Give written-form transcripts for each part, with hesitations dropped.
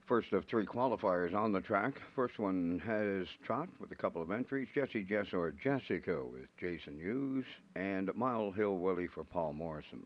First of three qualifiers on the track. First one has Trot with a couple of entries. Jesse Jess or Jessica with Jason Hughes. And Mile Hill Willie for Paul Morrison.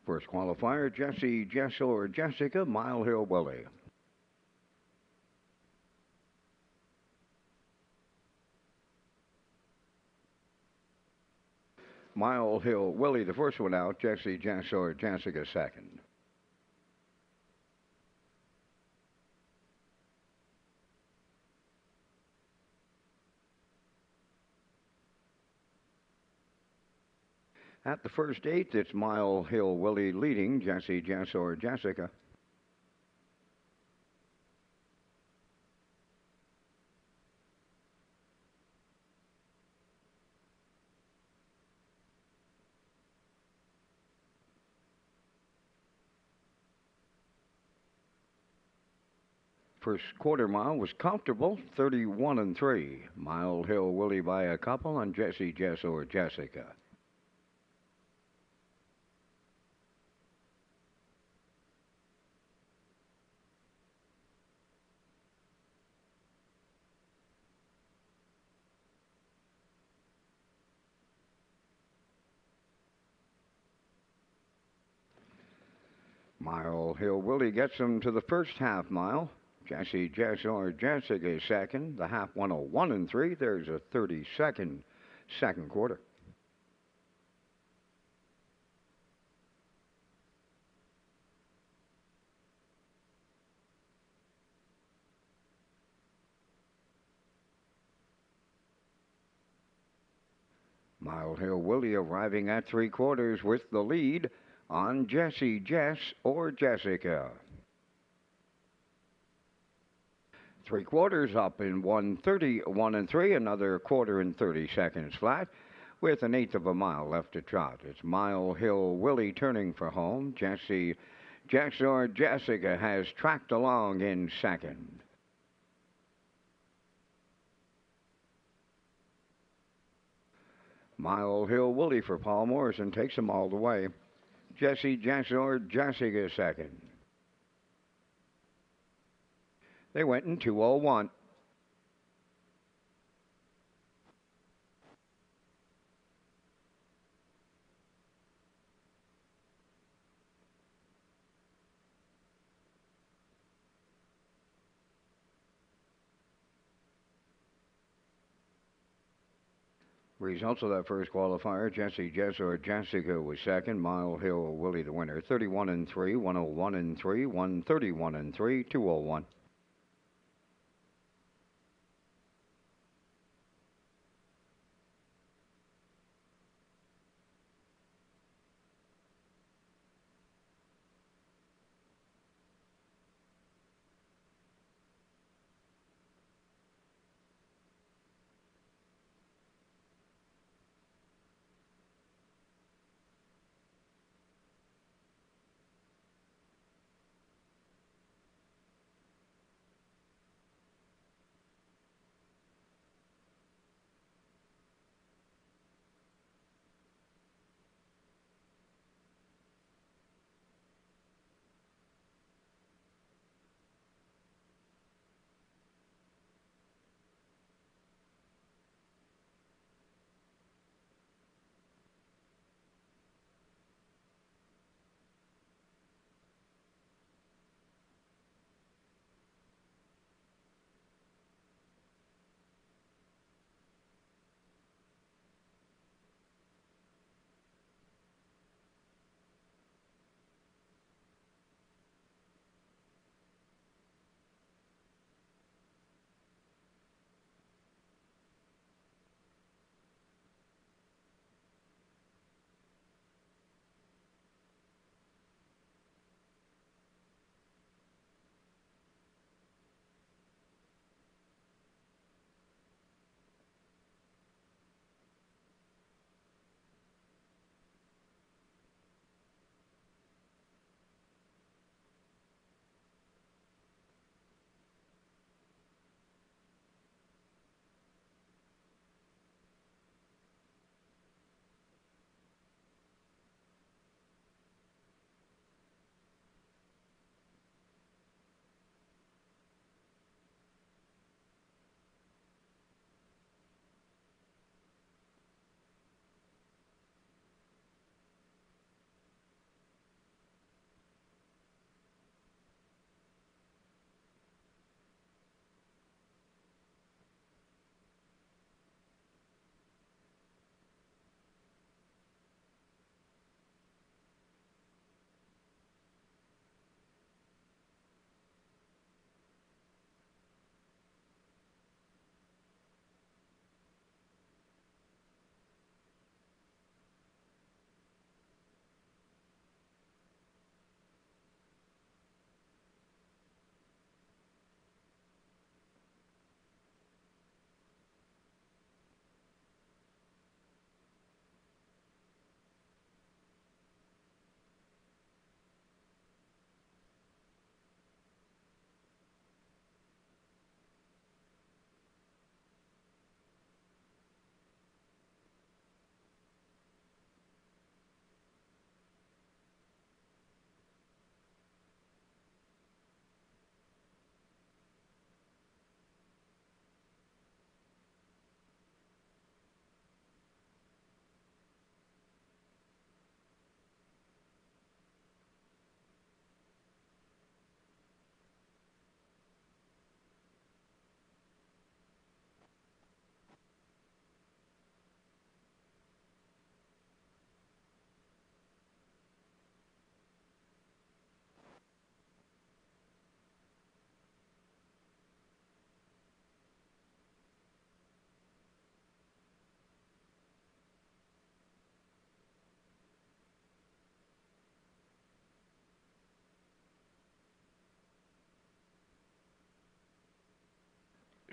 First qualifier, Jesse Jess or Jessica, Mile Hill Willie. Mile Hill Willie, the first one out. Jesse Jess or Jessica second. At the first eight, it's Mile Hill Willie leading. Jesse Jess or Jessica. First quarter mile was comfortable, 31 and 3. Mile Hill Willie by a couple on Jesse Jess or Jessica. Mile Hill Willie gets him to the first half mile. Jesse Jess or Jessica is second. The half 101 and 3. There's a 30-second second quarter. Mile Hill Willie arriving at three quarters with the lead on Jesse Jess or Jessica. Three quarters up in 1:31 and 3, another quarter in 30 seconds flat, with an eighth of a mile left to trot. It's Mile Hill Willie turning for home. Jesse Jess or Jessica has tracked along in second. Mile Hill Willie for Paul Morrison takes them all the way. Jesse Jess or Jessica second. They went in 2:01. Results of that first qualifier: Jesse Jess or Jessica was second. Mile Hill Willie the winner. 31 and 3, 101 and 3, 131 and 3, 201.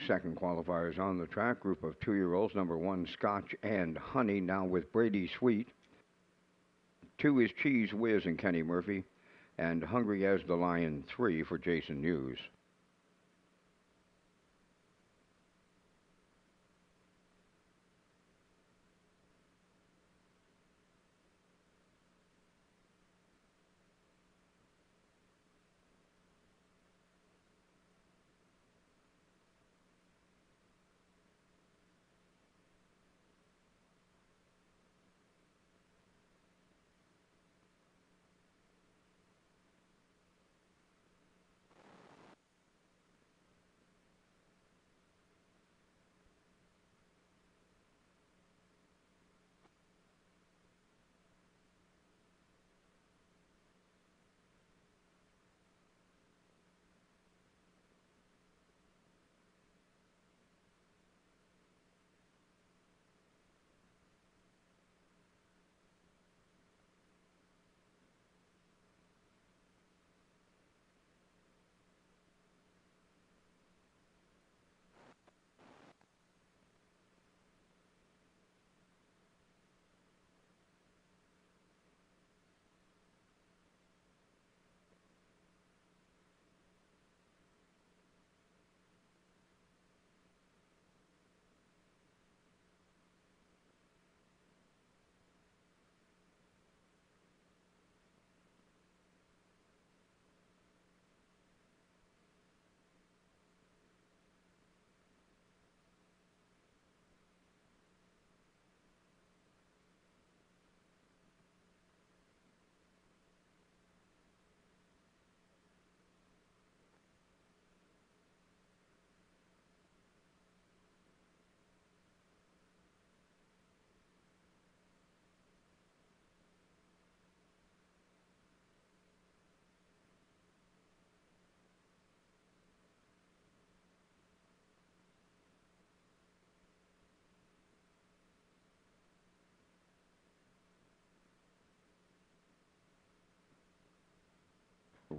Second qualifiers on the track. Group of 2-year-olds. Number 1, Scotch and Honey, now with Brady Sweet. 2 is Cheese Whiz and Kenny Murphy. And Hungry as the Lion 3 for Jason Hughes.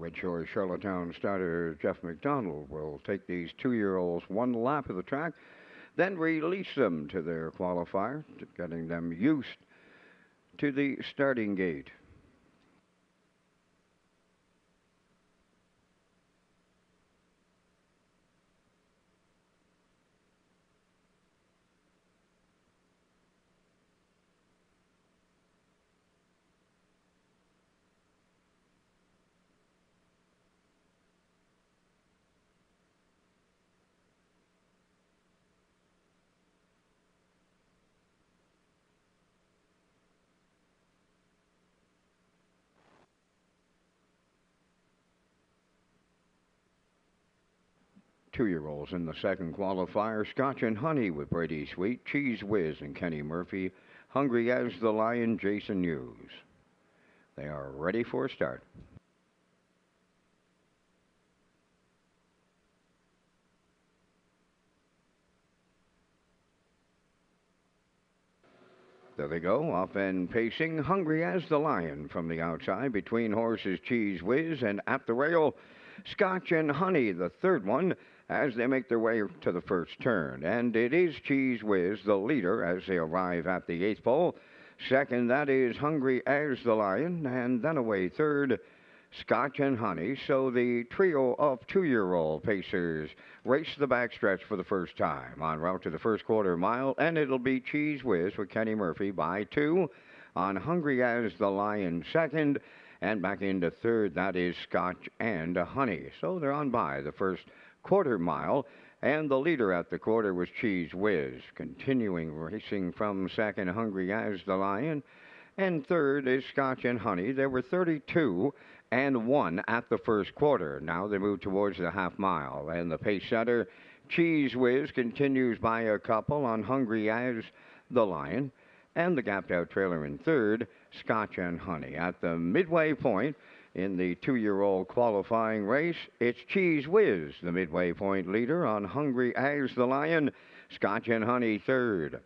Redshores Charlottetown starter Jeff McDonald will take these 2-year-olds one lap of the track, then release them to their qualifier, getting them used to the starting gate. Two-year-olds in the second qualifier, Scotch and Honey with Brady Sweet, Cheese Whiz and Kenny Murphy, Hungry as the Lion, Jason Hughes. They are ready for a start. There they go, off and pacing, Hungry as the Lion from the outside, between horses Cheese Whiz and at the rail, Scotch and Honey, the third one, as they make their way to the first turn. And it is Cheese Whiz, the leader, as they arrive at the eighth pole. Second, that is Hungry as the Lion, and then away third, Scotch and Honey. So the trio of 2-year-old pacers race the backstretch for the first time en route to the first quarter mile, and it'll be Cheese Whiz with Kenny Murphy by 2 on Hungry as the Lion second, and back into third, that is Scotch and Honey. So they're on by the first quarter mile, and the leader at the quarter was Cheese Whiz, continuing racing from second, Hungry as the Lion, and third is Scotch and Honey. There were 32 and 1 at the first quarter. Now they move towards the half mile, and the pace setter, Cheese Whiz, continues by a couple on Hungry as the Lion, and the gapped out trailer in third, Scotch and Honey. At the midway point in the 2-year-old qualifying race, it's Cheese Whiz, the midway point leader on Hungry as the Lion, Scotch and Honey third.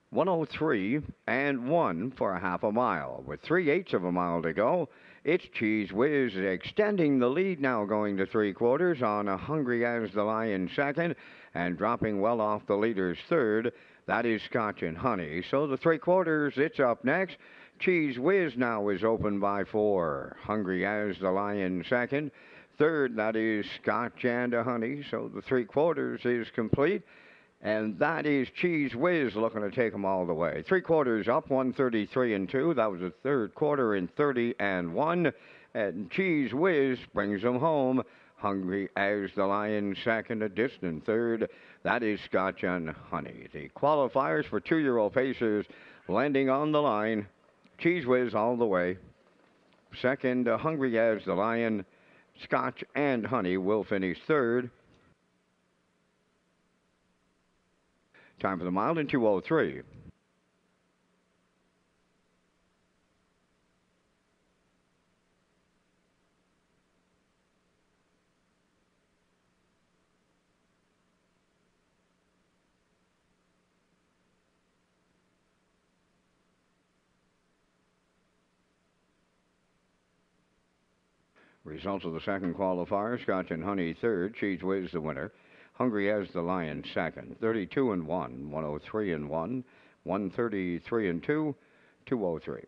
103 and 1 for a half a mile. With 3/8 of a mile to go, it's Cheese Whiz extending the lead now, going to 3/4 on a Hungry as the Lion second, and dropping well off the leader's third. That is Scotch and Honey. So the 3/4, it's up next. Cheese Whiz now is open by 4. Hungry as the Lion second. Third, that is Scotch and Honey. So the 3/4 is complete. And that is Cheese Whiz looking to take them all the way. 3/4 up, 133 and 2. That was the third quarter in 30 and 1. And Cheese Whiz brings them home. Hungry as the Lion second, a distant third. That is Scotch and Honey. The qualifiers for 2-year-old pacers landing on the line. Cheese Whiz all the way. Second, Hungry as the Lion. Scotch and Honey will finish third. Time for the mile in 2:03. Results of the second qualifier, Scotch and Honey third, Cheese Whiz the winner. Hungry as the Lion second, 32 and 1, 103 and 1, 133 and 2, 203.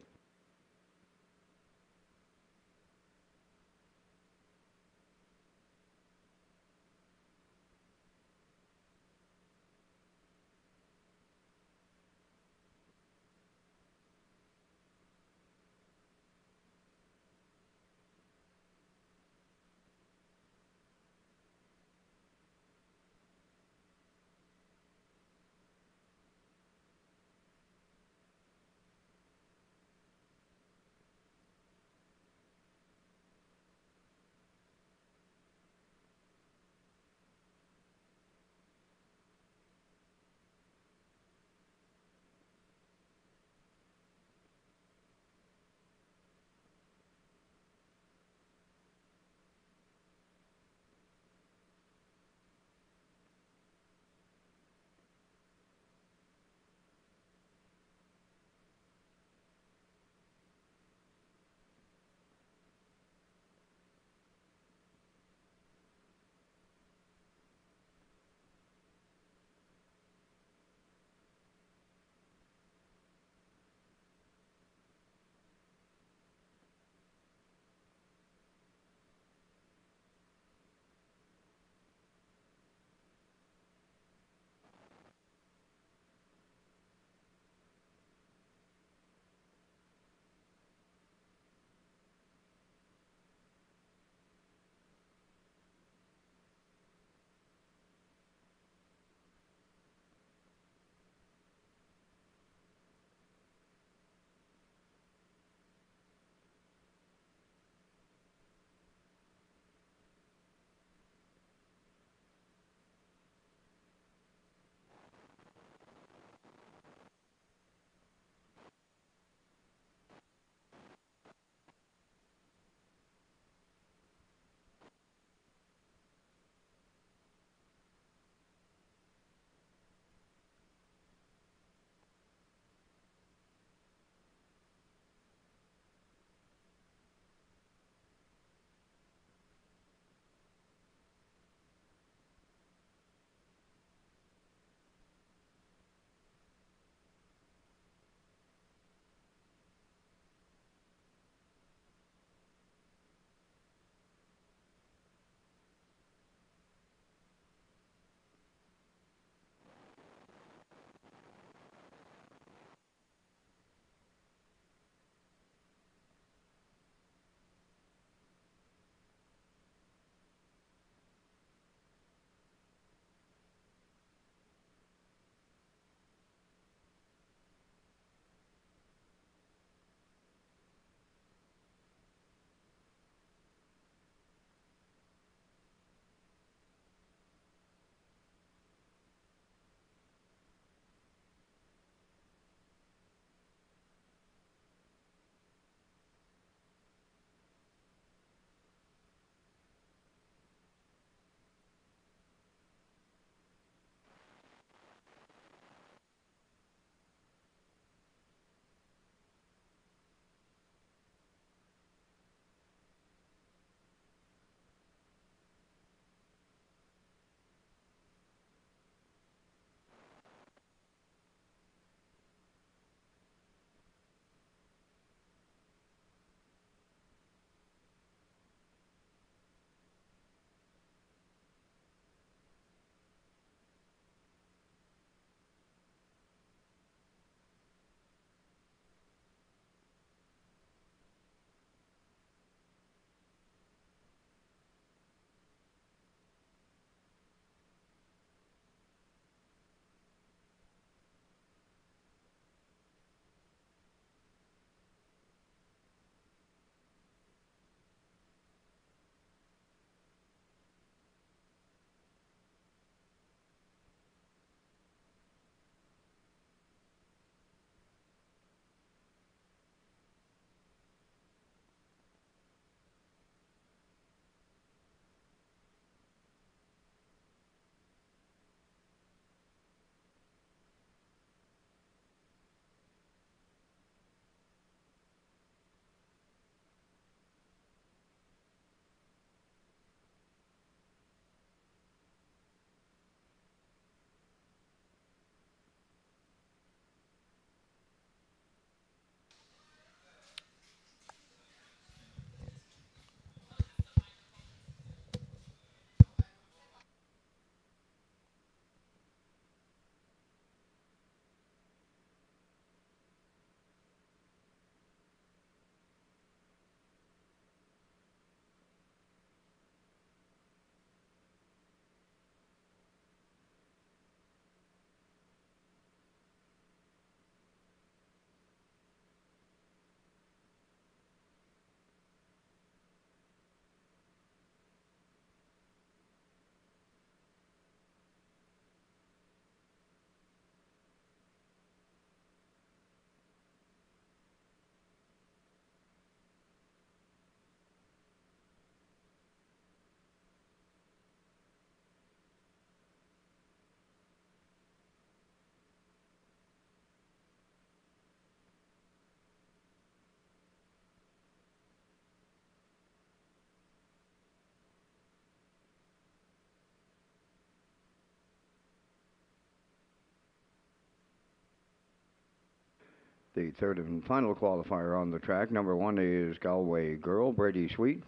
The third and final qualifier on the track. Number 1 is Galway Girl, Brady Sweet.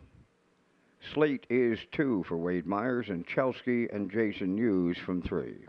Slate is 2 for Wade Myers, and Chelsky and Jason Hughes from 3.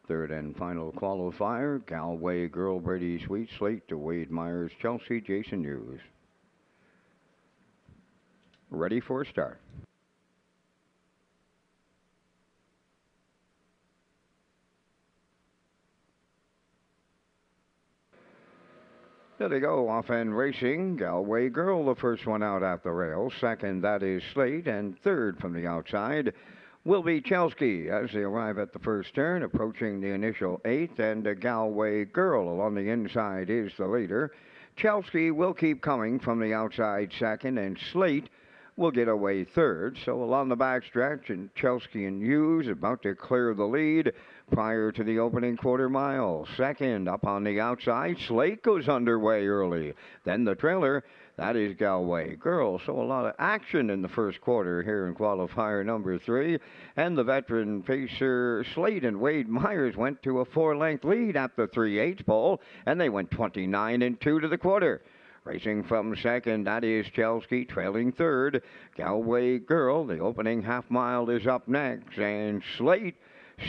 Third and final qualifier, Galway Girl, Brady Sweet, Slate to Wade Myers, Chelsky, Jason Hughes. Ready for a start. There they go, off and racing. Galway Girl, the first one out at the rail. Second, that is Slate. And third from the outside will be Chelsky as they arrive at the first turn, approaching the initial 8th. And Galway Girl along the inside is the leader. Chelsky will keep coming from the outside second, and Slate will get away third. So along the backstretch, and Chelsky and Hughes about to clear the lead prior to the opening quarter mile. Second, up on the outside, Slate goes underway early. Then the trailer, that is Galway Girl. So a lot of action in the first quarter here in qualifier number 3. And the veteran pacer Slate and Wade Myers went to a 4-length lead at the 3/8 pole, and they went 29 and 2 to the quarter. Racing from second, that is Chelsky, trailing third. Galway Girl, the opening half mile is up next. And Slate,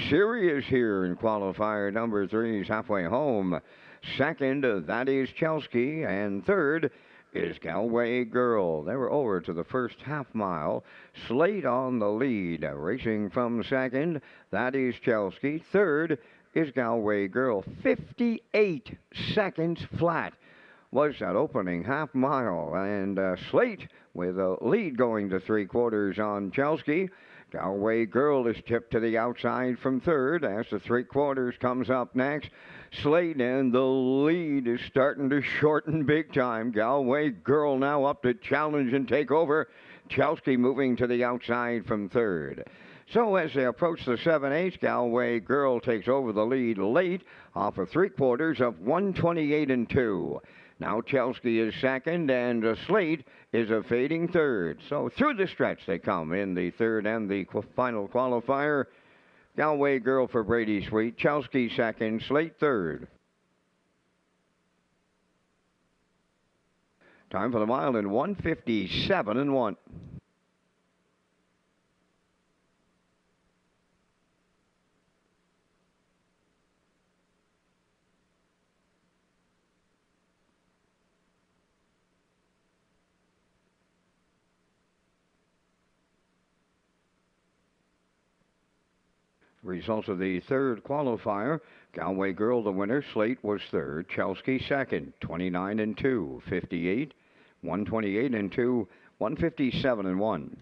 serious here in qualifier number 3, is halfway home. Second, that is Chelsky. And third is Galway Girl. They were over to the first half mile. Slate on the lead. Racing from second, that is Chelsky. Third is Galway Girl. 58 seconds flat was that opening half mile, and Slate with a lead going to 3/4 on Chelsky. Galway Girl is tipped to the outside from third as the 3/4 comes up next. Slate, and the lead is starting to shorten big time. Galway Girl now up to challenge and take over. Chelsky moving to the outside from third. So as they approach the 7/8, Galway Girl takes over the lead late off of 3/4 of 128 and 2. Now Chelsky is second, and Slate is a fading third. So through the stretch they come in the third and the final qualifier. Galway Girl for Brady Sweet, Chelsky second, Slate third. Time for the mile in 157 and 1. Results of the third qualifier. Galway Girl, the winner. Slate was third. Chelsky second. 29 and 2. 58. 128 and 2. 157 and 1.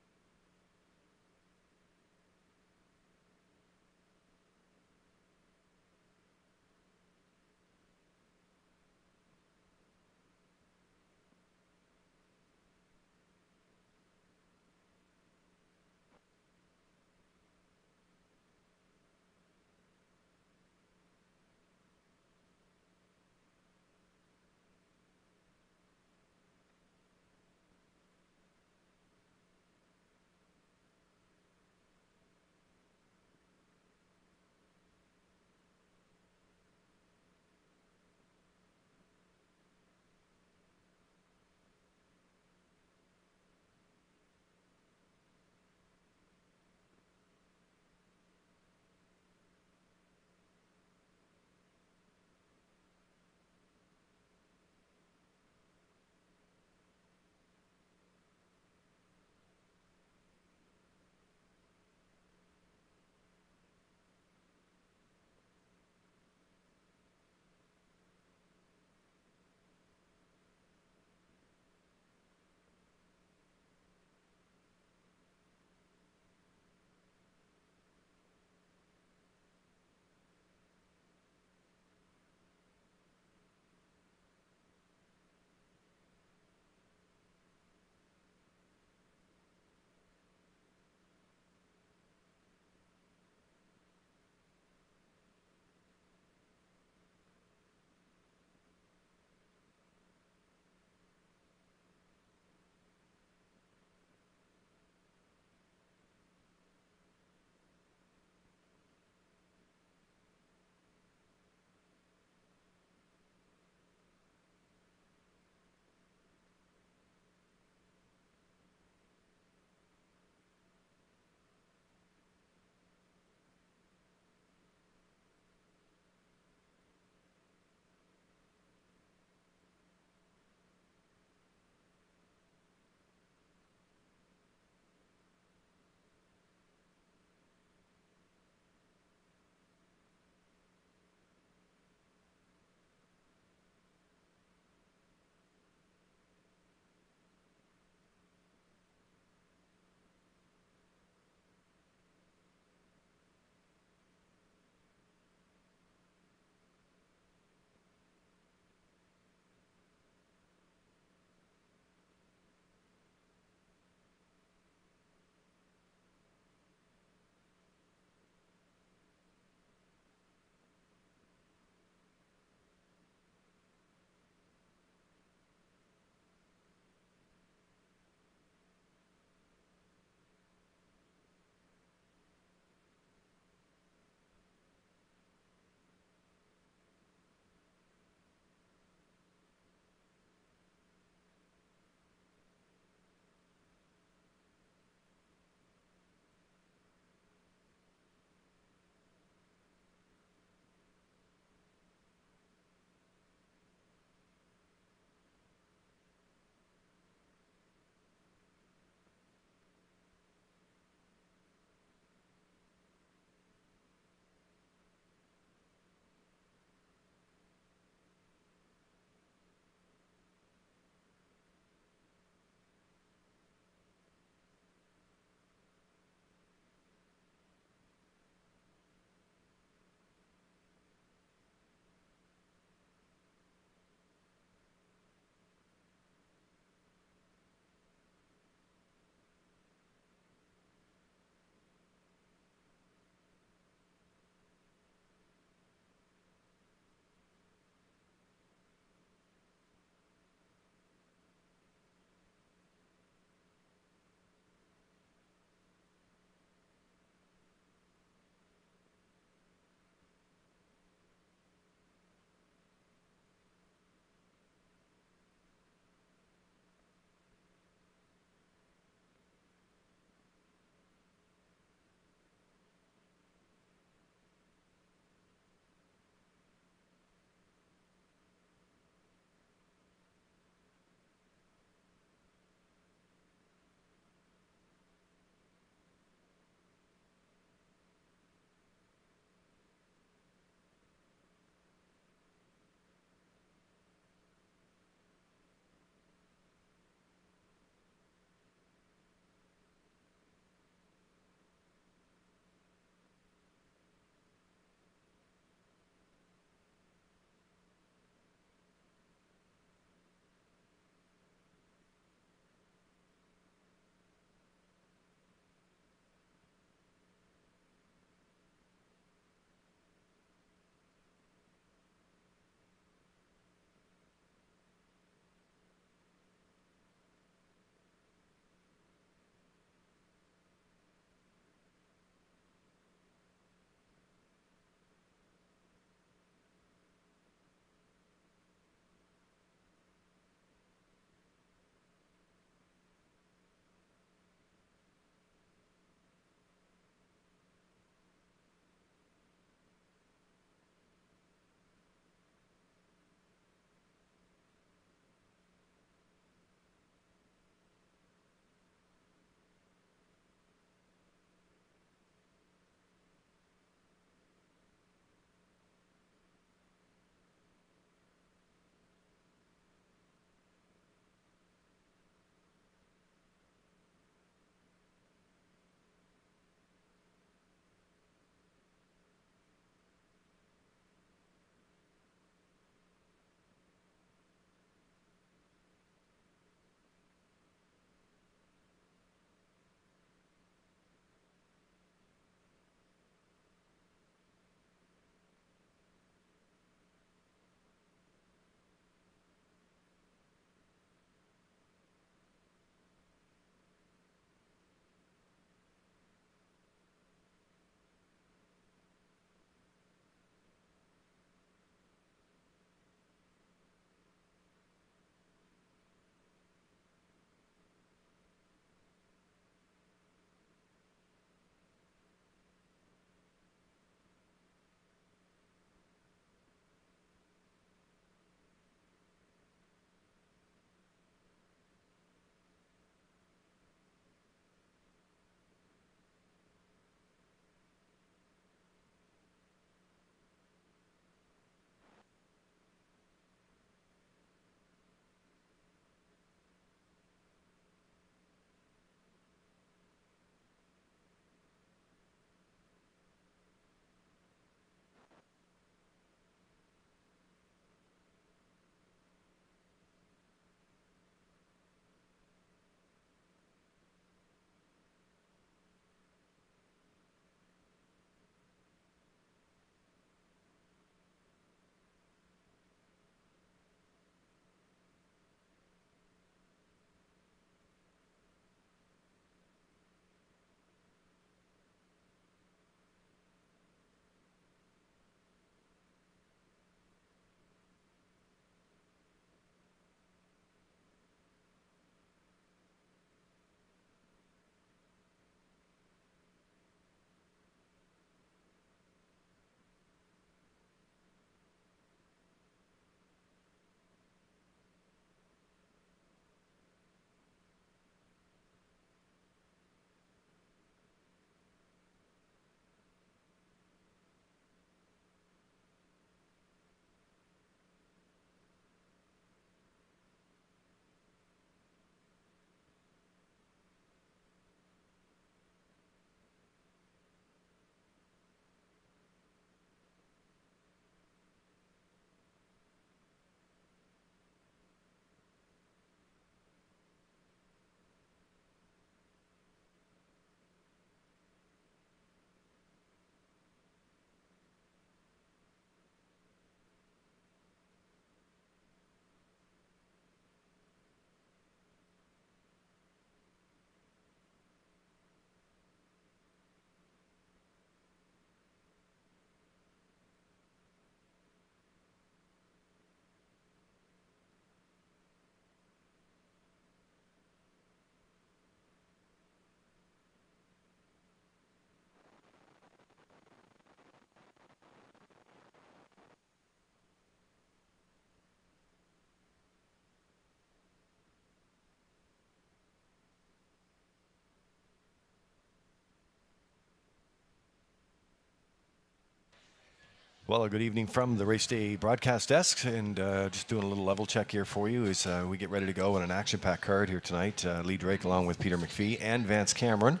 Well, good evening from the Race Day broadcast desk, and just doing a little level check here for you as we get ready to go on an action-packed card here tonight. Lee Drake along with Peter McPhee and Vance Cameron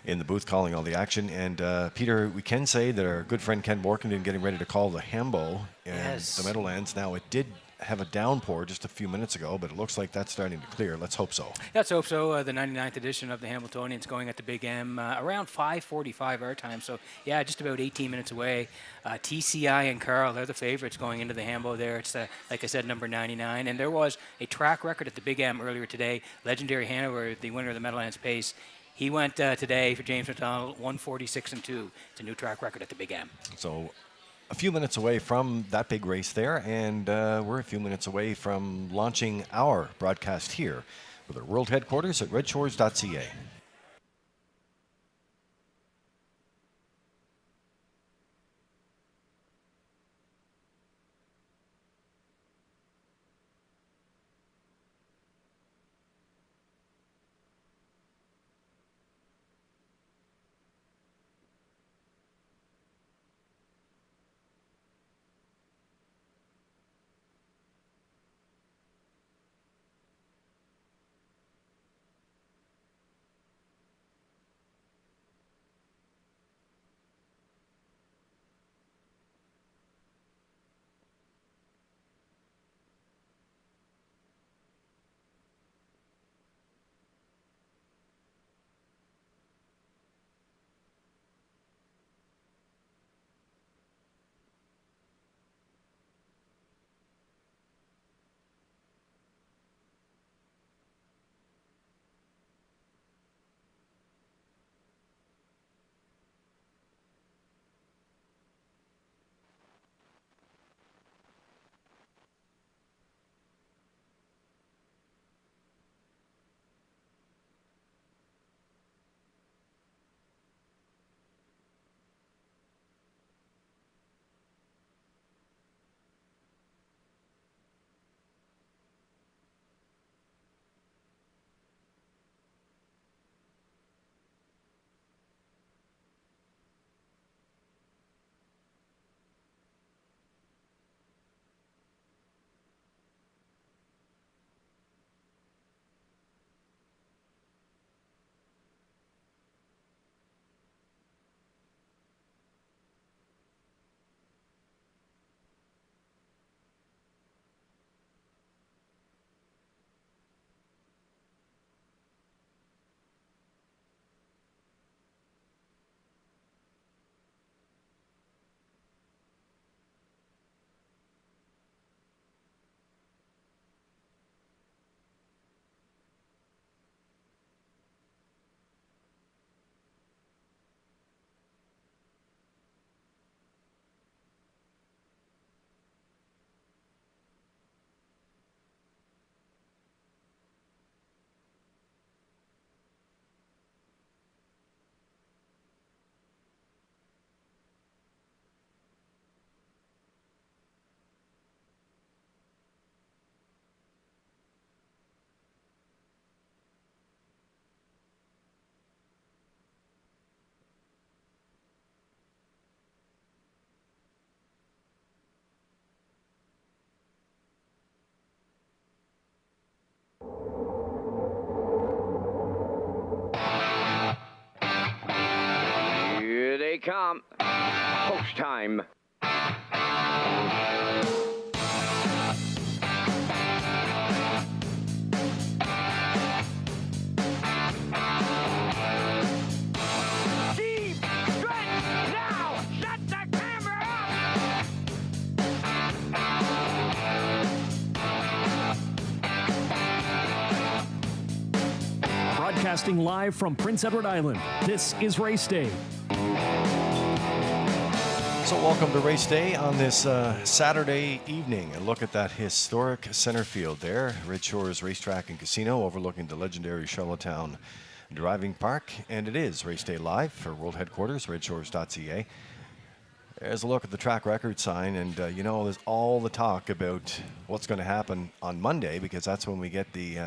in the booth calling all the action. And Peter, we can say that our good friend Ken Borkenden getting ready to call the Hambo and the Meadowlands. Now, it did have a downpour just a few minutes ago, but it looks like that's starting to clear. Let's hope so. Let's hope so. The 99th edition of the Hamiltonian's going at the Big M around 5:45 our time. So, yeah, just about 18 minutes away. TCI and Carl, they're the favorites going into the Hambo there. It's, like I said, number 99. And there was a track record at the Big M earlier today. Legendary Hanover, the winner of the Meadowlands Pace, he went today for James McDonald, 146-2. It's a new track record at the Big M. So a few minutes away from that big race there, and we're a few minutes away from launching our broadcast here with our world headquarters at Redshores.ca. Here they come. Post time. Deep stretch now. Shut the camera up. Broadcasting live from Prince Edward Island, this is Race Day. So welcome to Race Day on this Saturday evening. And look at that historic center field there. Redshores Racetrack and Casino overlooking the legendary Charlottetown Driving Park. And it is Race Day Live for World Headquarters, Redshores.ca. There's a look at the track record sign, and you know, there's all the talk about what's going to happen on Monday, because that's when we get the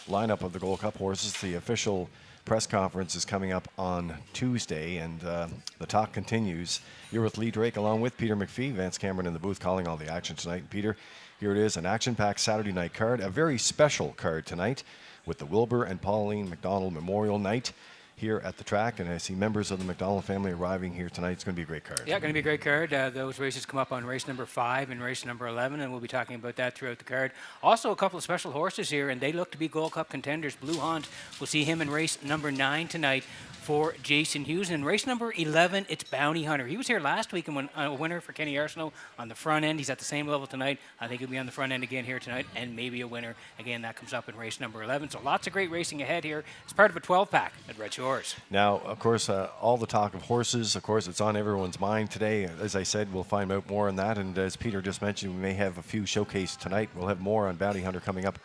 lineup of the Gold Cup horses, the official press conference is coming up on Tuesday, and the talk continues. You're with Lee Drake along with Peter McPhee, Vance Cameron in the booth calling all the action tonight. And Peter, here it is, an action-packed Saturday night card, a very special card tonight with the Wilbur and Pauline McDonald Memorial Night here at the track, and I see members of the McDonald family arriving here tonight. It's going to be a great card. Yeah, going to be a great card. Those races come up on race number 5 and race number 11, and we'll be talking about that throughout the card. Also, a couple of special horses here, and they look to be Gold Cup contenders. Blue Hunt, we'll see him in race number 9 tonight for Jason Hughes. And race number 11, it's Bounty Hunter. He was here last week and won a winner for Kenny Arsenault on the front end. He's at the same level tonight. I think he'll be on the front end again here tonight, and maybe a winner. Again, that comes up in race number 11. So lots of great racing ahead here. It's part of a 12-pack at Red Shores. Now, of course, all the talk of horses, of course, it's on everyone's mind today. As I said, we'll find out more on that. And as Peter just mentioned, we may have a few showcased tonight. We'll have more on Bounty Hunter coming up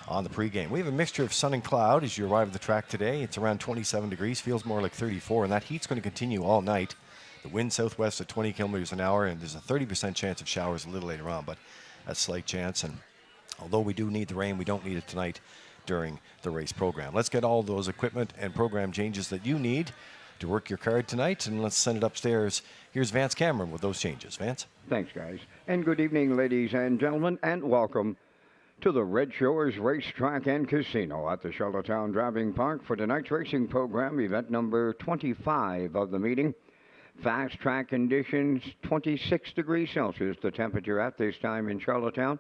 on the pregame. We have a mixture of sun and cloud as you arrive at the track today. It's around 27 degrees, feels more like 34, and that heat's going to continue all night. The wind southwest at 20 kilometers an hour, and there's a 30% chance of showers a little later on, but a slight chance. And although we do need the rain, we don't need it tonight during the race program. Let's get all those equipment and program changes that you need to work your card tonight, and let's send it upstairs. Here's Vance Cameron with those changes. Vance? Thanks, guys. And good evening, ladies and gentlemen, and welcome to the Red Shores Racetrack and Casino at the Charlottetown Driving Park for tonight's racing program, event number 25 of the meeting. Fast track conditions, 26 degrees Celsius, the temperature at this time in Charlottetown.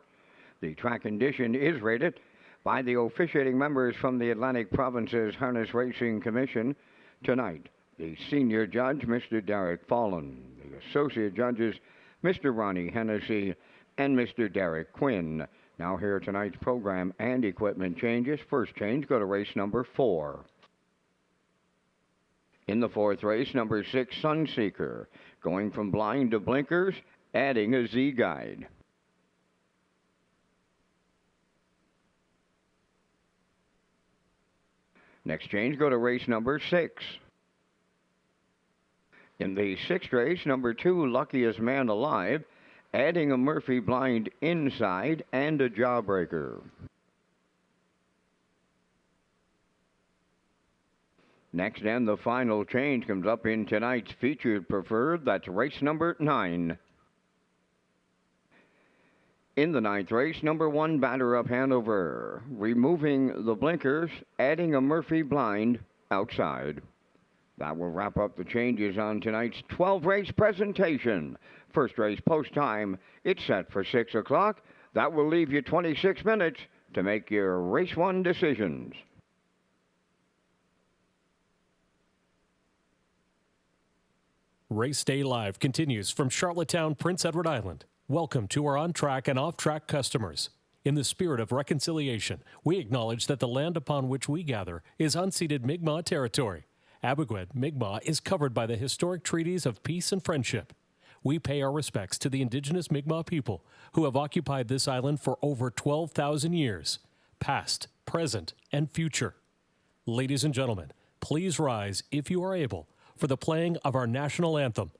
The track condition is rated by the officiating members from the Atlantic Provinces Harness Racing Commission. Tonight, the senior judge, Mr. Derek Fallon, the associate judges, Mr. Ronnie Hennessy, and Mr. Derek Quinn. Now here tonight's program and equipment changes. First change, go to race number 4. In the 4th race, number 6, Sunseeker, going from blind to blinkers, adding a Z guide. Next change, go to race number 6. In the 6th race, number 2, Luckiest Man Alive, adding a Murphy blind inside and a jawbreaker. Next and the final change comes up in tonight's featured preferred. That's race number 9. In the 9th race, number 1, Batter Up Hanover, removing the blinkers, adding a Murphy blind outside. That will wrap up the changes on tonight's 12-race presentation. First race post time, it's set for 6 o'clock. That will leave you 26 minutes to make your race 1 decisions. Race Day Live continues from Charlottetown, Prince Edward Island. Welcome to our on-track and off-track customers. In the spirit of reconciliation, we acknowledge that the land upon which we gather is unceded Mi'kmaq territory. Abogwed, Mi'kmaq is covered by the historic treaties of peace and friendship. We pay our respects to the indigenous Mi'kmaq people who have occupied this island for over 12,000 years, past, present, and future. Ladies and gentlemen, please rise, if you are able, for the playing of our national anthem.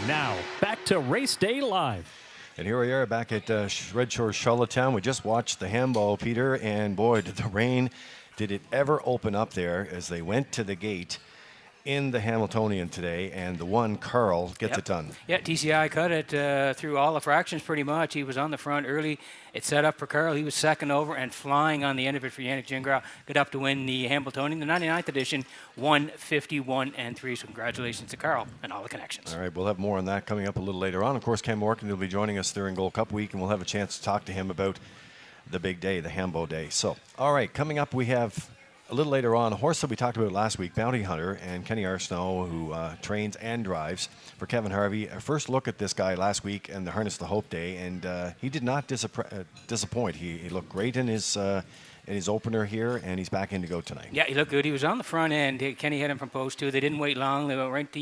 Now, back to Race Day Live. And here we are back at Redshores, Charlottetown. We just watched the handball, Peter, and boy, did the rain, did it ever open up there as they went to the gate in the Hamiltonian today, and the one, Carl, gets it done. Yeah, TCI cut it through all the fractions pretty much. He was on the front early. It set up for Carl. He was second over and flying on the end of it for Yannick Gingras. Good up to win the Hamiltonian, the 99th edition, 151 and 3. So congratulations to Carl and all the connections. All right, we'll have more on that coming up a little later on. Of course, Ken Morgan will be joining us during Gold Cup week, and we'll have a chance to talk to him about the big day, the Hambo Day. So, all right, coming up, we have a little later on, a horse that we talked about last week, Bounty Hunter, and Kenny Arsenault, who trains and drives for Kevin Harvey. A first look at this guy last week in the Harness the Hope Day, and he did not disappoint. He looked great in his opener here, and he's back in to go tonight. Yeah, he looked good. He was on the front end. Kenny hit him from post 2. They didn't wait long. They went right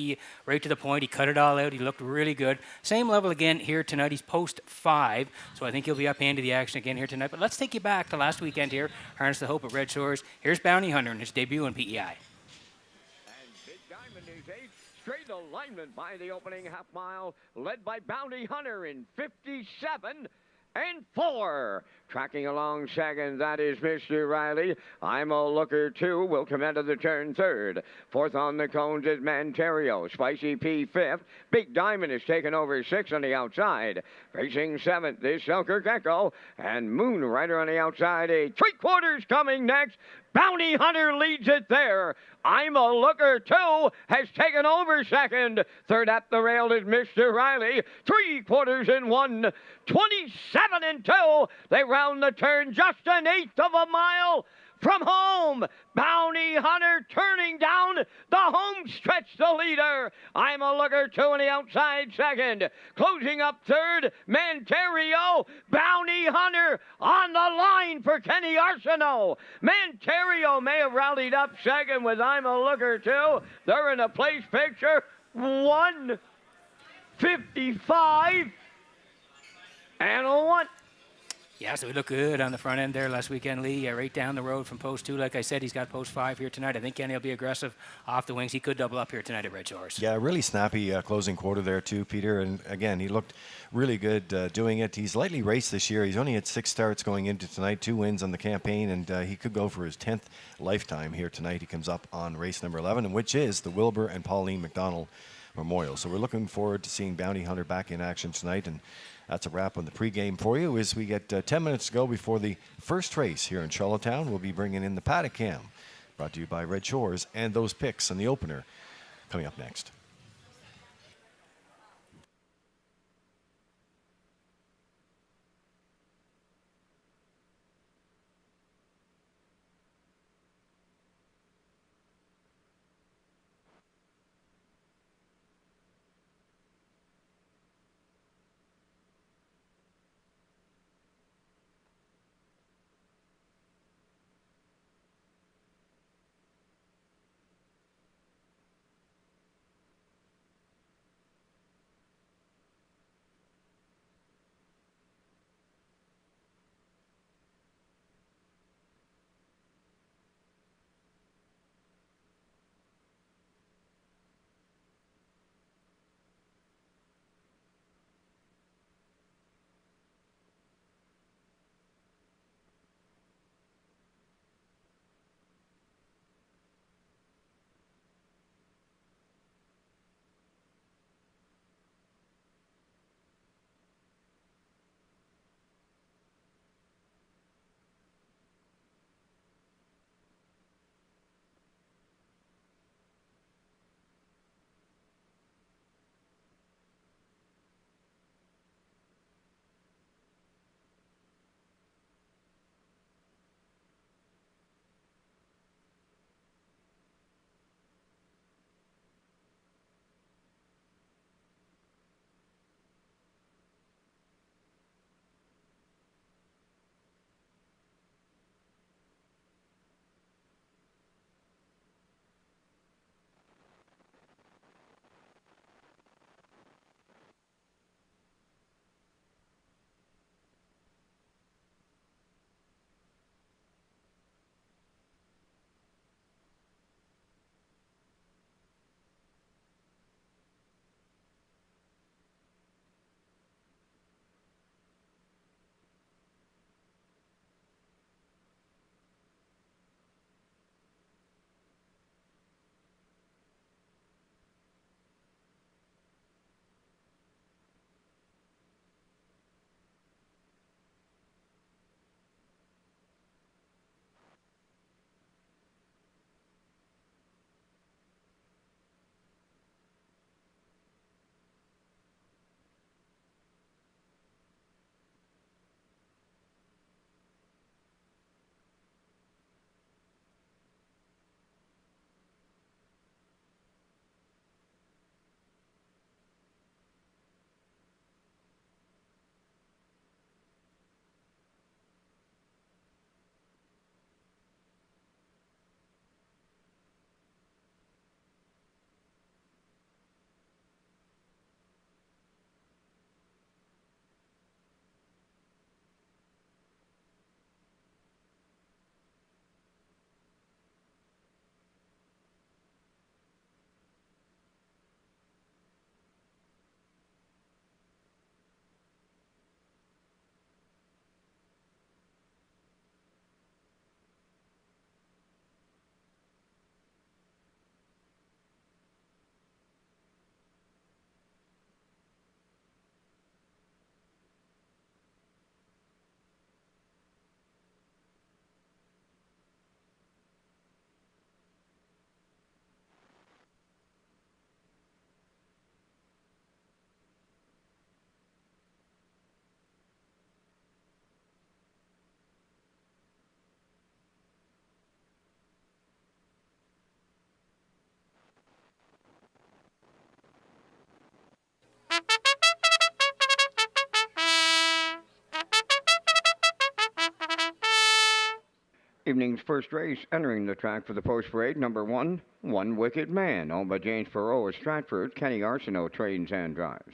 to the point. He cut it all out. He looked really good. Same level again here tonight. He's post 5, so I think he'll be up into the action again here tonight. But let's take you back to last weekend here, Harness the Hope at Red Shores. Here's Bounty Hunter in his debut in PEI. And Big Diamond is 8th. Straight alignment by the opening half mile, led by Bounty Hunter in 57 and 4. Tracking along second, that is Mr. Riley. I'm a Looker 2 will come into the turn 3rd. 4th on the cones is Manterio. Spicy P 5th. Big Diamond is taken over 6th on the outside. Racing 7th is Selkirk Echo. And Moon Rider on the outside. A 3/4 coming next. Bounty Hunter leads it there. I'm a Looker 2 has taken over 2nd. 3rd at the rail is Mr. Riley. 3/4 in 1. 27 and 2. They round the turn just an 1/8 of a mile from home. Bounty Hunter turning down the home stretch, the leader. I'm a Looker 2 on the outside 2nd. Closing up 3rd, Manterio. Bounty Hunter on the line for Kenny Arsenault. Manterio may have rallied up 2nd with I'm a Looker 2. They're in a place picture. 1:55 and a 1. Yeah, so he looked good on the front end there last weekend, Lee. Right down the road from post 2. Like I said, he's got post 5 here tonight. I think Kenny will be aggressive off the wings. He could double up here tonight at Red Shores. Yeah, really snappy closing quarter there too, Peter. And again, he looked really good doing it. He's lightly raced this year. He's only had 6 starts going into tonight, 2 wins on the campaign, and he could go for his 10th lifetime here tonight. He comes up on race number 11, which is the Wilbur and Pauline McDonald Memorial. So we're looking forward to seeing Bounty Hunter back in action tonight. And that's a wrap on the pregame for you as we get 10 minutes to go before the first race here in Charlottetown. We'll be bringing in the Paddock Cam, brought to you by Red Shores, and those picks on the opener coming up next. Evening's first race entering the track for the post parade, number 1, One Wicked Man, owned by James Perot of Stratford. Kenny Arsenault trains and drives.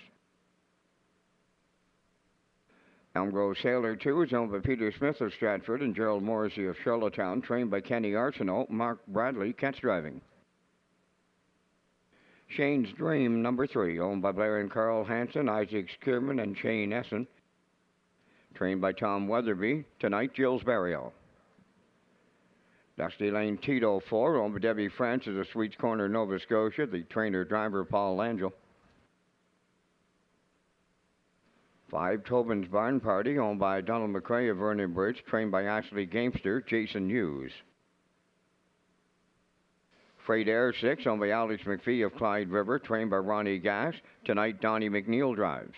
Elm Grove Sailor 2 is owned by Peter Smith of Stratford and Gerald Morrissey of Charlottetown, trained by Kenny Arsenault. Mark Bradley catch driving. Shane's Dream, number 3, owned by Blair and Carl Hansen, Isaac Skierman, and Shane Essen, trained by Tom Weatherby. Tonight, Jill's Burial. Dusty Lane Tito 4, owned by Debbie Francis of Sweets Corner, Nova Scotia, the trainer-driver Paul Langell. 5, Tobin's Barn Party, owned by Donald McRae of Vernon Bridge, trained by Ashley Gamester, Jason Hughes. Freight Air 6, owned by Alex McPhee of Clyde River, trained by Ronnie Gass. Tonight, Donnie McNeil drives.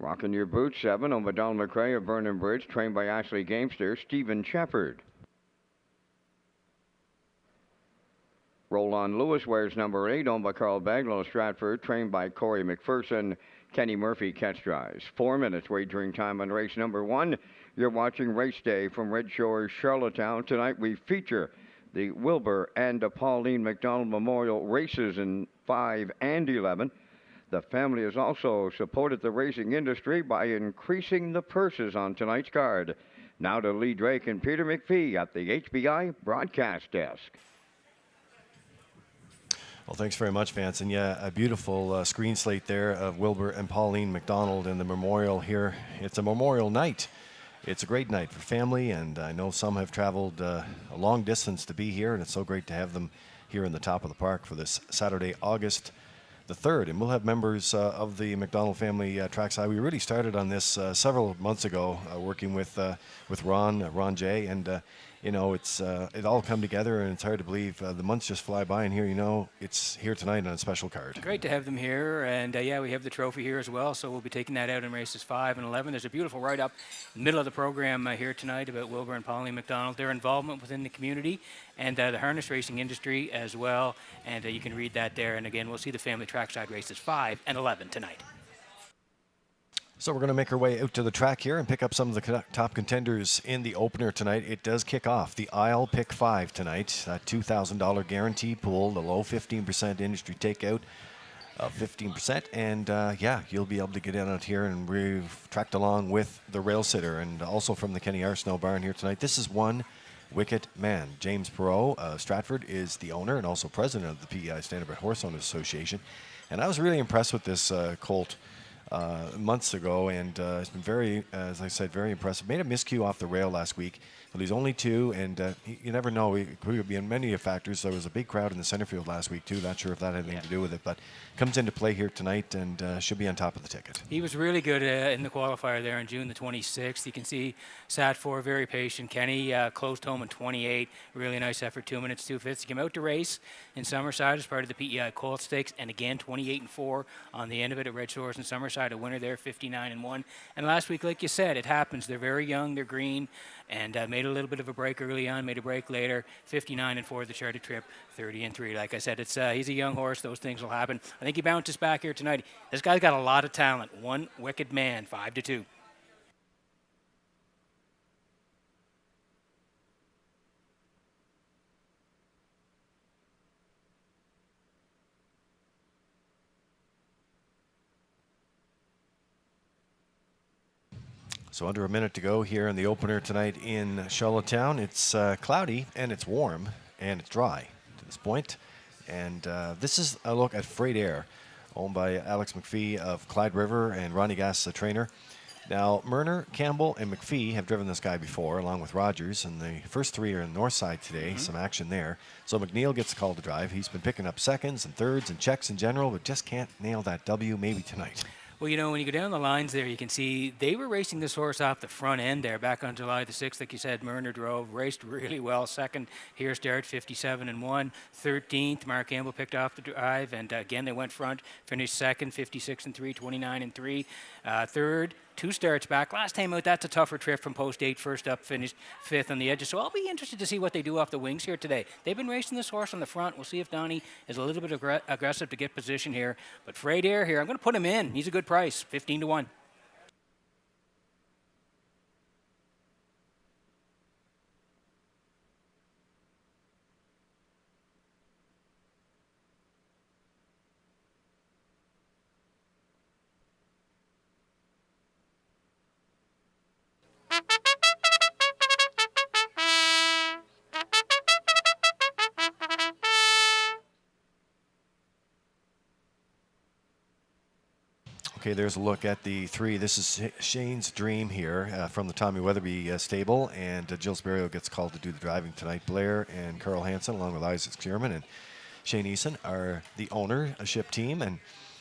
Rockin' Your Boots 7, owned by Donald McRae of Vernon Bridge, trained by Ashley Gamester, Stephen Shepard. Roll On Lewis wears number 8, owned by Carl Baglow of Stratford, trained by Corey McPherson. Kenny Murphy catch drives. 4 minutes wagering time on race number 1. You're watching Race Day from Red Shores, Charlottetown. Tonight we feature the Wilbur and Pauline McDonald Memorial races in 5 and 11. The family has also supported the racing industry by increasing the purses on tonight's card. Now to Lee Drake and Peter McPhee at the HBI broadcast desk. Well, thanks very much, Vance. And yeah, a beautiful screen slate there of Wilbur and Pauline McDonald and the memorial here. It's a memorial night. It's a great night for family, and I know some have traveled a long distance to be here, and it's so great to have them here in the top of the park for this Saturday, August the 3rd. And we'll have members of the McDonald family trackside. We really started on this several months ago, working with Ron J, and you know, it all come together, and it's hard to believe the months just fly by, and here, you know, it's here tonight on a special card. Great to have them here, and yeah, we have the trophy here as well, so we'll be taking that out in races 5 and 11. There's a beautiful write-up in the middle of the program here tonight about Wilbur and Pauline McDonald, their involvement within the community, and the harness racing industry as well, and you can read that there. And again, we'll see the family trackside races 5 and 11 tonight. So we're going to make our way out to the track here and pick up some of the top contenders in the opener tonight. It does kick off the Isle Pick 5 tonight. That $2,000 guarantee pool, the low 15% industry takeout of 15%. And yeah, you'll be able to get in out here, and we've tracked along with the rail sitter and also from the Kenny Arsenault barn here tonight. This is One Wicked Man. James Perot of Stratford is the owner and also president of the PEI Standardbred Horse Owners Association. And I was really impressed with this colt months ago, and it's been very, as I said, very impressive. Made a miscue off the rail last week, but he's only 2, and you never know. It could be in many factors. There was a big crowd in the center field last week, too. Not sure if that had anything to do with it, but comes into play here tonight and should be on top of the ticket. He was really good in the qualifier there on June the 26th. You can see sat for very patient. Kenny closed home in 28. Really nice effort, 2 minutes, 2/5. He came out to race in Summerside as part of the PEI Colt Stakes, and again 28-4 on the end of it at Red Shores in Summerside. A winner there, 59-1. And last week, like you said, it happens. They're very young, they're green, and made a little bit of a break early on, made a break later. 59-4 the charted trip, 30-3. Like I said, it's he's a young horse. Those things will happen. I think he bounces back here tonight. This guy's got a lot of talent. One Wicked Man, 5-2. So under a minute to go here in the opener tonight in Charlottetown. It's cloudy and it's warm and it's dry to this point. And this is a look at Freight Air, owned by Alex McPhee of Clyde River and Ronnie Gass, the trainer. Now, Murner, Campbell, and McPhee have driven this guy before, along with Rogers, and the first 3 are in the north side today. Some action there. So McNeil gets the call to drive. He's been picking up seconds and thirds and checks in general, but just can't nail that W, maybe tonight. Well, you know, when you go down the lines there, you can see they were racing this horse off the front end there back on July the 6th. Like you said, Murner drove, raced really well. Second, here start 57-1. 13th, Mark Campbell picked off the drive, and again they went front, finished second, 56-3, 29-3. Third, 2 starts back. Last time out, that's a tougher trip from post 8. First up, finished 5th on the edges. So I'll be interested to see what they do off the wings here today. They've been racing this horse on the front. We'll see if Donnie is a little bit aggressive to get position here. But Freight Air here, I'm going to put him in. He's a good price, 15-1. Okay, there's a look at the 3. This is Shane's Dream here from the Tommy Weatherby stable, and Jill Sperrio gets called to do the driving tonight. Blair and Carl Hansen, along with Isaac Scherman and Shane Eason, are the ownership team, and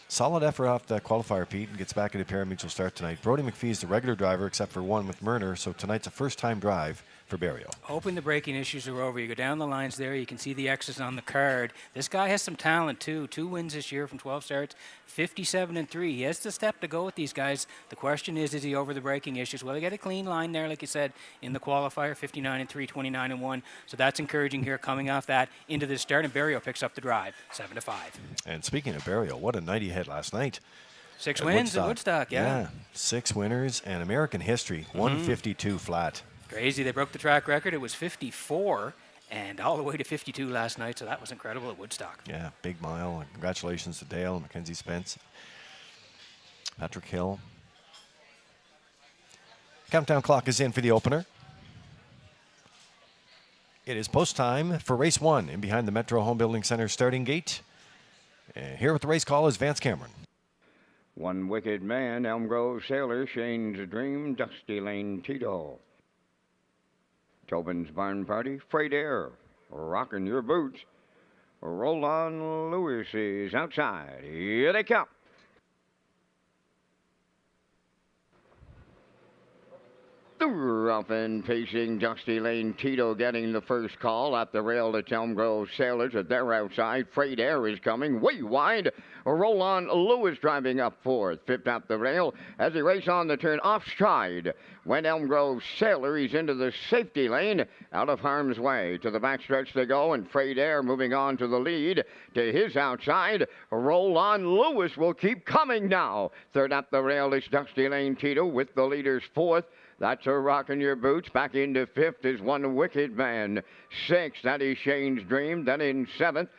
solid effort off the qualifier, Pete, and gets back into pari-mutuel start tonight. Brody McPhee is the regular driver, except for one with Murner, so tonight's a first-time drive for Barrio. Hoping the braking issues are over. You go down the lines there, you can see the X's on the card. This guy has some talent, too. 2 wins this year from 12 starts, 57-3. He has the step to go with these guys. The question is he over the braking issues? Well, he got a clean line there, like you said, in the qualifier, 59-3, 29-1. So that's encouraging here, coming off that into the start, and Barrio picks up the drive, 7-5. And speaking of Barrio, what a night he had last night. 6 wins at Woodstock, yeah. 6 winners, and American history, 152 flat. Crazy. They broke the track record. It was 54 and all the way to 52 last night, so that was incredible at Woodstock. Yeah, big mile. And congratulations to Dale and Mackenzie Spence. Patrick Hill. Countdown clock is in for the opener. It is post time for race 1 in behind the Metro Home Building Center starting gate. Here with the race call is Vance Cameron. One Wicked Man, Elm Grove Sailor, Shane's Dream, Dusty Lane Tito. Tobin's Barn Party, Freight Air, Rockin' Your Boots. Roll on Lewis is outside. Here they come. Rough and pacing Dusty Lane Tito getting the first call at the rail to Elm Grove Sailors at their outside. Freight Air is coming way wide. Roll on Lewis driving up fourth. Fifth up the rail as he races on the turn off stride. When Elm Grove Sailor, he's into the safety lane out of harm's way. To the backstretch they go, and Freight Air moving on to the lead. To his outside, Roll on Lewis will keep coming now. Third up the rail is Dusty Lane Tito with the leaders fourth. That's a Rockin' Your Boots. Back into fifth is One Wicked Man. Sixth, that is Shane's Dream. Then in seventh,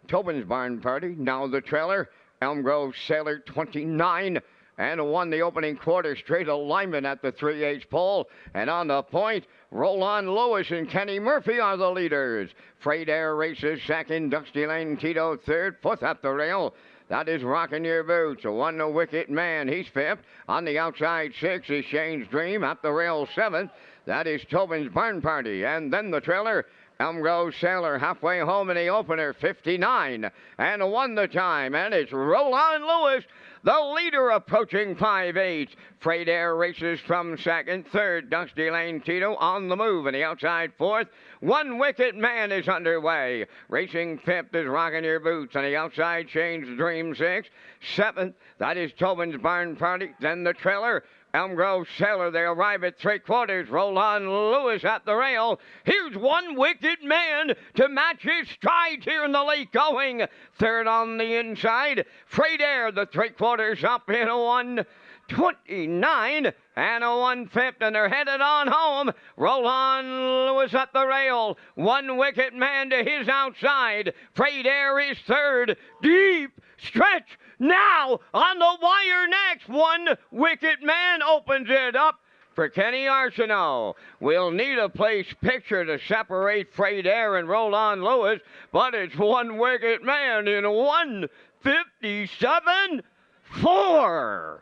Tobin's Barn Party. Now the trailer, Elm Grove Sailor 29. And won the opening quarter straight alignment at the 3/8 pole. And on the point, Roll on Lewis and Kenny Murphy are the leaders. Freight Air races second. Dusty Lane Tito third. Fourth at the rail. That is Rockin' Your Boots. One Wicked Man, he's fifth. On the outside, sixth is Shane's Dream. At the rail, seventh. That is Tobin's Barn Party. And then the trailer, Elm Grove Sailor, halfway home in the opener, 59. And won the time. And it's Roll on Lewis, the leader, approaching 5/8. Freight Air races from second. Third, Dusty Lane Tito on the move. And the outside, fourth. One Wicked Man is underway. Racing fifth is Rockin' Your Boots. On the outside, Shane's Dream sixth. Seventh, that is Tobin's Barn Party. Then the trailer, Elm Grove Sailor. They arrive at 3/4. Roll on Lewis at the rail. Here's One Wicked Man to match his stride here in the late going. Third on the inside, Freight Air, the 3/4 up in a 1:29 and a 1/5, and they're headed on home. Roll on Lewis at the rail. One Wicked Man to his outside. Freight Air is third. Deep stretch now on the wire next. One Wicked Man opens it up for Kenny Arsenault. We'll need a place picture to separate Freight Air and Roll on Lewis, but it's One Wicked Man in 1:57.4.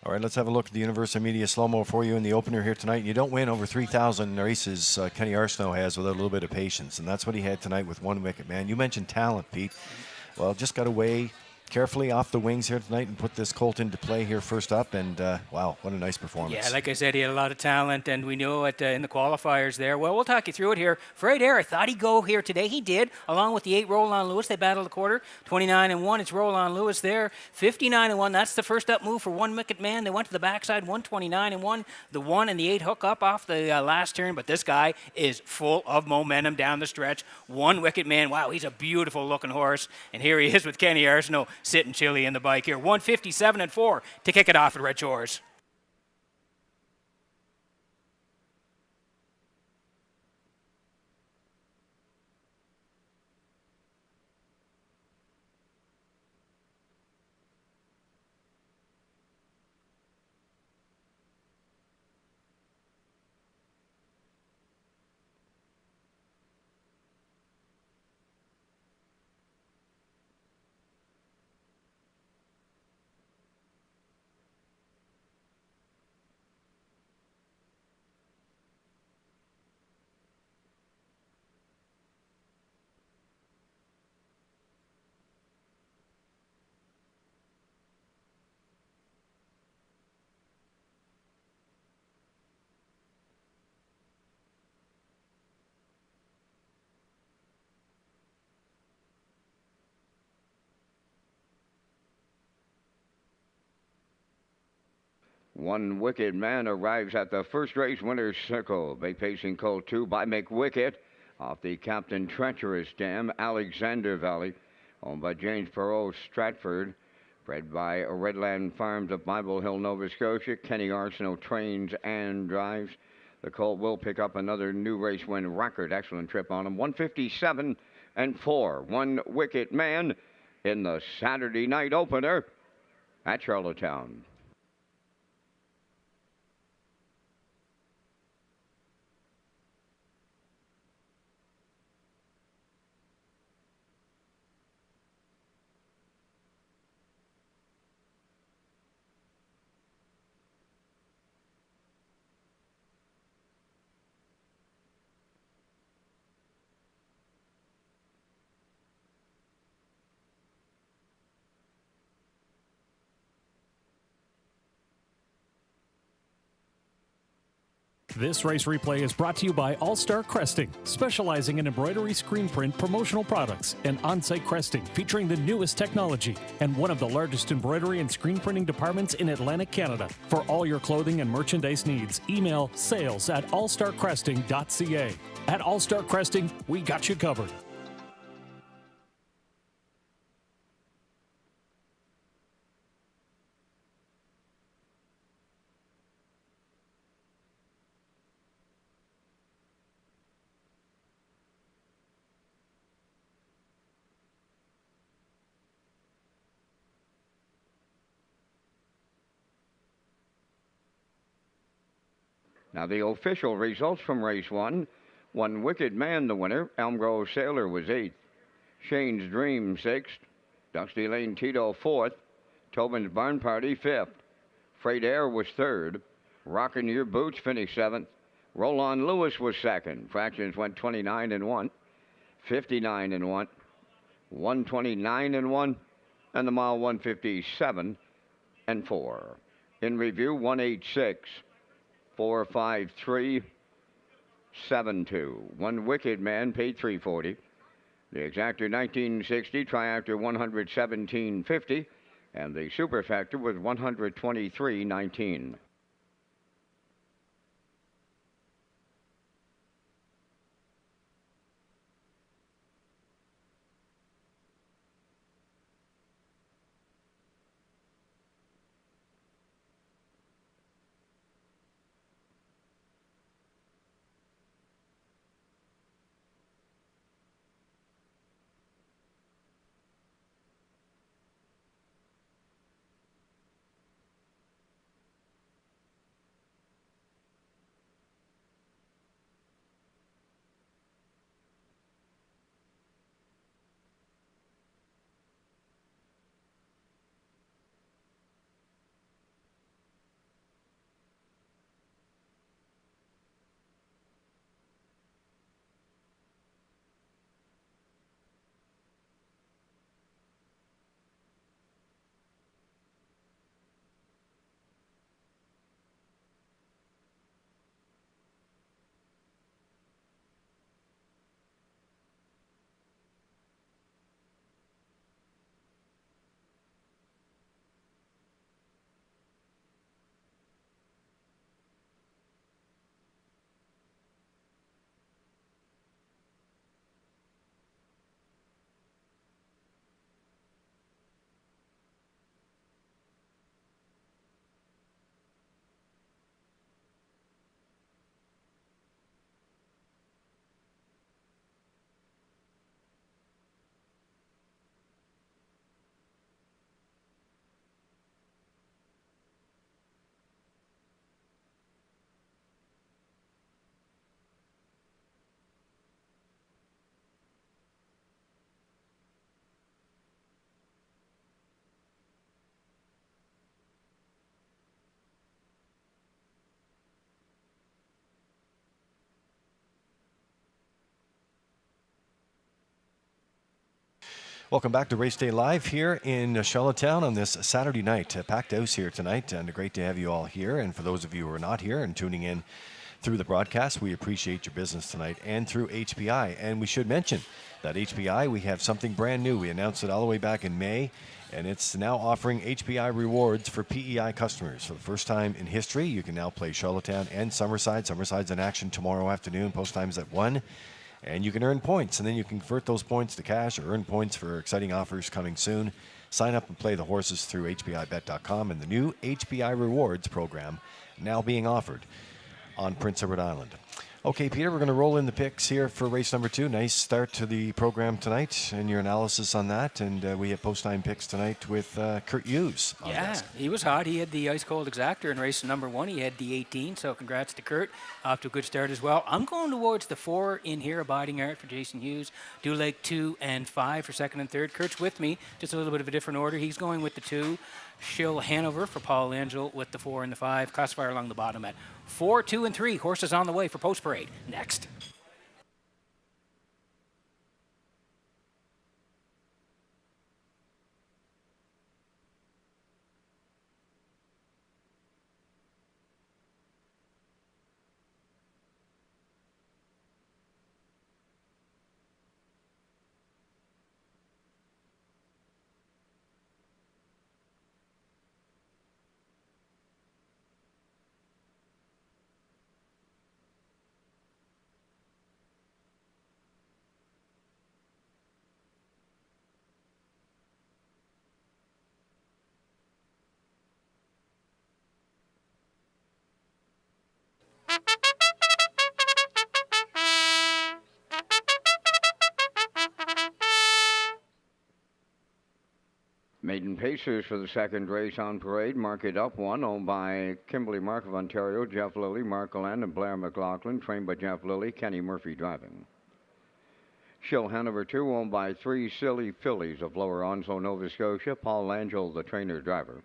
All right, let's have a look at the Universal Media slow-mo for you in the opener here tonight. You don't win over 3,000 races Kenny Arsenault has without a little bit of patience, and that's what he had tonight with One Wicked Man. You mentioned talent, Pete. Well, just got to weigh carefully off the wings here tonight and put this colt into play here first up, and wow, what a nice performance. Yeah, like I said, he had a lot of talent, and we know it in the qualifiers there. Well, we'll talk you through it here. Freight Air, I thought he'd go here today. He did, along with the 8 Roll on Lewis. They battled the quarter, 29-1. It's Roll on Lewis there, 59-1. That's the first up move for One Wicked Man. They went to the backside, 129-1. The 1 and the 8 hook up off the last turn, but this guy is full of momentum down the stretch. One Wicked Man, wow, he's a beautiful-looking horse, and here he is with Kenny Arsenault sitting chilly in the bike here. 1:57.4 to kick it off at Red Shores. One Wicked Man arrives at the first race winner's circle. Bay Pacing Coal 2 by McWicked off the Captain Treacherous Dam, Alexander Valley, owned by James Perot Stratford. Bred by Redland Farms of Bible Hill, Nova Scotia. Kenny Arsenault trains and drives. The colt will pick up another new race win record. Excellent trip on him. 157 and 4. One Wicked Man in the Saturday night opener at Charlottetown. This race replay is brought to you by All Star Cresting, specializing in embroidery, screen print, promotional products, and on-site cresting featuring the newest technology and one of the largest embroidery and screen printing departments in Atlantic Canada. For all your clothing and merchandise needs, email sales@allstarcresting.ca. At All Star Cresting, we got you covered. Now the official results from race 1. One Wicked Man, the winner. Elm Grove Sailor was 8th. Shane's Dream 6th. Dusty Lane Tito 4th. Tobin's Barn Party 5th. Freight Air was 3rd. Rockin' Your Boots finished 7th. Roland Lewis was 2nd. Fractions went 29 and 1. 59 and 1. 129 and 1. And the mile 157 and 4. In review, 186. 45372. One Wicked Man paid $340. The Exactor 1960, Triactor 117.50, and the Superfactor was 123.19. Welcome back to Race Day Live here in Charlottetown on this Saturday night. Packed house here tonight, and great to have you all here. And for those of you who are not here and tuning in through the broadcast. We appreciate your business tonight, and through HPI. And we should mention that HPI, we have something brand new. We announced it all the way back in May, and it's now offering HPI rewards for PEI customers. For the first time in history, you can now play Charlottetown and Summerside. Summerside's in action tomorrow afternoon. Post time's at 1. And you can earn points, and then you can convert those points to cash or earn points for exciting offers coming soon. Sign up and play the horses through HPIBet.com, and the new HPI Rewards program now being offered on Prince Edward Island. Okay, Peter, we're going to roll in the picks here for race number 2. Nice start to the program tonight and your analysis on that. And we have post-time picks tonight with Kurt Hughes. Yeah, he was hot. He had the ice-cold exactor in race number 1. He had the 18, so congrats to Kurt. Off to a good start as well. I'm going towards the 4 in here, Abiding Art for Jason Hughes. Dew Lake 2 and 5 for second and third. Kurt's with me, just a little bit of a different order. He's going with the 2. Shill Hanover for Paul Angel with the 4 and the 5. Classifier along the bottom at 4, 2, and 3. Horses on the way for Post Parade. Next. Maiden Pacers for the second race on parade. Mark It Up 1, owned by Kimberly Mark of Ontario, Jeff Lilly, Mark Glenn, and Blair McLaughlin, trained by Jeff Lilly, Kenny Murphy driving. Shill Hanover 2, owned by 3 Silly Fillies of Lower Onslow, Nova Scotia, Paul Angel, the trainer driver.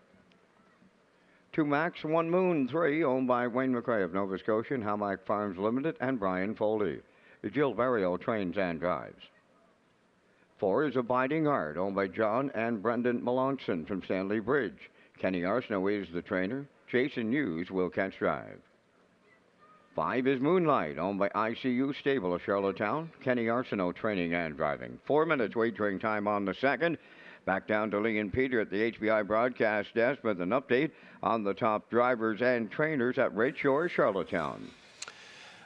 2 Max, 1 Moon 3, owned by Wayne McRae of Nova Scotia and Hamac Farms Limited, and Brian Foley. Jill Barrio trains and drives. 4 is Abiding Art, owned by John and Brendan Melanson from Stanley Bridge. Kenny Arsenault is the trainer. Jason Hughes will catch drive. 5 is Moonlight, owned by ICU Stable of Charlottetown. Kenny Arsenault training and driving. 4 minutes wagering time on the second. Back down to Lee and Peter at the HBI broadcast desk with an update on the top drivers and trainers at Redshores, Charlottetown.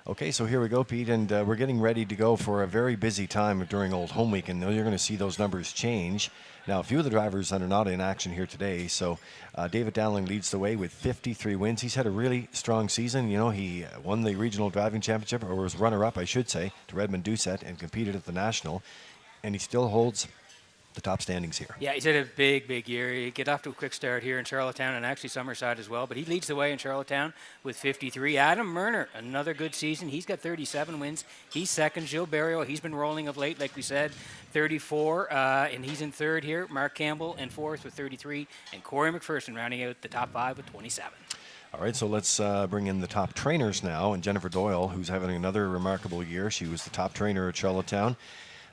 Okay, so here we go, Pete, and we're getting ready to go for a very busy time during Old Home Week, and you're going to see those numbers change. Now, a few of the drivers that are not in action here today, so David Dowling leads the way with 53 wins. He's had a really strong season. You know, he won the regional driving championship, or was runner-up, I should say, to Redmond Doucette, and competed at the national, and he still holds the top standings here. Yeah, he's had a big year. He get off to a quick start here in Charlottetown and actually Summerside as well, but he leads the way in Charlottetown with 53. Adam Murner, another good season. He's got 37 wins. He's second. Gilles Barrio, he's been rolling of late, like we said, 34, and he's in third here. Mark Campbell in fourth with 33, and Corey McPherson rounding out the top 5 with 27. All right, so let's bring in the top trainers now, and Jennifer Doyle, who's having another remarkable year. She was the top trainer at Charlottetown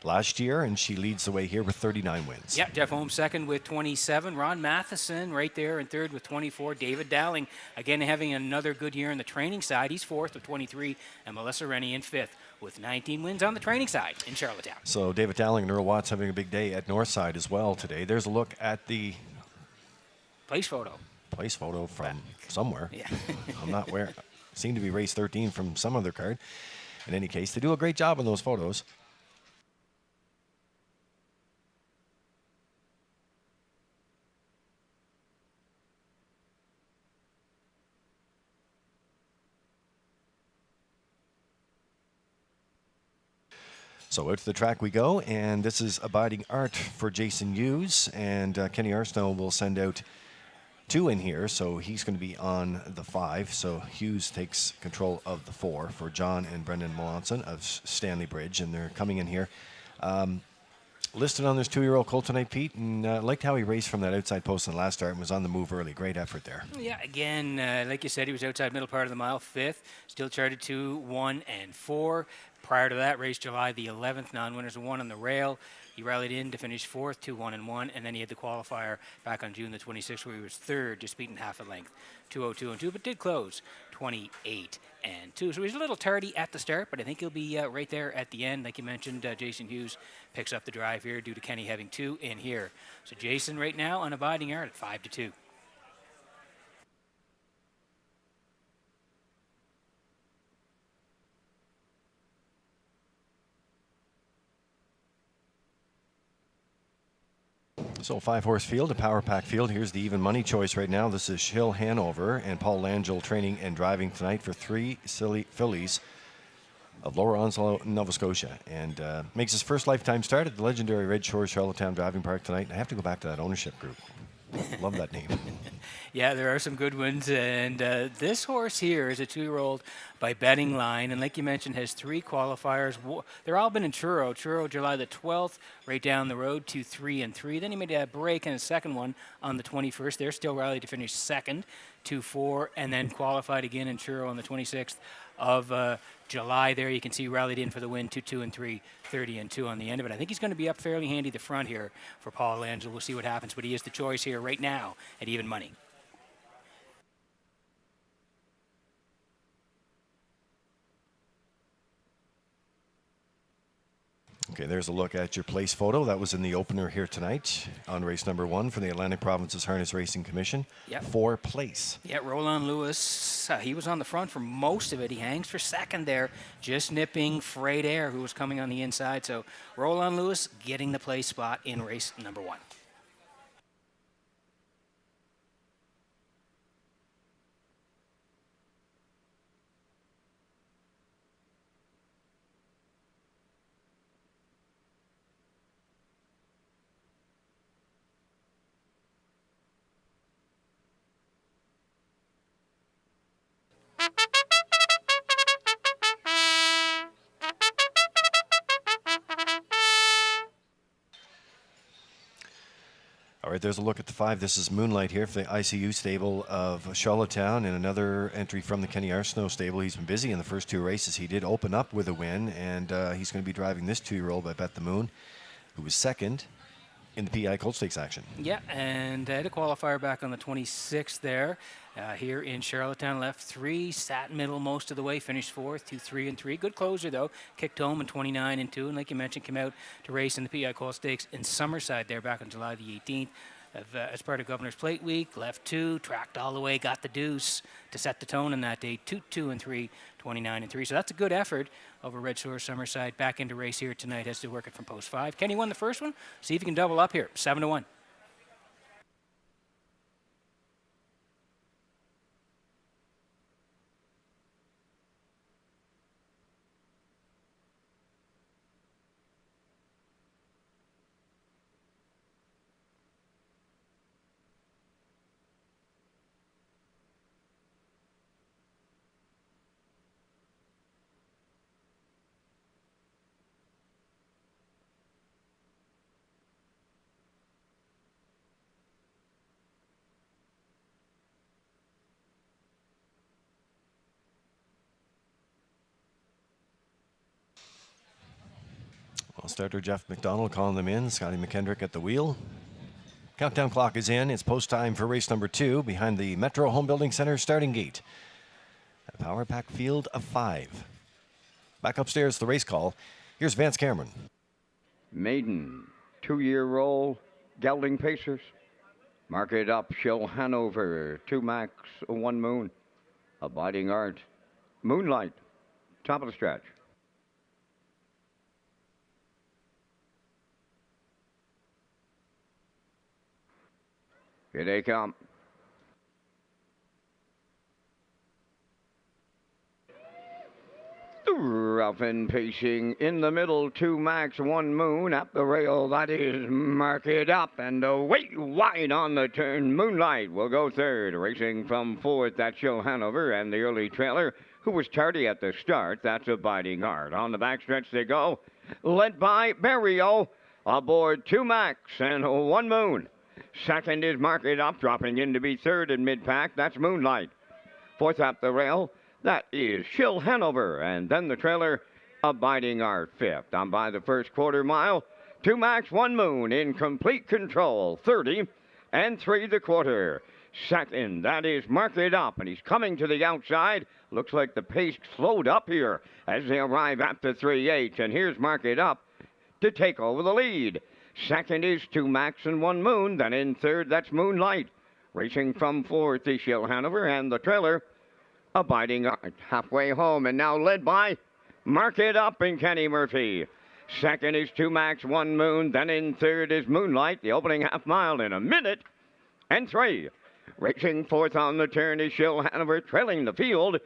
last year, and she leads the way here with 39 wins. Yeah, Jeff Holmes second with 27. Ron Matheson right there in third with 24. David Dowling, again, having another good year on the training side. He's fourth with 23. And Melissa Rennie in fifth with 19 wins on the training side in Charlottetown. So David Dowling and Earl Watts having a big day at Northside as well today. There's a look at the place photo from somewhere. Yeah. I'm not where. Seemed to be race 13 from some other card. In any case, they do a great job on those photos. So out to the track we go, and this is Abiding Art for Jason Hughes, and Kenny Arsenault will send out 2 in here, so he's going to be on the 5. So Hughes takes control of the 4 for John and Brendan Melanson of Stanley Bridge, and they're coming in here. Listed on this 2-year-old colt tonight, Pete, and liked how he raced from that outside post in the last start and was on the move early. Great effort there. Yeah, again, like you said, he was outside middle part of the mile, 5th. Still charted 2, 1, and 4. Prior to that race, July the 11th, non-winners 1 on the rail. He rallied in to finish fourth, 2-1-1, and then he had the qualifier back on June the 26th where he was third, just beating half a length, 2:02-2, but did close 28-2. So he's a little tardy at the start, but I think he'll be right there at the end. Like you mentioned, Jason Hughes picks up the drive here due to Kenny having 2 in here. So Jason right now on Abiding Art at 5-2. So 5-horse field, a power pack field. Here's the even money choice right now. This is Shill Hanover and Paul Langell training and driving tonight for 3 fillies of Lower Onslow, Nova Scotia. And makes his first lifetime start at the legendary Red Shores Charlottetown Driving Park tonight. I have to go back to that ownership group. Love that name. Yeah, there are some good ones. And this horse here is a 2-year-old by Betting Line. And like you mentioned, has 3 qualifiers. They're all been in Truro. Truro, July the 12th, right down the road, 2-3-3. Then he made a break in a second one on the 21st. They're still rallied to finish second, 2-4, and then qualified again in Truro on the 26th of July. There you can see rallied in for the win, 2-2-3, 30-2 on the end of it. I think he's going to be up fairly handy the front here for Paul Langell. We'll see what happens, but he is the choice here right now at even money. Okay, there's a look at your place photo. That was in the opener here tonight on race number 1 for the Atlantic Provinces Harness Racing Commission. Yep. For place. Yeah, Roland Lewis, he was on the front for most of it. He hangs for second there, just nipping Freight Air, who was coming on the inside. So Roland Lewis getting the place spot in race number 1. All right, there's a look at the 5. This is Moonlight here for the ICU stable of Charlottetown, and another entry from the Kenny Arsenault stable. He's been busy in the first 2 races. He did open up with a win, and he's going to be driving this 2-year-old by Bet the Moon, who was second in the PI Colt Stakes action. Yeah, and had a qualifier back on the 26th there. Here in Charlottetown, left 3, sat middle most of the way, finished 4th, 2-3-3. Good closer though, kicked home in 29-2, and like you mentioned, came out to race in the PI Colt Stakes in Summerside there back on July the 18th. As part of Governor's Plate Week, left 2, tracked all the way, got the deuce to set the tone in that day, 2-2-3, 29-3. So that's a good effort over Red Shores Summerside. Back into race here tonight, has to work it from post 5. Kenny won the first one. See if he can double up here, 7-1. Well, starter Jeff McDonald calling them in. Scotty McKendrick at the wheel. Countdown clock is in. It's post time for race number 2 behind the Metro Home Building Center starting gate. A power pack field of 5. Back upstairs, the race call. Here's Vance Cameron. Maiden, 2-year-old, gelding pacers. Mark it up, Shill Hanover, 2 Max, 1 Moon. Abiding Art, Moonlight, top of the stretch. Here they come. Rough and pacing in the middle, 2 Max, 1 Moon. Up the rail, that is Mark It Up. And away wide on the turn, Moonlight will go third. Racing from 4th, that's Shill Hanover. And the early trailer, who was tardy at the start, that's Abiding Art. On the backstretch they go, led by Barrio. Aboard 2 Max and 1 Moon. Second is Mark It Up, dropping in to be third in mid-pack. That's Moonlight. 4th up the rail, that is Shill Hanover. And then the trailer, Abiding Art, 5th. On by the first quarter mile, 2 Max 1 Moon in complete control. 30 and 3 the quarter. Second, that is Mark It Up, and he's coming to the outside. Looks like the pace slowed up here as they arrive at the 3/8. And here's Mark It Up to take over the lead. Second is 2 Max and 1 Moon. Then in third, that's Moonlight. Racing from fourth is Shill Hanover, and the trailer Abiding Art halfway home, and now led by Mark It Up and Kenny Murphy. Second is 2 Max 1 Moon. Then in third is Moonlight, the opening half mile in a minute and 3. Racing fourth on the turn is Shill Hanover, trailing the field.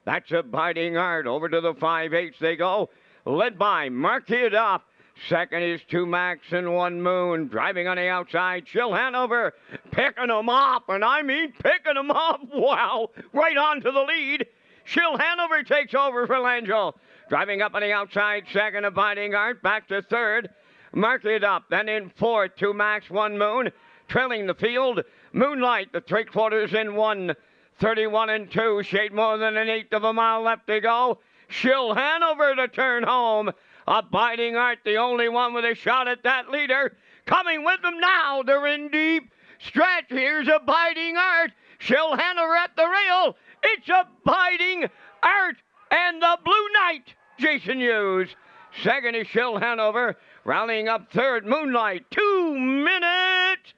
That's Abiding Art. Over to the 5/8 they go, led by Mark It Up. Second is 2 Max and 1 Moon. Driving on the outside, Shill Hanover picking them up, and I mean picking them up. Wow, right on to the lead. Shill Hanover takes over for Langell. Driving up on the outside, second Abiding Art, back to third. Mark It Up, then in fourth, 2 Max 1 Moon. Trailing the field, Moonlight, the 3/4 in 1. 31 and 2, shade more than an eighth of a mile left to go. Shill Hanover to turn home. Abiding Art, the only one with a shot at that leader. Coming with them now, they're in deep stretch. Here's Abiding Art. Shill Hanover at the rail. It's Abiding Art and the Blue Knight, Jason Hughes. Second is Shill Hanover. Rallying up third, Moonlight. 2 minutes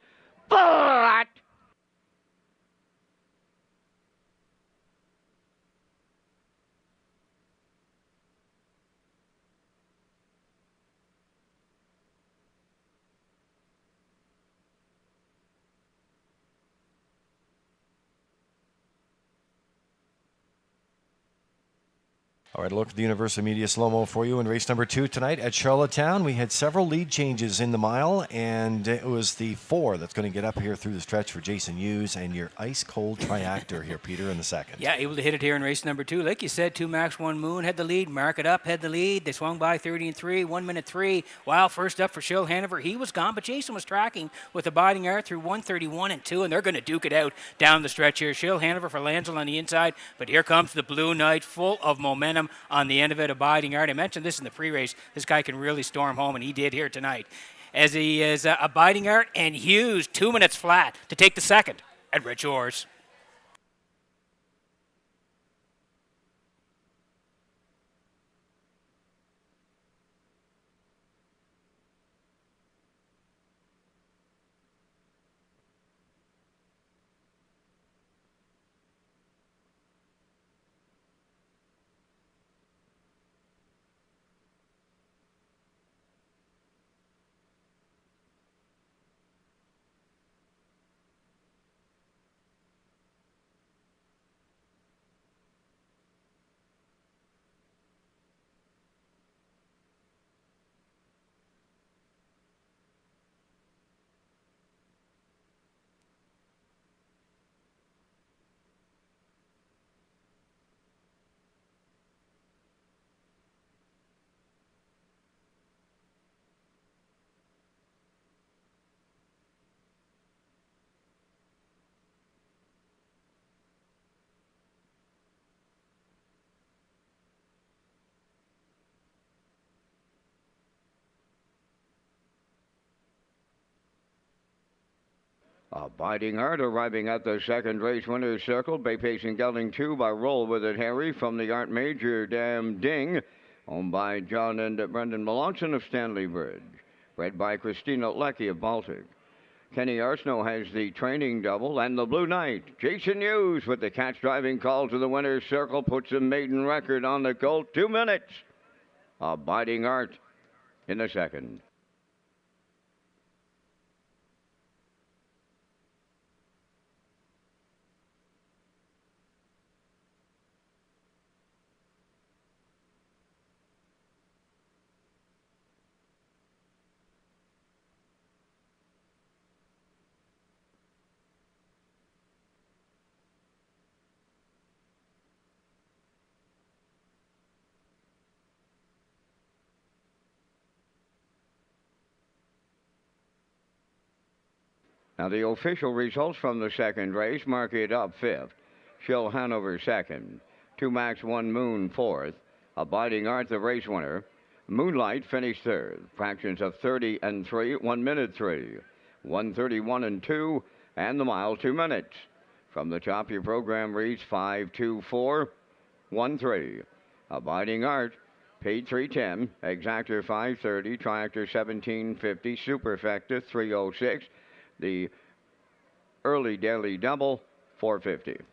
flat. All right, a look at the Universal Media slow-mo for you in race number 2 tonight at Charlottetown. We had several lead changes in the mile, and it was the 4 that's going to get up here through the stretch for Jason Hughes and your ice-cold triactor here, Peter, in the second. Yeah, able to hit it here in race number 2. Like you said, 2 Max 1 Moon had the lead. Mark It Up had the lead. They swung by 30 and 3, 1 minute 3. Wow, first up for Shill Hanover. He was gone, but Jason was tracking with Abiding Art through 1:31 and 2, and they're going to duke it out down the stretch here. Shill Hanover for Langell on the inside, but here comes the Blue Knight, full of momentum on the end of it. Abiding Art, I mentioned this in the pre-race, this guy can really storm home, and he did here tonight, as he is Abiding Art and Hughes 2 minutes flat to take the second at Redshores. Abiding Art arriving at the second race winner's circle. Bay Pacing gelding 2 by Roll With It Harry from the Art Major Dam Ding. Owned by John and Brendan Melanson of Stanley Bridge. Bred by Christina Leckie of Baltic. Kenny Arsenault has the training double, and the Blue Knight. Jason Hughes with the catch driving call to the winner's circle puts a maiden record on the colt. 2 minutes. Abiding Art in the second. Now the official results from the second race: Mark It Up 5th, Shill Hanover 2nd, 2 Max 1 Moon 4th, Abiding Art the race winner, Moonlight finished third. Fractions of 30 and 3, 1 minute 3. 131 and 2, and the mile 2 minutes. From the top, your program reads 524 13. Abiding Art paid 310. Exactor 530. Triactor 1750. Superfecta 306. The early daily double 450.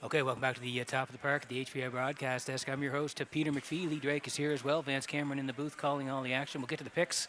Okay, welcome back to the top of the park at the HPI broadcast desk. I'm your host, Peter McPhee. Lee Drake is here as well. Vance Cameron in the booth calling all the action. We'll get to the picks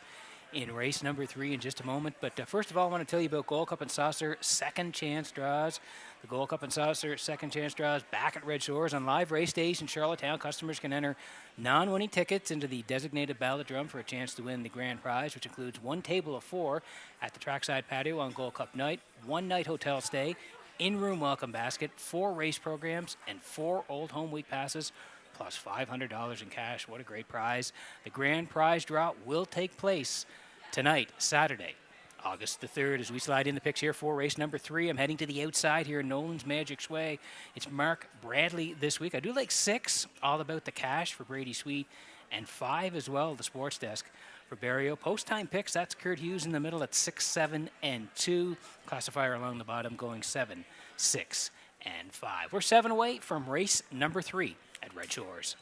in race number 3 in just a moment. But first of all, I want to tell you about Gold Cup and Saucer second chance draws. The Gold Cup and Saucer second chance draws back at Red Shores on live race days in Charlottetown. Customers can enter non-winning tickets into the designated ballot drum for a chance to win the grand prize, which includes 1 table of 4 at the trackside patio on Gold Cup night, 1 night hotel stay, in-room welcome basket, 4 race programs, and 4 Old Home Week passes, plus $500 in cash. What a great prize. The grand prize draw will take place tonight, Saturday, August the 3rd. As we slide in the picks here for race number 3, I'm heading to the outside here in Nolan's Magic Sway. It's Mark Bradley this week. I do like 6, All About the Cash for Brady Sweet, and 5 as well, the Sports Desk for Barrio. Post-time picks, that's Kurt Hughes in the middle at 6, 7, and 2. Classifier along the bottom going 7, 6, and 5. We're 7 away from race number 3 at Red Shores.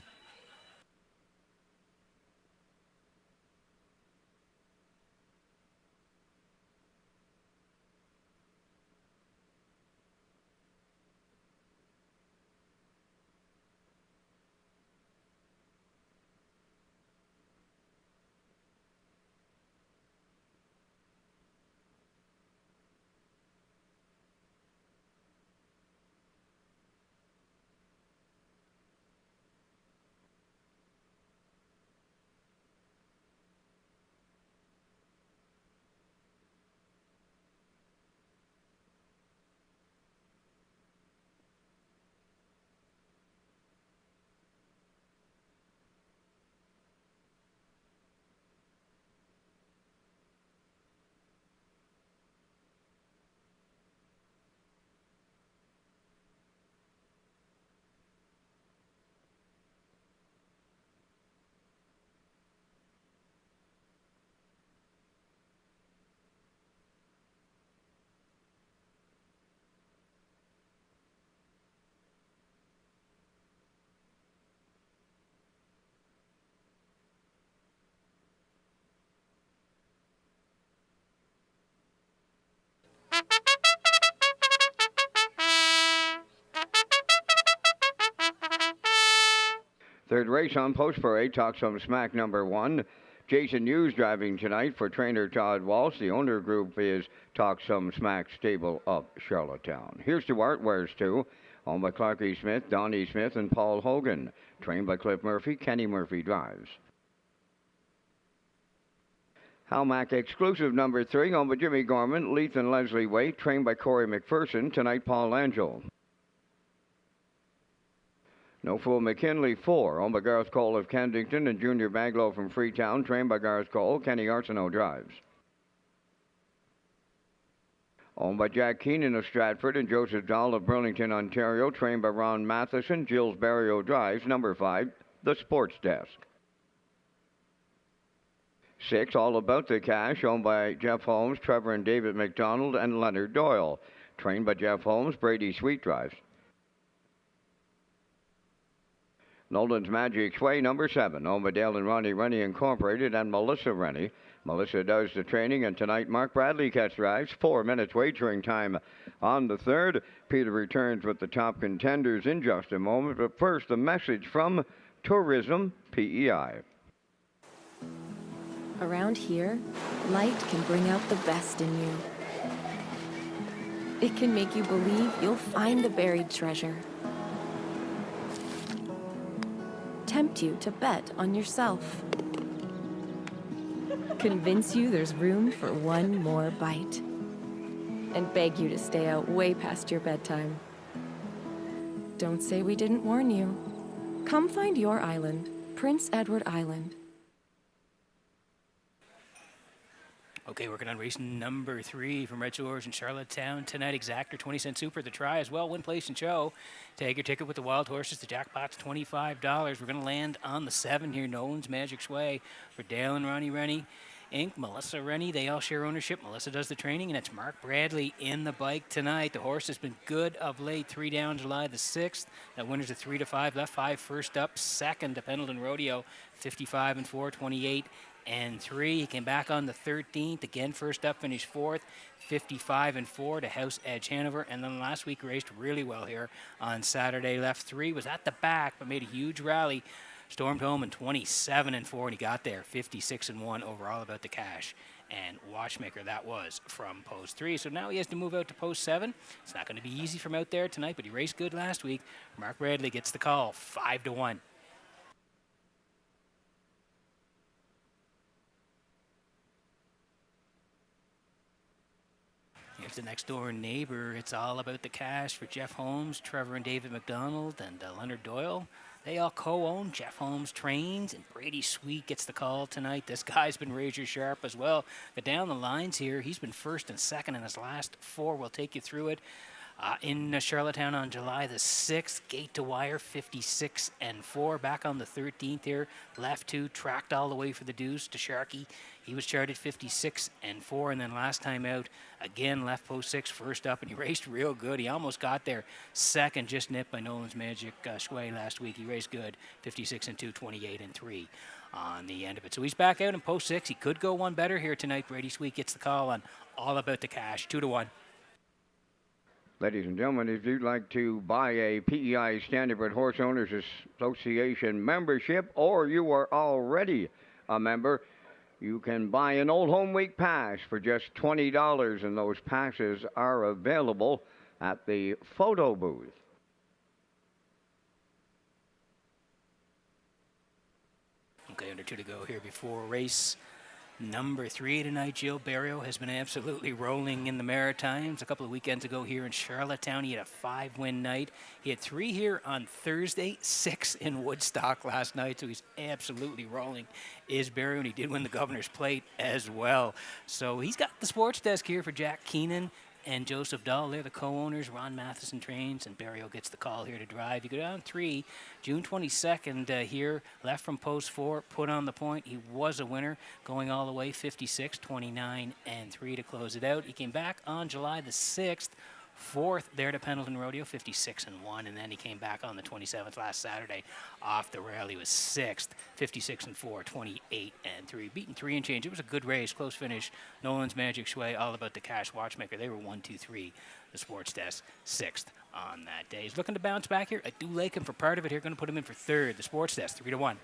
Third race on Post Parade, Talk Some Smack number 1. Jason Hughes driving tonight for trainer Todd Walsh. The owner group is Talk Some Smack Stable of Charlottetown. Here's to Art Wares 2, owned by Clarkie Smith, Donnie Smith, and Paul Hogan. Trained by Cliff Murphy, Kenny Murphy drives. Halmac exclusive number 3, owned by Jimmy Gorman, Leith and Leslie Waite. Trained by Corey McPherson. Tonight, Paul Angel. No Fool McKinley 4, owned by Garth Cole of Kensington and Junior Baglow from Freetown, trained by Garth Cole. Kenny Arsenault drives. Owned by Jack Keenan of Stratford and Joseph Dahl of Burlington, Ontario. Trained by Ron Matheson. Jill's Barrio drives. Number 5, the Sports Desk. 6, All About the Cash, owned by Jeff Holmes, Trevor and David McDonald, and Leonard Doyle. Trained by Jeff Holmes, Brady Sweet drives. Nolan's Magic Sway, number 7, owned by Dale and Ronnie Rennie Incorporated and Melissa Rennie. Melissa does the training, and tonight Mark Bradley catch drives. 4 minutes wagering time on the third. Peter returns with the top contenders in just a moment, but first a message from Tourism PEI. Around here, light can bring out the best in you. It can make you believe you'll find the buried treasure. Tempt you to bet on yourself. Convince you there's room for one more bite. And beg you to stay out way past your bedtime. Don't say we didn't warn you. Come find your island, Prince Edward Island. Okay, working on race number 3 from Redshores in Charlottetown tonight. Exactor 20-cent super. The try as well. Win, place, and show. Take your ticket with the wild horses. The jackpot's $25. We're going to land on the 7 here. Nolan's Magic Sway for Dale and Ronnie Rennie Inc. Melissa Rennie, they all share ownership. Melissa does the training, and it's Mark Bradley in the bike tonight. The horse has been good of late. 3 down July the 6th. That winner's a 3-5. Left 5 first up. Second to Pendleton Rodeo. 55-4, 28 and 3. He came back on the 13th. Again, first up, finished 4th. 55-4 to House Edge Hanover. And then last week raced really well here on Saturday. Left 3, was at the back, but made a huge rally. Stormed home in 27-4, and he got there 56-1 overall. About the cash and watchmaker. That was from post 3. So now he has to move out to post 7. It's not going to be easy from out there tonight, but he raced good last week. Mark Bradley gets the call, 5-1. Here's the next door neighbor. It's all about the cash for Jeff Holmes, Trevor and David McDonald, and Leonard Doyle. They all co-own. Jeff Holmes trains, and Brady Sweet gets the call tonight. This guy's been razor sharp as well. But down the lines here, he's been first and second in his last 4. We'll take you through it. In Charlottetown on July the 6th, gate to wire, 56-4. Back on the 13th here, left 2, tracked all the way for the deuce to Sharkey. He was charted 56-4, and then last time out, again, left post 6, first up, and he raced real good. He almost got there second, just nipped by Nolan's Magic Sway last week. He raced good, 56-2, 28-3 on the end of it. So he's back out in post 6. He could go one better here tonight. Brady Sweet gets the call on All About the Cash, 2-1. Ladies and gentlemen, if you'd like to buy a PEI Standard Horse Owners Association membership, or you are already a member, you can buy an Old Home Week pass for just $20, and those passes are available at the photo booth. Okay, under 2 to go here before race number 3 tonight. Jill Barrio has been absolutely rolling in the Maritimes. A couple of weekends ago here in Charlottetown, he had a 5-win night. He had 3 here on Thursday, 6 in Woodstock last night, so he's absolutely rolling, is Barrio, and he did win the Governor's Plate as well. So he's got the sports desk here for Jack Keenan and Joseph Dahl. They're the co-owners. Ron Matheson trains, and Barrio gets the call here to drive. You go down 3, June 22nd here, left from post 4, put on the point. He was a winner, going all the way 56, 29, and 3 to close it out. He came back on July the 6th, 4th there to Pendleton Rodeo, 56-1, and then he came back on the 27th last Saturday off the rail. He was 6th, 56-4, 28-3, beaten 3 and change. It was a good race, close finish. Nolan's Magic Sway, All About the Cash, watchmaker. They were 1-2-3. The sports desk 6th on that day. He's looking to bounce back here. I do like him for part of it here. Going to put him in for 3rd. The sports desk 3-1.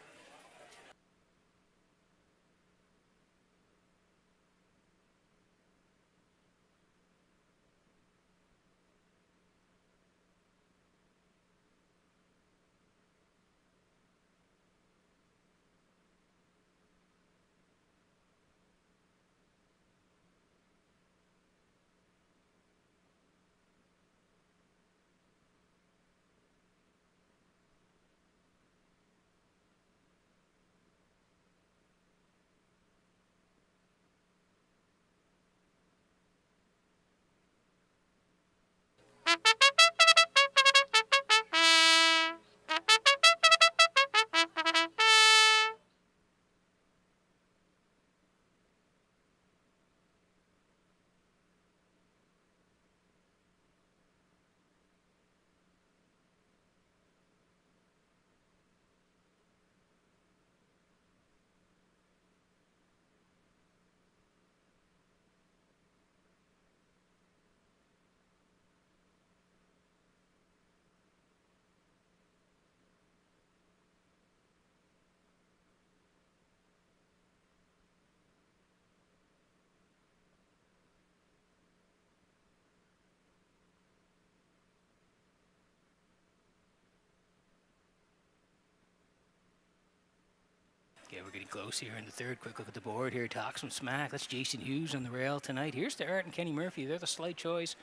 we're getting close here in the third. Quick look at the board here. Talk some smack. That's Jason Hughes on the rail tonight. Here's the Art and Kenny Murphy. They're the slight choice.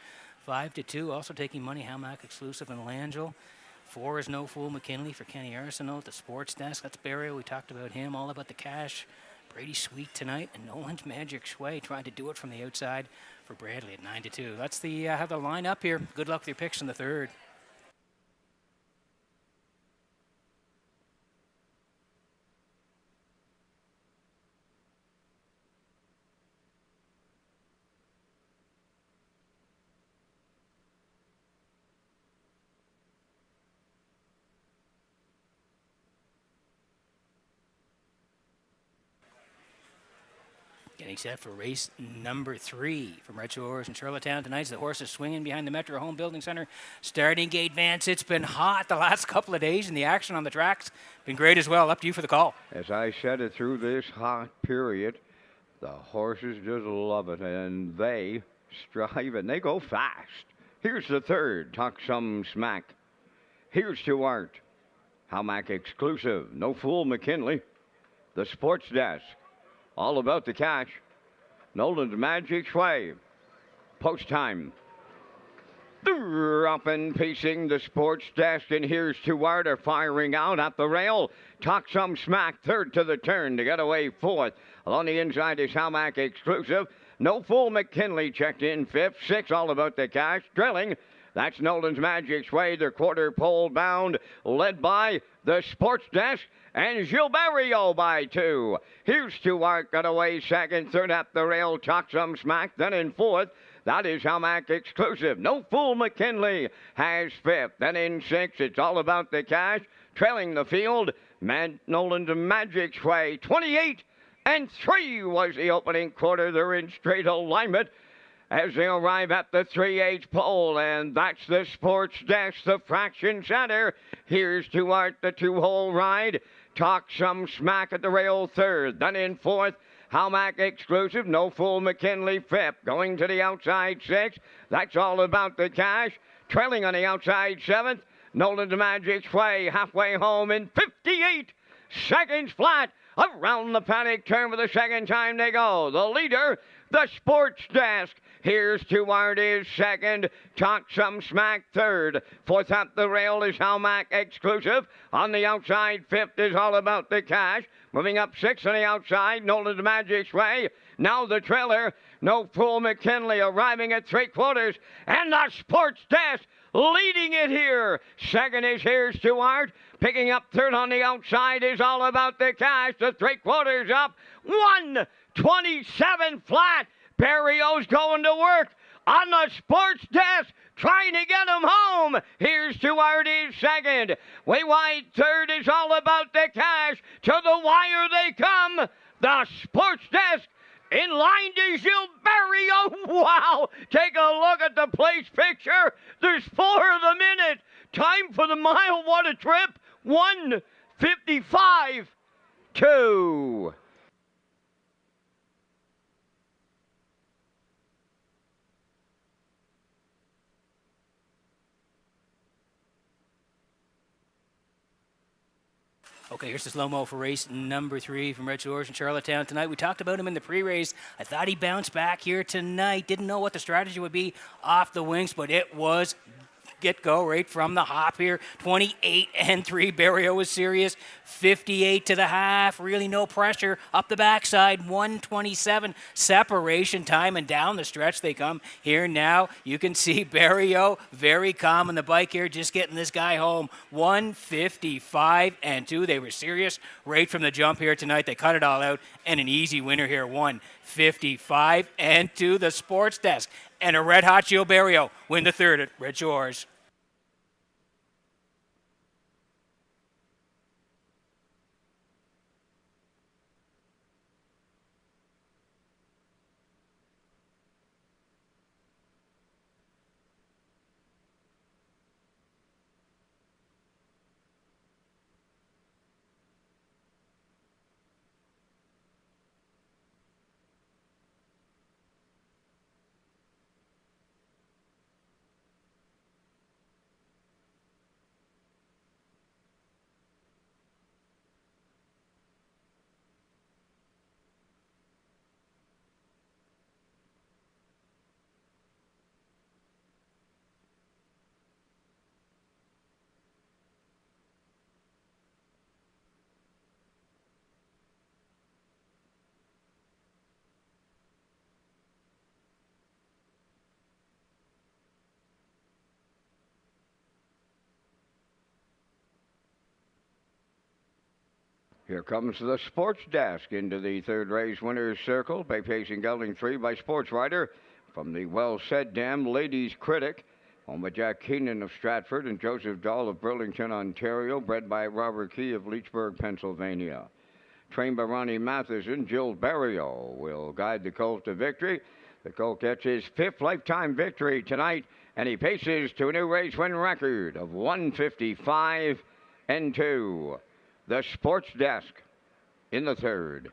5-2. Also taking money. Hamac exclusive and Langell. 4 is No Fool McKinley for Kenny Arsenault at the sports desk. That's Barrio. We talked about him. All about the cash. Brady Sweet tonight. And Nolan's Magic Sway trying to do it from the outside for Bradley at 9-2. That's the have the line up here. Good luck with your picks in the third. Getting set for race number 3 from Redshores in Charlottetown tonight. The horses swinging behind the Metro Home Building Center. Starting gate, Vance. It's been hot the last couple of days, and the action on the track's been great as well. Up to you for the call. As I said it, through this hot period, the horses just love it, and they strive, and they go fast. Here's the third. Talk some smack. Here's to Art. Hamac exclusive. No Fool McKinley. The sports desk. All about the cash. Nolan's Magic Sway. Post time. Up and pacing the sports desk, and here's Tuart are firing out at the rail. Talk some smack, third to the turn to get away fourth. Along the inside is Hamac exclusive. No Fool McKinley checked in fifth. 6 all about the cash. Drilling. That's Nolan's Magic Sway, the quarter pole bound, led by the sports desk and Gilberto by 2. Here's Stuart, got away second, third at the rail, Talk some smack, then in fourth. That is Hamac exclusive. No Fool McKinley has fifth. Then in sixth, it's all about the cash. Trailing the field, Nolan's Magic Sway. 28-3 was the opening quarter. They're in straight alignment as they arrive at the 3/8 pole, and that's the sports desk, the fraction center. Here's to Art, the 2-hole ride. Talk some smack at the rail third. Then in fourth, Hamac exclusive. No Fool McKinley fifth. Going to the outside sixth. That's all about the cash. Trailing on the outside seventh. Nolan's Magic Sway halfway home in 58 seconds flat. Around the paddock turn for the second time they go. The leader, the sports desk. Here's to Art is second. Talk some smack third. Fourth at the rail is Hamac exclusive. On the outside, fifth is all about the cash. Moving up sixth on the outside, Nolan's Magic Sway. Now the trailer, No Fool McKinley arriving at 3/4. And the sports desk leading it here. Second is Here's to Art. Picking up third on the outside is all about the cash. The 3/4 up. 1:27 flat. Barrio's going to work on the sports desk, trying to get him home. Here's to Artie's second. Way wide third is all about the cash. To the wire they come. The sports desk in line to Gilberto. Wow. Take a look at the place picture. There's 4 of them in it. Time for the mile. What a trip. 1:55.2. Okay, here's the slow-mo for race number 3 from Redshores in Charlottetown tonight. We talked about him in the pre-race. I thought he bounced back here tonight. Didn't know what the strategy would be off the wings, but it was get-go right from the hop here. 28-3. Barrio was serious. 58 to the half. Really no pressure. Up the backside, 127 separation time, and down the stretch they come here now. You can see Barrio very calm on the bike here, just getting this guy home. 155-2. They were serious right from the jump here tonight. They cut it all out, and an easy winner here. 155-2. The sports desk and a red-hot Gilberto win the third at Redshores. Here comes the sports desk into the third race winner's circle. Bay Pacing Gelding 3 by Sports Rider from the Well Said Dam Ladies Critic. Home by Jack Keenan of Stratford and Joseph Dahl of Burlington, Ontario. Bred by Robert Key of Leechburg, Pennsylvania. Trained by Ronnie Matheson, Jill Barrio will guide the colt to victory. The colt gets his 5th lifetime victory tonight, and he paces to a new race win record of 155 and 2. The sports desk in the third.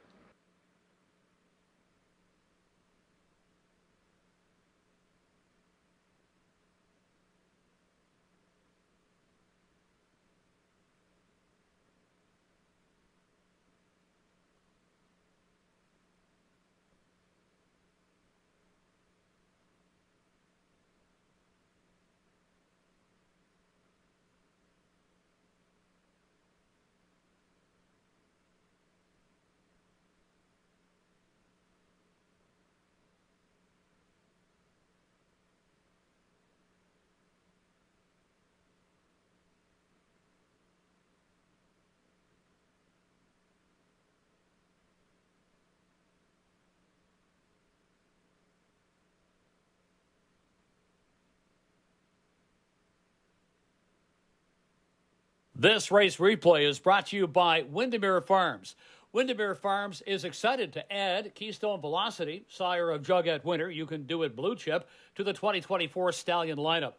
This race replay is brought to you by Windermere Farms. Windermere Farms is excited to add Keystone Velocity, sire of Jugette Winter, you can do it blue chip, to the 2024 Stallion lineup.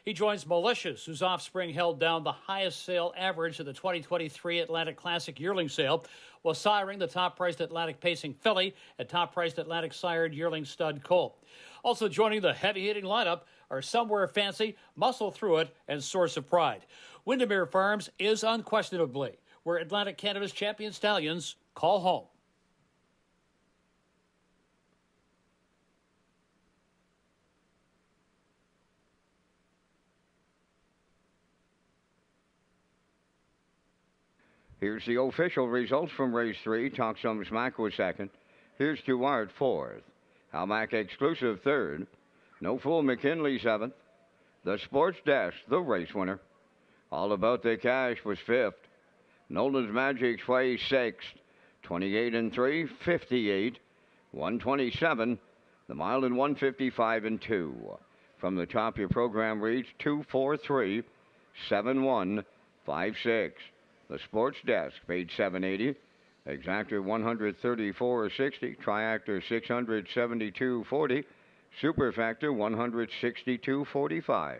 He joins Malicious, whose offspring held down the highest sale average of the 2023 Atlantic Classic yearling sale, while siring the top-priced Atlantic Pacing filly and top-priced Atlantic sired yearling stud colt. Also joining the heavy-hitting lineup are Somewhere Fancy, Muscle Through It, and Source of Pride. Windermere Farms is unquestionably where Atlantic Canada's champion stallions call home. Here's the official results from race 3. Talk Some Smack was second. Here's Tuart fourth. Halmack Exclusive third. No Fool McKinley seventh. The Sports Desk, the race winner. All About the Cash was fifth. Nolan's Magic's Way sixth. 28 and 3, 58, 127. The mile in 155 and 2. From the top, your program reads 243 7156. The Sports Desk, paid $780. Exactor $134.60. Triactor $672.40. Superfactor $162.45.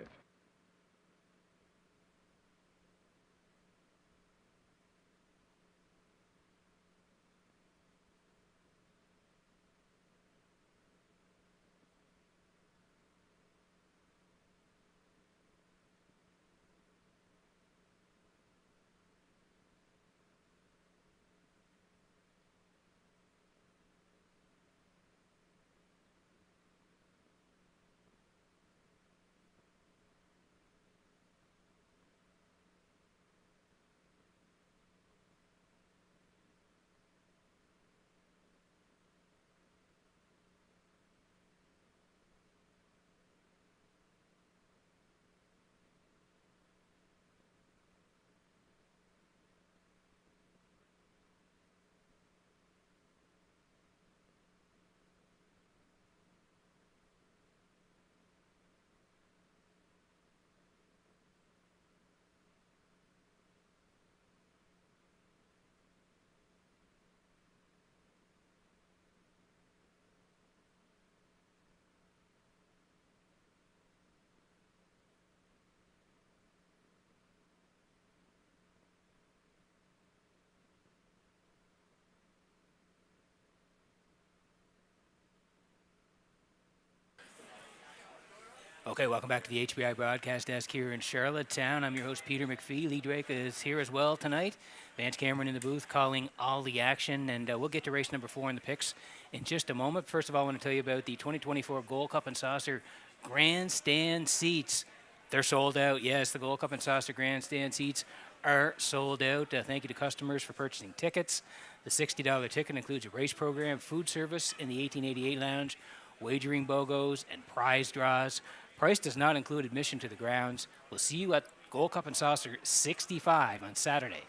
Okay, welcome back to the HBI broadcast desk here in Charlottetown. I'm your host, Peter McPhee. Lee Drake is here as well tonight. Vance Cameron in the booth calling all the action, and we'll get to race number 4 in the picks in just a moment. First of all, I want to tell you about the 2024 Gold Cup and Saucer Grandstand seats. They're sold out. Yes, the Gold Cup and Saucer Grandstand seats are sold out. Thank you to customers for purchasing tickets. The $60 ticket includes a race program, food service in the 1888 lounge, wagering BOGOs, and prize draws. Price does not include admission to the grounds. We'll see you at Gold Cup and Saucer 65 on Saturday,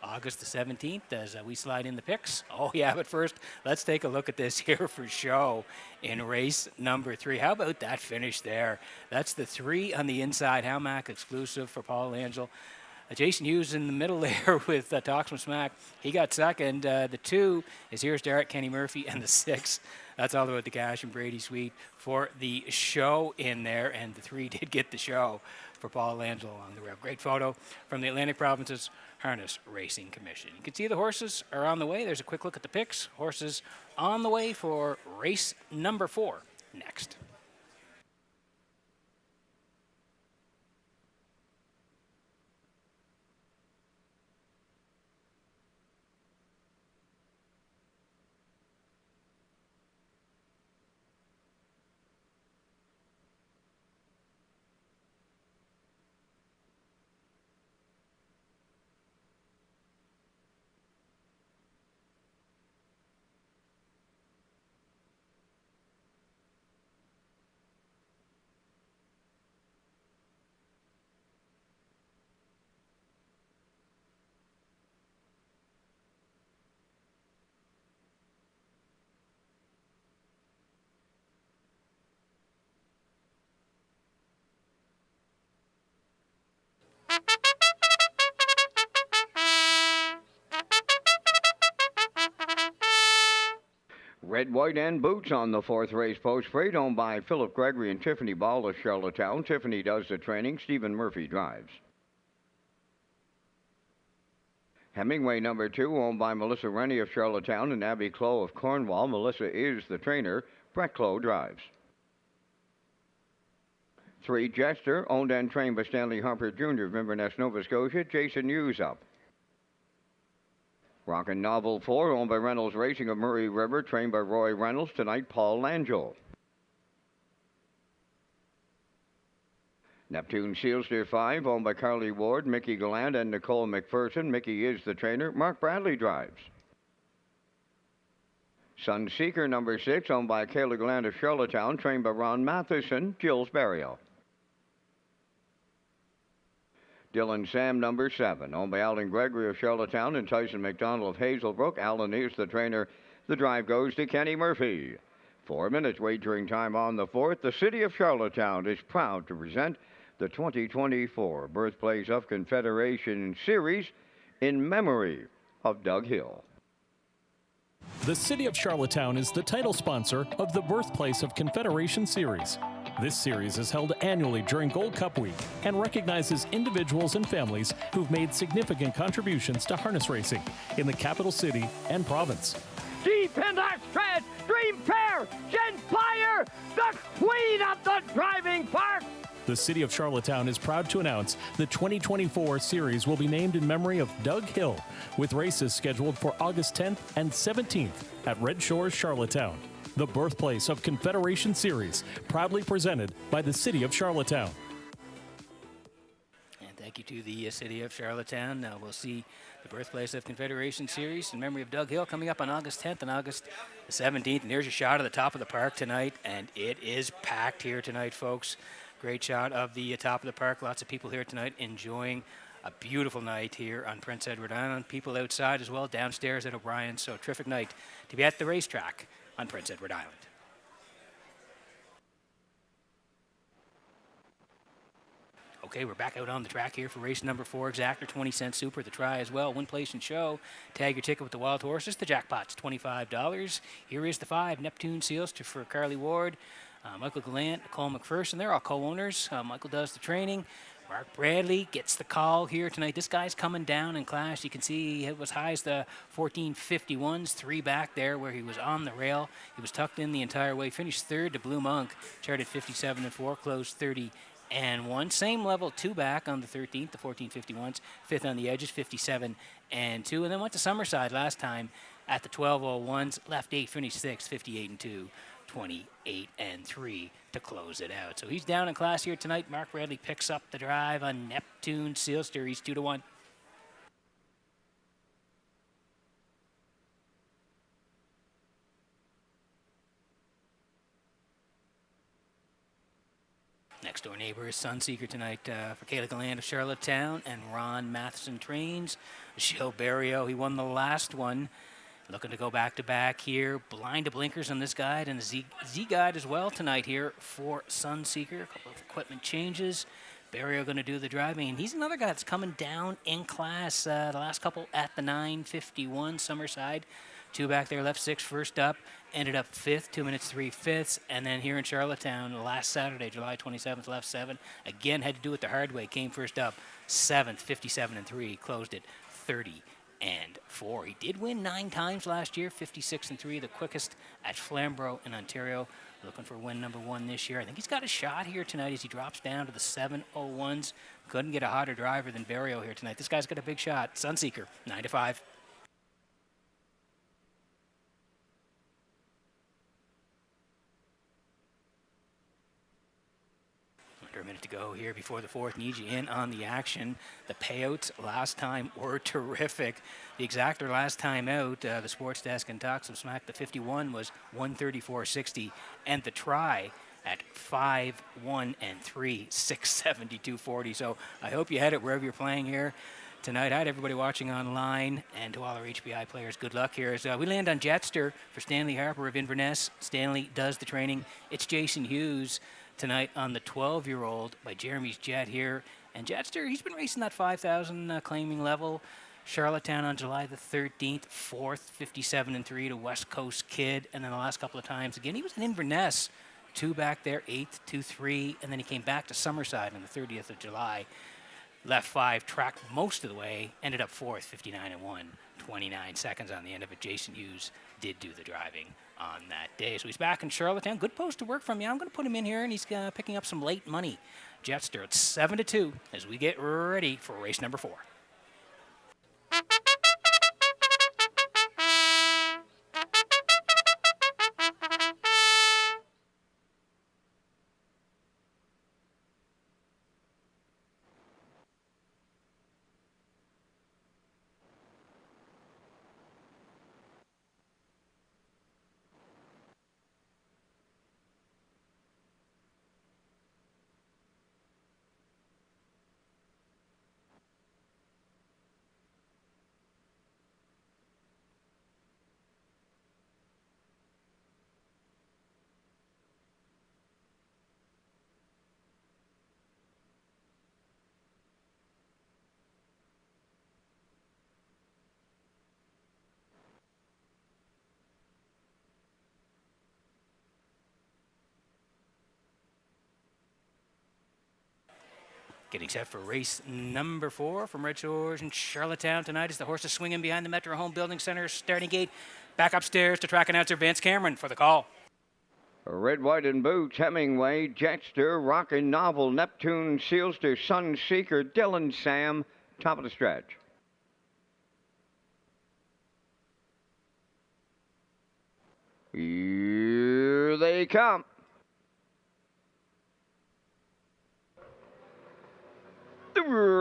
August the 17th as we slide in the picks. Oh, yeah, but first, let's take a look at this here for show in race number 3. How about that finish there? That's the 3 on the inside, Howmack exclusive for Paul Angel. Jason Hughes in the middle there with Toxman Smack. He got second. The 2 is Here's Derek, Kenny Murphy, and the 6, that's all about the cash and Brady Sweet for the show in there. And the 3 did get the show for Paul Angelo on the rail. Great photo from the Atlantic Province's Harness Racing Commission. You can see the horses are on the way. There's a quick look at the picks. Horses on the way for race number 4 next. Red, White, and Boots on the 4th race post freight, owned by Philip Gregory and Tiffany Ball of Charlottetown. Tiffany does the training. Stephen Murphy drives. Hemingway number 2, owned by Melissa Rennie of Charlottetown and Abby Clough of Cornwall. Melissa is the trainer. Brett Clough drives. 3, Jester, owned and trained by Stanley Harper Jr. of Inverness, Nova Scotia. Jason Hughes up. Rockin' Novel 4, owned by Reynolds Racing of Murray River, trained by Roy Reynolds. Tonight, Paul Langell. Neptune Sealster 5, owned by Carly Ward, Mickey Gallant, and Nicole McPherson. Mickey is the trainer. Mark Bradley drives. Sunseeker number 6, owned by Kayla Gallant of Charlottetown, trained by Ron Matheson. Jills Barrio. Dylan Sam number 7, owned by Alan Gregory of Charlottetown and Tyson McDonald of Hazelbrook. Alan is the trainer. The drive goes to Kenny Murphy. 4 minutes wagering time on the 4th. The city of Charlottetown is proud to present the 2024 Birthplace of Confederation Series in memory of Doug Hill. The City of Charlottetown is the title sponsor of the Birthplace of Confederation Series. This series is held annually during Gold Cup Week and recognizes individuals and families who've made significant contributions to harness racing in the capital city and province. Deep in the stretch, Dream Pair, Genfire, the queen of the driving park. The City of Charlottetown is proud to announce the 2024 series will be named in memory of Doug Hill, with races scheduled for August 10th and 17th at Redshores, Charlottetown. The Birthplace of Confederation Series, proudly presented by the City of Charlottetown. And thank you to the City of Charlottetown. Now we'll see the Birthplace of Confederation Series in memory of Doug Hill coming up on August 10th and August the 17th. And here's a shot of the top of the park tonight, and it is packed here tonight, folks. Great shot of the top of the park. Lots of people here tonight enjoying a beautiful night here on Prince Edward Island. People outside as well, downstairs at O'Brien's. So terrific night to be at the racetrack on Prince Edward Island. Okay, we're back out on the track here for race number 4, Exactor 20-cent Super, the try as well. Win, place, and show. Tag your ticket with the wild horses. The jackpot's $25. Here is the 5, Neptune Seals for Carly Ward, Michael Gallant, Nicole McPherson. They're all co-owners. Michael does the training. Mark Bradley gets the call here tonight. This guy's coming down in class. You can see it was high as the 1451s, 3 back there where he was on the rail. He was tucked in the entire way. Finished 3rd to Blue Monk, charted 57-4, closed 30-1. Same level, 2 back on the 13th, the 1451s. 5th on the edges, 57-2. And then went to Summerside last time at the 1201s. Left 8, finished 6th, 58-2. 28-3 to close it out. So he's down in class here tonight. Mark Bradley picks up the drive on Neptune Sealster. He's 2-1. Next door neighbor is Sunseeker tonight for Kayla Galand of Charlottetown, and Ron Matheson trains. Gilles Barrio, he won the last one. Looking to go back-to-back here. Blind to blinkers on this guide and a Z-guide as well tonight here for Sunseeker. A couple of equipment changes. Barrio going to do the driving, and he's another guy that's coming down in class. The last couple at the 9:51 Summerside. 2 back there, left 6 first up, ended up 5th, 2 minutes 3/5. And then here in Charlottetown, last Saturday, July 27th, left 7. Again, had to do it the hard way. Came first up, 7th, 57-3. Closed it 30-4. He did win 9 times last year, 56-3, the quickest at Flamborough in Ontario. Looking for win number 1 this year. I think he's got a shot here tonight as he drops down to the 7:01s. Couldn't get a hotter driver than Barrio here tonight. This guy's got a big shot. Sunseeker, 9-5. Under a minute to go here before the 4th. Need you in on the action. The payouts last time were terrific. The exactor last time out, the sports desk and talks of smack, the 51 was 134.60, and the try at 5-1 and 3, 672.40. So I hope you had it wherever you're playing here tonight. I'd everybody watching online, and to all our HBI players, good luck here as we land on Jetster for Stanley Harper of Inverness. Stanley does the training. It's Jason Hughes tonight on the 12-year-old by Jeremy's Jet here. And Jetster, he's been racing that 5,000 claiming level. Charlottetown on July the 13th, 4th, 57-3 to West Coast Kid. And then the last couple of times, again, he was in Inverness. 2 back there, 8th, 2-3. And then he came back to Summerside on the 30th of July. Left 5, tracked most of the way, ended up 4th, 59-1, 29 seconds on the end of it. Jason Hughes did do the driving on that day. So he's back in Charlottetown. Good post to work from. Yeah, I'm going to put him in here, and he's picking up some late money. Jetster at 7-2 as we get ready for race number 4. Getting set for race number 4 from Redshores in Charlottetown tonight as the horses swinging behind the Metro Home Building Center starting gate. Back upstairs to track announcer Vance Cameron for the call. Red, White, and Boots, Hemingway, Jetster, Rockin' Novel, Neptune, Sealster, Sunseeker, Dylan Sam, top of the stretch. Here they come.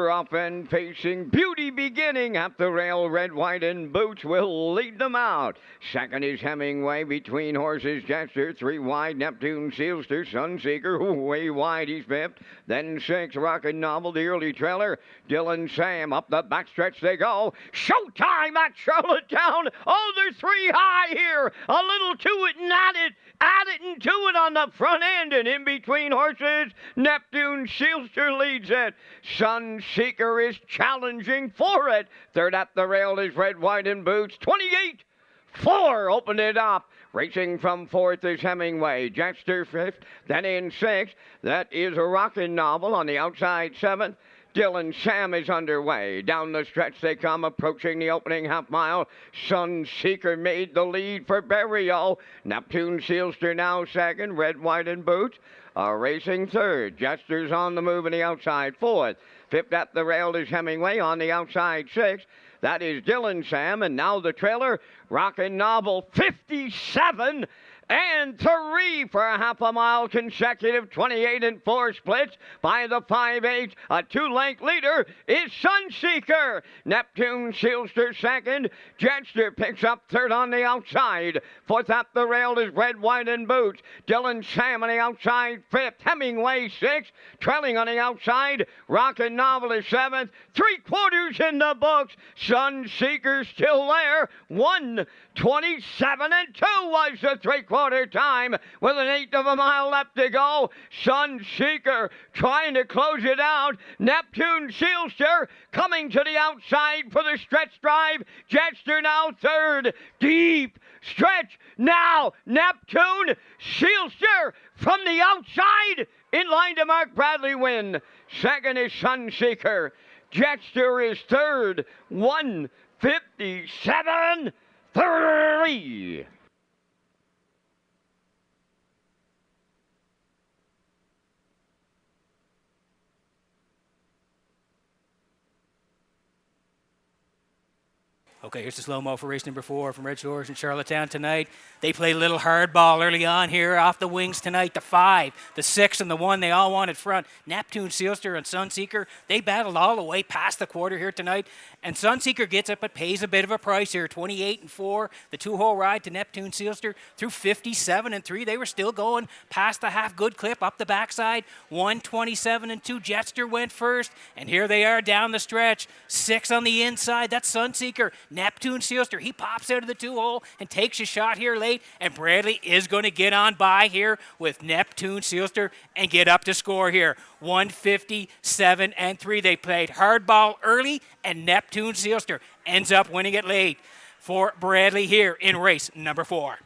Up and pacing, beauty beginning at the rail. Red, White, and Boots will lead them out. Second is Hemingway between horses. Jetster, 3 wide. Neptune, Sealster, Sunseeker, way wide. He's 5th. Then 6, Rockin' Novel, the early trailer. Dylan Sam up the backstretch they go. Showtime at Charlottetown. Oh, they're 3 high here. A little to it and add it and to it on the front end, and in between horses, Neptune, Sealster leads it. Sunseeker is challenging for it. Third at the rail is Red, White, and Boots. 28-4 opened it up. Racing from 4th is Hemingway. Jetster 5th. Then in 6th, that is a Rockin' Novel on the outside 7th. Dylan Sam is underway. Down the stretch they come, approaching the opening half mile. Sunseeker made the lead for Barrio. Neptune, Sealster now 2nd. Red, White, and Boots are racing 3rd. Jetster's on the move in the outside 4th. 5th at the rail is Hemingway on the outside 6th. That is Dylan Sam, and now the trailer, Rockin' Novel, 57 and 3 for a half a mile consecutive 28 and 4 splits by the 5/8. A 2-length leader is Sunseeker. Neptune Sealster second. Jetster picks up third on the outside. Fourth up the rail is Red, White, and Boots. Dylan Sam on the outside fifth. Hemingway sixth. Trailing on the outside, Rockin' Novel is seventh. 3/4 in the books. Sunseeker still there. 1:27 and 2 was the 3/4 time with an 1/8 of a mile left to go. Sunseeker trying to close it out. Neptune Sealster coming to the outside for the stretch drive. Jetster now third. Deep stretch now. Neptune Sealster from the outside in line to Mark Bradley win. Second is Sunseeker. Jetster is third. 1:57.3. Okay, here's the slow-mo for race number 4 from Red Shores in Charlottetown tonight. They played a little hardball early on here off the wings tonight. The 5, the 6, and the 1, they all wanted front. Neptune Sealster and Sunseeker, they battled all the way past the quarter here tonight. And Sunseeker gets it but pays a bit of a price here. 28 and 4, the 2-hole ride to Neptune Sealster through 57 and 3. They were still going past the half good clip up the backside. 1:27 and 2. Jetster went first. And here they are down the stretch. 6 on the inside. That's Sunseeker. Neptune Sealster, he pops out of the 2-hole and takes a shot here late, and Bradley is going to get on by here with Neptune Sealster and get up to score here. 1:57 and 3. They played hardball early, and Neptune Sealster ends up winning it late for Bradley here in race number 4.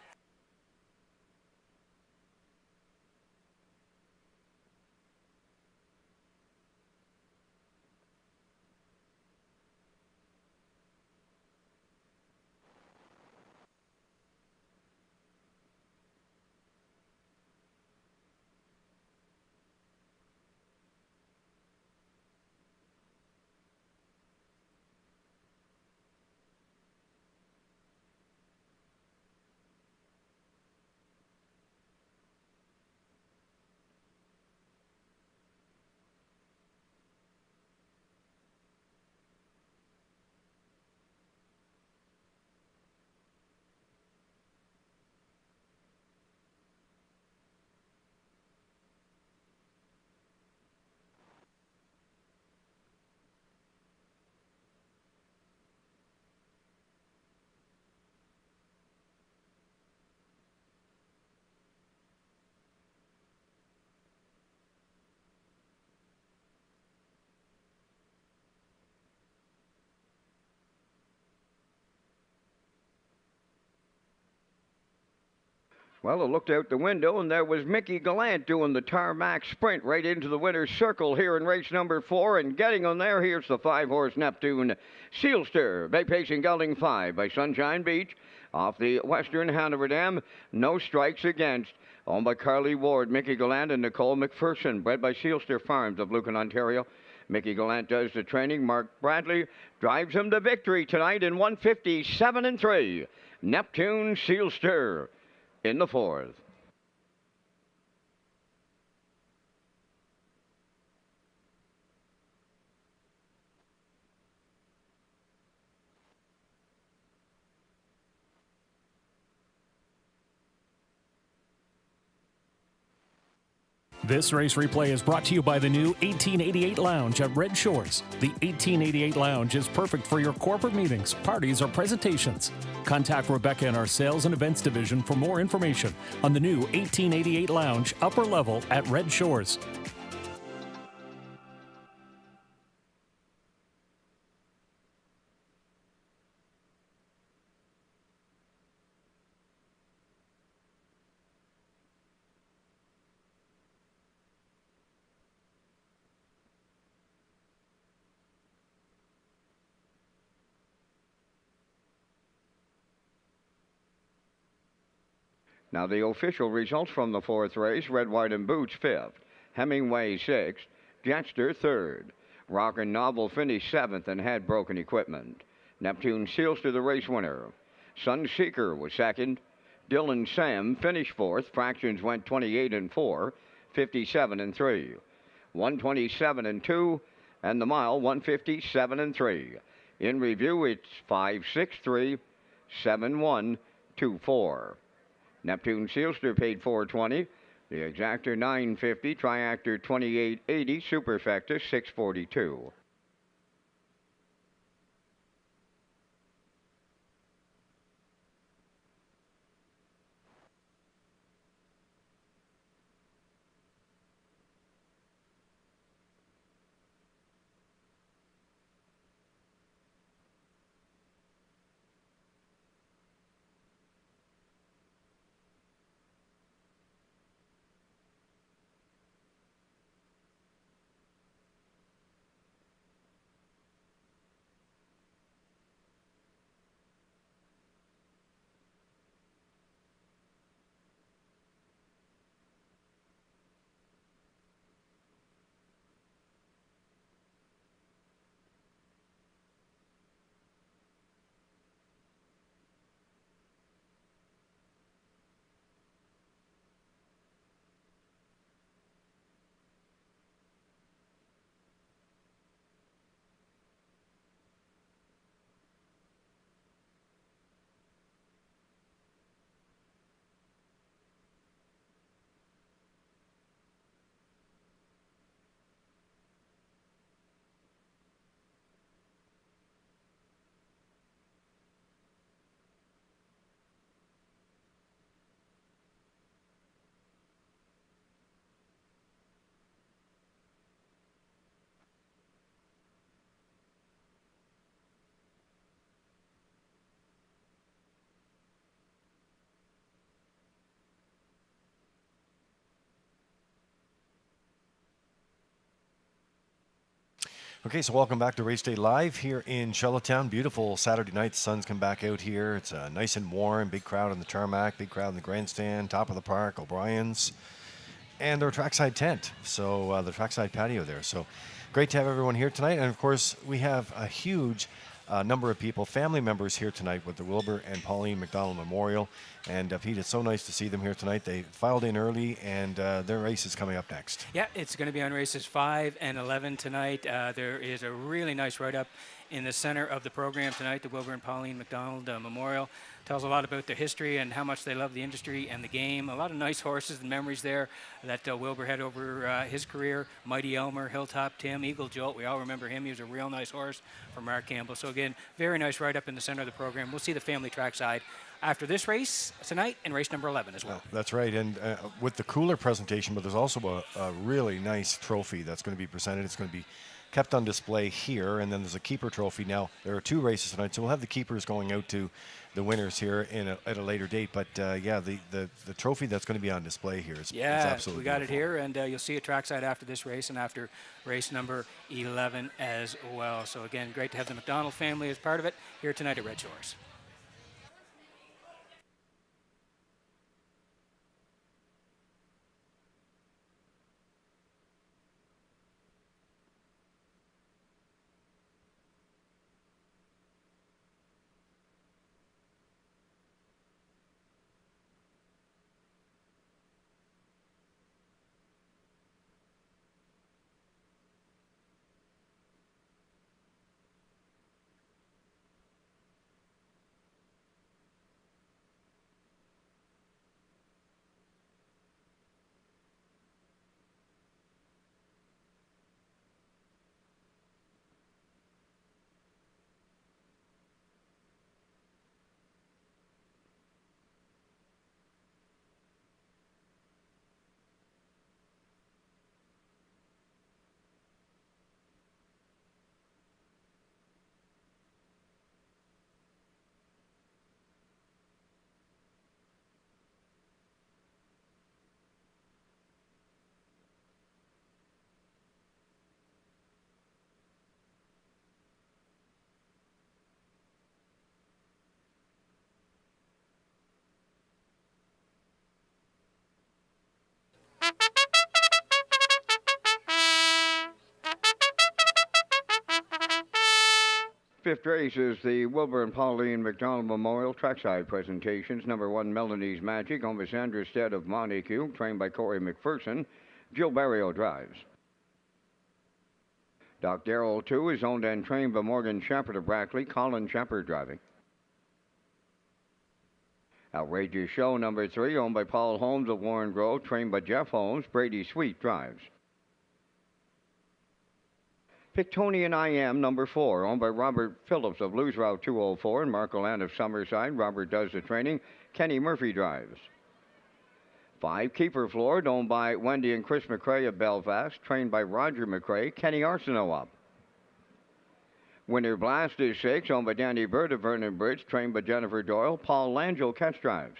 Well, I looked out the window, and there was Mickey Gallant doing the tarmac sprint right into the winner's circle here in race number 4. And getting on there, here's the 5-horse Neptune Sealster. Bay pacing gelding 5 by Sunshine Beach. Off the Western Hanover Dam, no strikes against. Owned by Carly Ward, Mickey Gallant, and Nicole McPherson. Bred by Sealster Farms of Lucan, Ontario. Mickey Gallant does the training. Mark Bradley drives him to victory tonight in 1:57 and 3. Neptune Sealster in the 4th. This race replay is brought to you by the new 1888 Lounge at Red Shores. The 1888 Lounge is perfect for your corporate meetings, parties, or presentations. Contact Rebecca in our Sales and Events Division for more information on the new 1888 Lounge upper level at Red Shores. Now the official results from the 4th race: Red, White, and Boots 5th, Hemingway 6th, Jetster 3rd. Rockin' Novel finished 7th and had broken equipment. Neptune Sealster the race winner. Sunseeker was 2nd. Dylan Sam finished fourth. Fractions went 28 and 4, 57 and 3. 127 and 2, and the mile 157 and 3. In review, it's 563, 7124. Neptune Sealster paid 420. The Exactor 950, Triactor 2880, Superfecta 642. Okay, so welcome back to Race Day Live here in Charlottetown. Beautiful Saturday night. The sun's come back out here. It's nice and warm. Big crowd on the tarmac, big crowd in the grandstand, top of the park, O'Brien's, and our trackside tent. So the trackside patio there. So great to have everyone here tonight. And of course, we have a huge number of people, family members here tonight with the Wilbur and Pauline McDonald Memorial. And Pete, it's so nice to see them here tonight. They filed in early, and their race is coming up next. Yeah, it's going to be on races 5 and 11 tonight. There is a really nice write-up in the center of the program tonight, the Wilbur and Pauline McDonald Memorial. Tells a lot about their history and how much they love the industry and the game. A lot of nice horses and memories there that Wilbur had over his career. Mighty Elmer, Hilltop Tim, Eagle Jolt. We all remember him. He was a real nice horse from Mark Campbell. So again, very nice write-up in the center of the program. We'll see the family trackside after this race tonight and race number 11 as well. That's right. And with the cooler presentation, but there's also a really nice trophy that's going to be presented. It's going to be kept on display here, and then there's a keeper trophy. Now, there are 2 races tonight, so we'll have the keepers going out to the winners here at a later date. But yeah, the trophy that's going to be on display here is absolutely we got beautiful. it here, and you'll see it trackside after this race and after race number 11 as well. So again, great to have the McDonald family as part of it here tonight at Red Shores. Fifth race is the Wilbur and Pauline McDonald Memorial Trackside Presentations. Number 1, Melanie's Magic, owned by Sandra Stead of Montague, trained by Corey McPherson. Jill Barrio drives. Doc Darrell 2 is owned and trained by Morgan Shepard of Brackley, Colin Shepard driving. Outrageous Show number 3, owned by Paul Holmes of Warren Grove, trained by Jeff Holmes, Brady Sweet drives. Pictonian I Am number 4, owned by Robert Phillips of Lose Route 204 and Marco Land of Summerside. Robert does the training. Kenny Murphy drives. 5, Keeper Floored, owned by Wendy and Chris McRae of Belfast, trained by Roger McRae. Kenny Arsenault up. Winter Blast is 6, owned by Danny Bird of Vernon Bridge, trained by Jennifer Doyle. Paul Langell catch drives.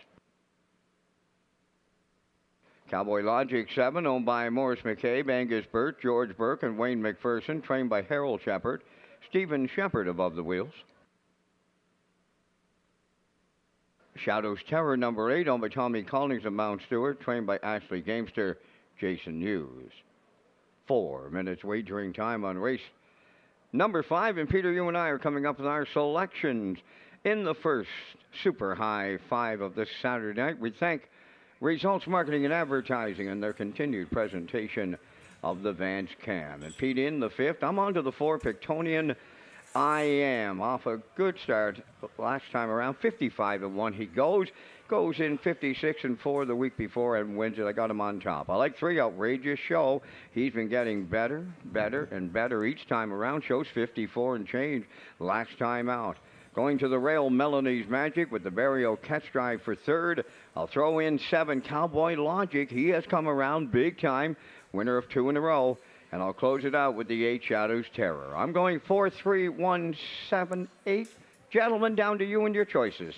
Cowboy Logic 7, owned by Morris McCabe, Angus Burt, George Burke, and Wayne McPherson, trained by Harold Shepard. Stephen Shepard above the wheels. Shadow's Terror number 8, owned by Tommy Collins of Mount Stewart, trained by Ashley Gamester, Jason Hughes. 4 minutes wagering time on race number 5, and Peter, you and I are coming up with our selections in the first Super High 5 of this Saturday night. We thank Results Marketing and Advertising and their continued presentation of the Vance Cam. And Pete in the 5th. I'm on to the 4, Pictonian I Am. Off a good start last time around, 55-1. He goes in 56-4 the week before and wins it. I got him on top. I like 3, Outrageous Show. He's been getting better, and better each time around. Shows 54 and change last time out. Going to the rail, Melanie's Magic with the Barrio catch drive for 3rd. I'll throw in 7, Cowboy Logic. He has come around big time. Winner of 2 in a row. And I'll close it out with the 8, Shadow's Terror. I'm going 4, 3, 1, 7, 8. Gentlemen, down to you and your choices.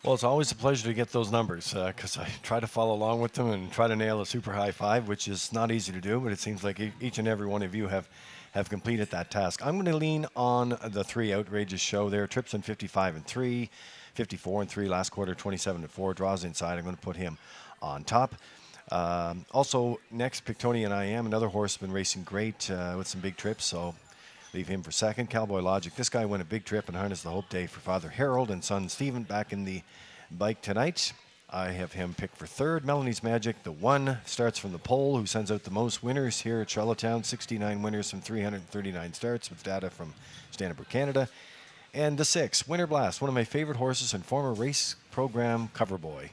Well, it's always a pleasure to get those numbers because I try to follow along with them and try to nail a Super High 5, which is not easy to do, but it seems like each and every one of you have completed that task. I'm going to lean on the 3, Outrageous Show there. Trips in 55-3, 54-3 last quarter, 27-4. Draws inside. I'm going to put him on top. Also, next, Pictonian I Am, another horse been racing great with some big trips, so leave him for 2nd. Cowboy Logic, this guy won a big trip and harnessed the Hope Day for Father Harold and son Stephen back in the bike tonight. I have him picked for 3rd. Melanie's Magic, the 1, starts from the pole, who sends out the most winners here at Charlottetown, 69 winners from 339 starts with data from Stanbrook, Canada. And the 6, Winter Blast, one of my favorite horses and former race program cover boy.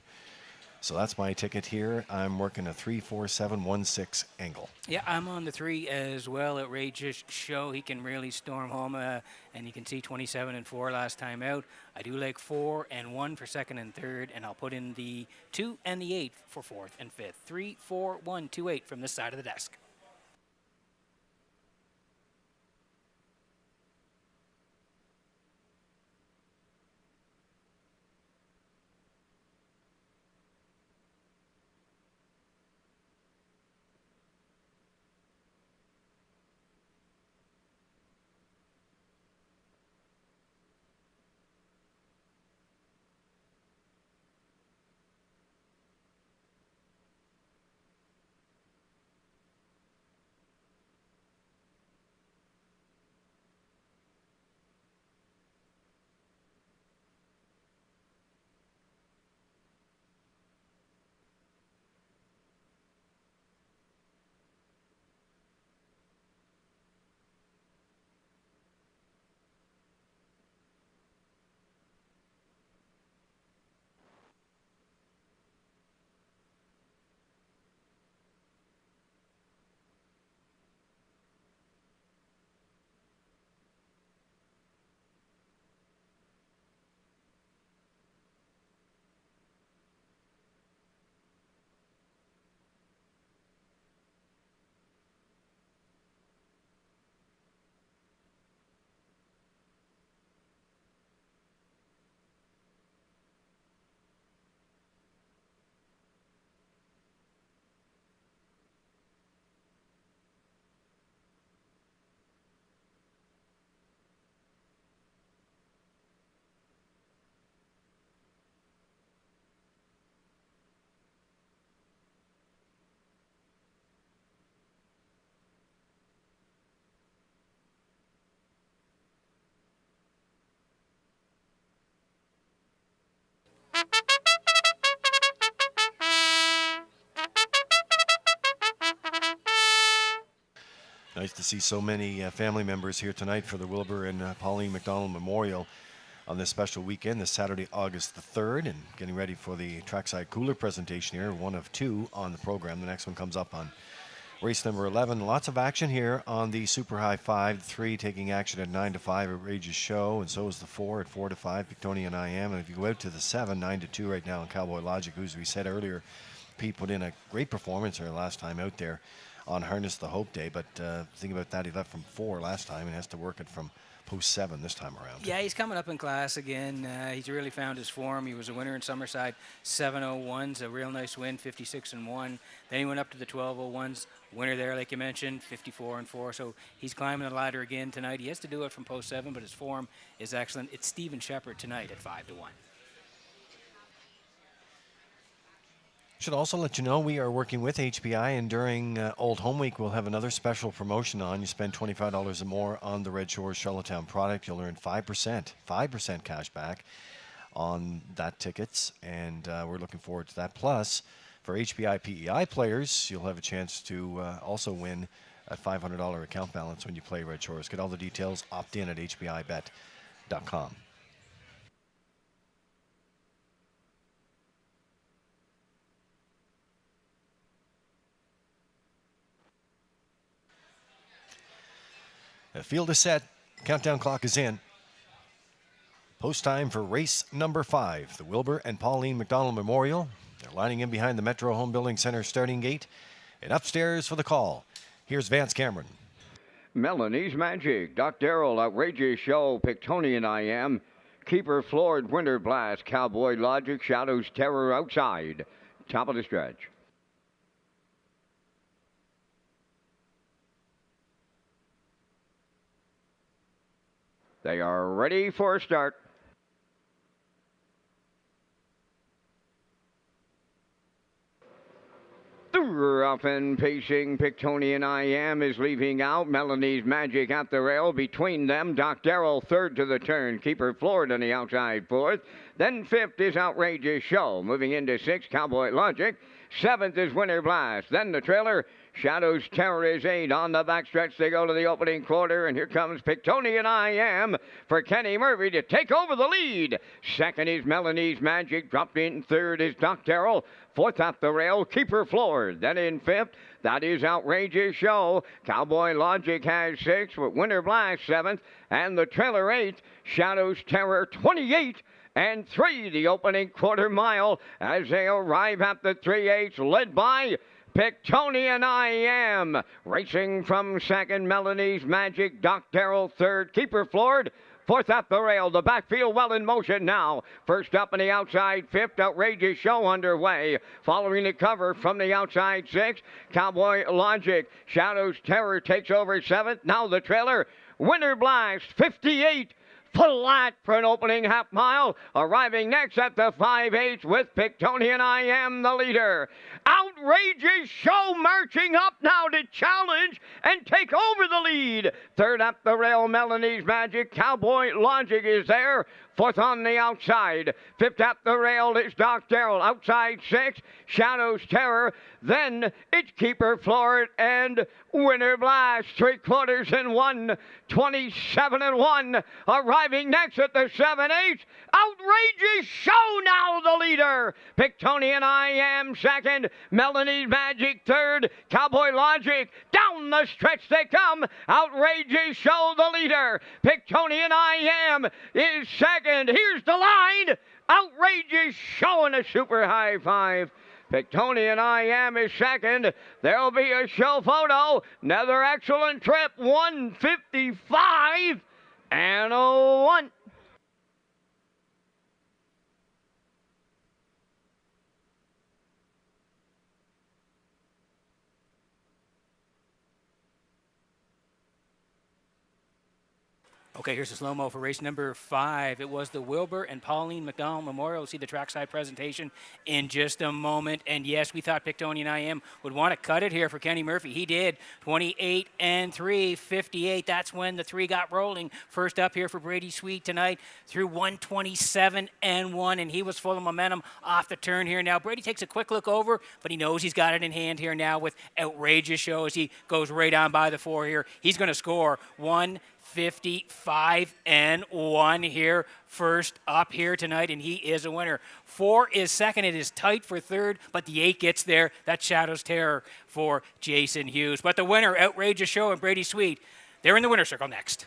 So that's my ticket here. I'm working a 3, 4, 7, 1, 6 angle. Yeah, I'm on the 3 as well. Outrageous Show. He can really storm home, and you can see 27-4 last time out. I do like 4 and 1 for 2nd and 3rd, and I'll put in the 2 and the 8 for 4th and 5th. 3, 4, 1, 2, 8 from this side of the desk. Nice to see so many family members here tonight for the Wilbur and Pauline McDonald Memorial on this special weekend, this Saturday, August the 3rd, and getting ready for the trackside cooler presentation here, one of two on the program. The next one comes up on race number 11. Lots of action here on the Super High 5. 3 taking action at 9 to 5 at Rage's Show, and so is the 4 at 4 to 5, Pictonia and I Am. And if you go out to the 7, 9 to 2 right now in Cowboy Logic, who, as we said earlier, Pete put in a great performance here last time out there on Harness the Hope Day. But think about that, he left from 4 last time and has to work it from post 7 this time around. Yeah, he's coming up in class again. He's really found his form. He was a winner in Summerside, 7:01s, a real nice win, 56-1. Then he went up to the 12:01s, winner there, like you mentioned, 54-4. So he's climbing the ladder again tonight. He has to do it from post 7, but his form is excellent. It's Stephen Shepard tonight at 5-1. Should also let you know we are working with HPI, and during Old Home Week we'll have another special promotion on. You spend $25 or more on the Red Shores Charlottetown product, you'll earn 5% cash back on that tickets, and we're looking forward to that. Plus, for HPI PEI players, you'll have a chance to also win a $500 account balance when you play Red Shores. Get all the details, opt in at hpibet.com. The field is set. Countdown clock is in. Post time for race number 5, the Wilbur and Pauline McDonald Memorial. They're lining in behind the Metro Home Building Center starting gate. And upstairs for the call, here's Vance Cameron. Melanie's Magic, Doc Darrell, Outrageous Show, Pictonia and I Am, Keeper Floored, Winter Blast, Cowboy Logic, Shadows Terror outside. Top of the stretch. They are ready for a start. Rough and pacing, Pictonia and I Am is leaving out. Melanie's Magic at the rail. Between them, Doc Darrell third to the turn. Keeper Floored on the outside fourth. Then fifth is Outrageous Show. Moving into sixth, Cowboy Logic. Seventh is Winter Blast. Then the trailer, Shadows Terror is 8. On the backstretch, they go to the opening quarter, and here comes Pictonia and I Am for Kenny Murphy to take over the lead. Second is Melanie's Magic. Dropped in third is Doc Darrell. Fourth up the rail, Keeper Floored. Then in fifth, that is Outrageous Show. Cowboy Logic has 6th, with Winter Blast 7th, and the trailer 8th. Shadows Terror 28-3, the opening quarter mile as they arrive at the 3/8, led by Pictonia and I Am. Racing from second, Melanie's Magic, Doc Darrell third, Keeper Floored. Fourth up the rail, the backfield well in motion now. First up on the outside, fifth, Outrageous Show underway. Following the cover from the outside sixth, Cowboy Logic. Shadows Terror takes over seventh. Now the trailer, Winter Blast, 58. Flat for an opening half mile. Arriving next at the 5/8 with Pictonia and I Am the leader. Outrageous Show marching up now to challenge and take over the lead. Third up the rail, Melanie's Magic. Cowboy Logic is there. Fourth on the outside. Fifth up the rail is Doc Darrell. Outside 6, Shadows Terror. Then it's Keeper Floored and Winter Blast. 3/4 27-1. Arriving next at the 7/8. Outrageous Show now the leader. Pictonia and I Am second. Melanie's Magic third. Cowboy Logic. Down the stretch they come. Outrageous Show the leader. Pictonia and I Am is second. Here's the line. Outrageous Show in a super high 5. Pictonia and I Am is second. There'll be a show photo. Another excellent trip. 1:55-1. Okay, here's a slow-mo for race number 5. It was the Wilbur and Pauline McDonald Memorial. We'll see the trackside presentation in just a moment. And yes, we thought Pictonian IM would want to cut it here for Kenny Murphy. He did. 28 and 3, 58. That's when the 3 got rolling. First up here for Brady Sweet tonight through 127 and 1, and he was full of momentum off the turn here. Now, Brady takes a quick look over, but he knows he's got it in hand here now with Outrageous Show as he goes right on by the 4 here. He's going to score 155 and 1 here first up here tonight, and he is a winner. 4 is second. It is tight for third, but the 8 gets there. That shadows terror for Jason Hughes. But the winner, Outrageous Show and Brady Sweet, they're in the winner's circle next.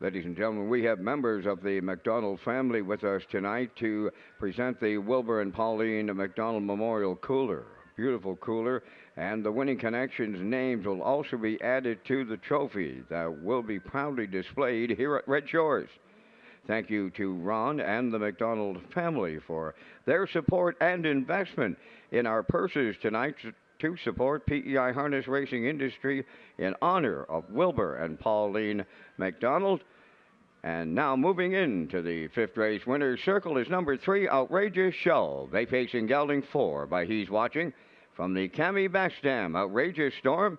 Ladies and gentlemen, we have members of the McDonald family with us tonight to present the Wilbur and Pauline McDonald Memorial Cooler. Beautiful cooler, and the winning connections' names will also be added to the trophy that will be proudly displayed here at Red Shores. Thank you to Ron and the McDonald family for their support and investment in our purses tonight to support PEI harness racing industry in honor of Wilbur and Pauline McDonald. And now moving into the 5th race winner's circle is number 3, Outrageous Show. They facing gelding 4 by He's Watching from the Cami Backstam Outrageous Storm,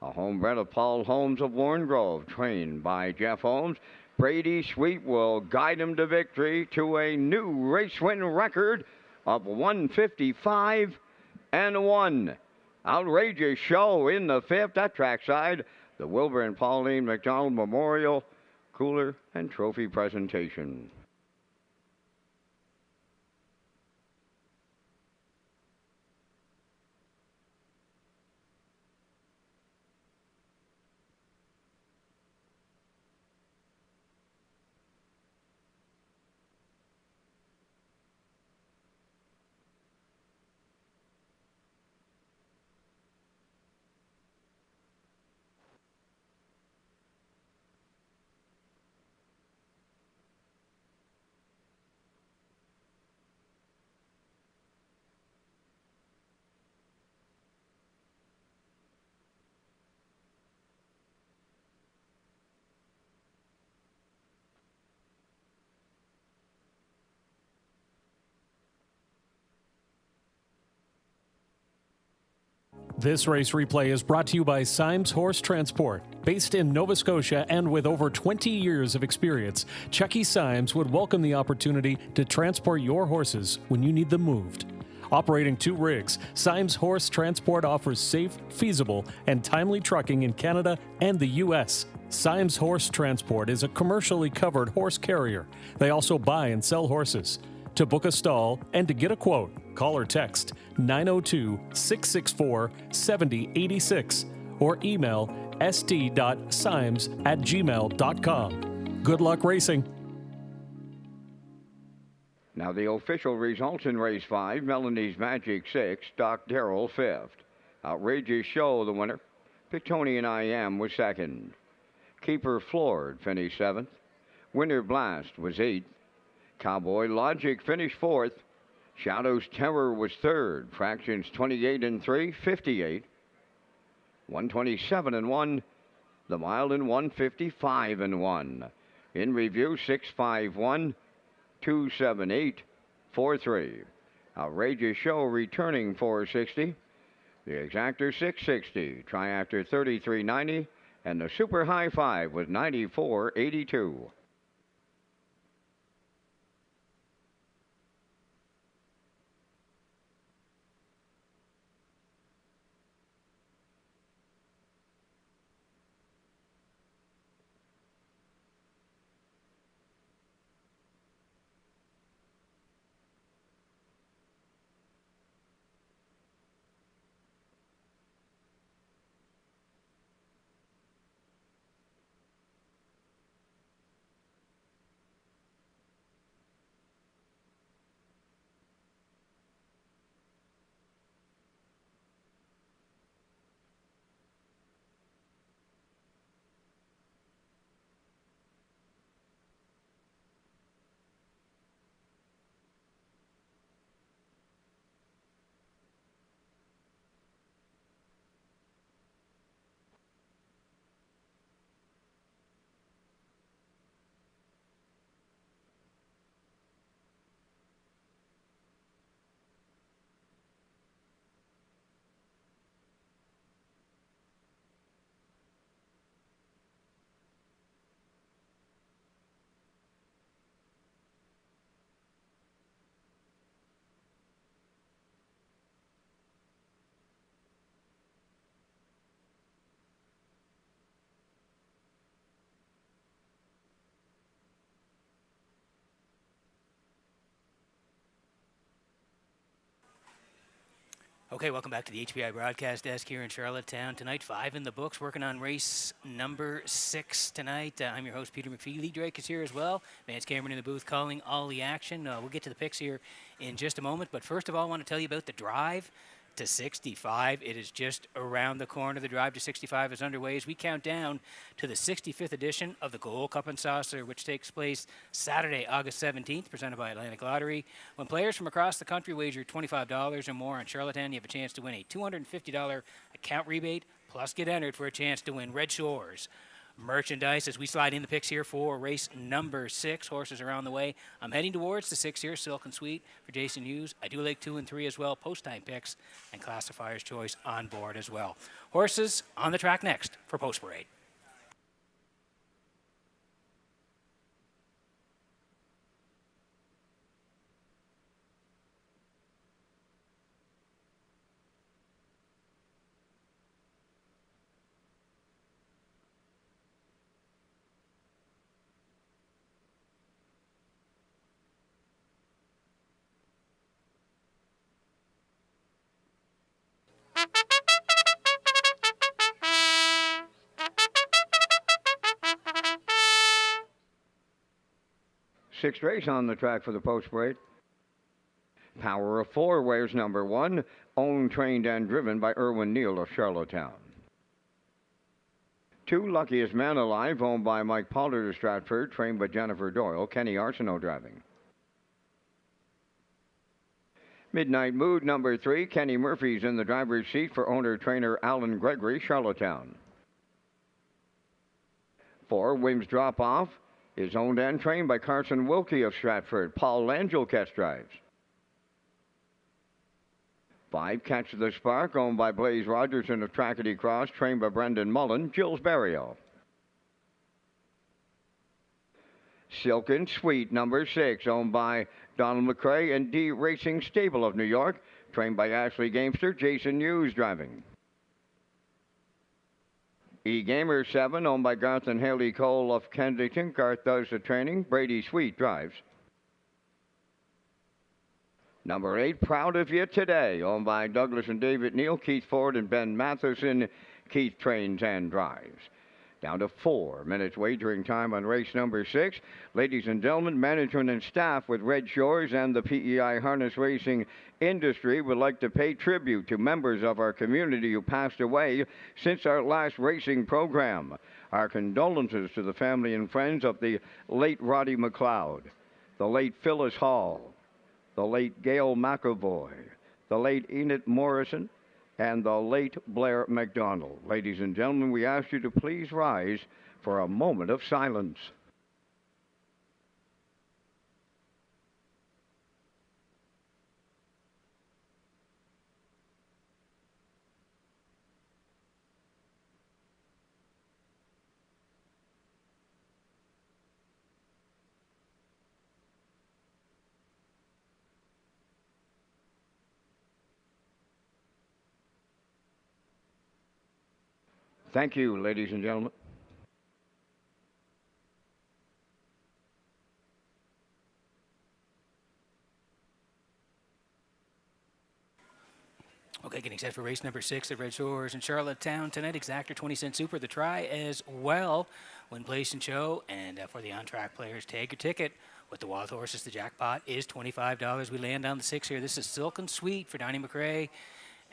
a homebred of Paul Holmes of Warren Grove, trained by Jeff Holmes. Brady Sweet will guide him to victory to a new race win record of 155 and 1. Outrageous Show in the 5th at trackside. The Wilbur and Pauline McDonald Memorial Cooler and Trophy presentation. This race replay is brought to you by Symes Horse Transport. Based in Nova Scotia and with over 20 years of experience, Chucky Symes would welcome the opportunity to transport your horses when you need them moved. Operating 2 rigs, Symes Horse Transport offers safe, feasible, and timely trucking in Canada and the U.S. Symes Horse Transport is a commercially covered horse carrier. They also buy and sell horses. To book a stall and to get a quote, call or text 902-664-7086 or email st.symes@gmail.com. Good luck racing. Now the official results in race 5, Melanie's Magic 6, Doc Darrell 5th. Outrageous Show the winner. Pictonian IM was 2nd. Keeper Floored finished 7th. Winter Blast was 8th. Cowboy Logic finished 4th. Shadows Terror was 3rd. Fractions 28 and 3, 58. 127 and 1. The Mile in 155 and 1. In review 651, 278, 43. Outrageous Show returning 460. The Exactor 660. Triactor 3390. And the Super High 5 was 94.82. Okay, welcome back to the HPI broadcast desk here in Charlottetown. Tonight, 5 in the books, working on race number 6 tonight. I'm your host, Peter McPhee. Lee Drake is here as well. Vance Cameron in the booth calling all the action. We'll get to the picks here in just a moment. But first of all, I want to tell you about the drive to 65. It is just around the corner. The drive to 65 is underway as we count down to the 65th edition of the Gold Cup and Saucer, which takes place Saturday, August 17th, presented by Atlantic Lottery. When players from across the country wager $25 or more on Charlottetown, you have a chance to win a $250 account rebate, plus get entered for a chance to win Red Shores merchandise. As we slide in the picks here for race number 6, horses are on the way. I'm heading towards the 6 here, Silk and Sweet for Jason Hughes. I do like 2 and 3 as well, post-time picks and classifier's choice on board as well. Horses on the track next for Post Parade. Sixth race on the track for the Post Parade. Power of 4 wears number 1, owned, trained, and driven by Irwin Neal of Charlottetown. 2, Luckiest Man Alive, owned by Mike Pollard of Stratford, trained by Jennifer Doyle, Kenny Arsenault driving. Midnight Mood number 3, Kenny Murphy's in the driver's seat for owner-trainer Alan Gregory, Charlottetown. 4, Wim's Drop Off is owned and trained by Carson Wilkie of Stratford. Paul Langell catch drives. 5, Catch the Spark, owned by Blaze Rogerson of Trackety Cross, trained by Brendan Mullen, Jill's Barrio. Silk and Sweet, number 6, owned by Donald McCrae and D Racing Stable of New York, trained by Ashley Gamester, Jason Hughes driving. E-Gamer 7, owned by Garth and Haley Cole of Kensington. Garth does the training. Brady Sweet drives. Number 8, Proud of You Today, owned by Douglas and David Neal, Keith Ford and Ben Matheson. Keith trains and drives. Down to 4 minutes wagering time on race number 6. Ladies and gentlemen, management and staff with Red Shores and the PEI harness racing industry would like to pay tribute to members of our community who passed away since our last racing program. Our condolences to the family and friends of the late Roddy McLeod, the late Phyllis Hall, the late Gail McAvoy, the late Enid Morrison, and the late Blair McDonald. Ladies and gentlemen, we ask you to please rise for a moment of silence. Thank you, ladies and gentlemen. Okay, getting set for race number 6 at Red Shores in Charlottetown tonight. Exactor 20-cent super, the try as well. Win, place, and show. And for the on-track players, tag your ticket. With the wild horses, the jackpot is $25. We land on the 6 here. This is Silk and Sweet for Donnie McRae.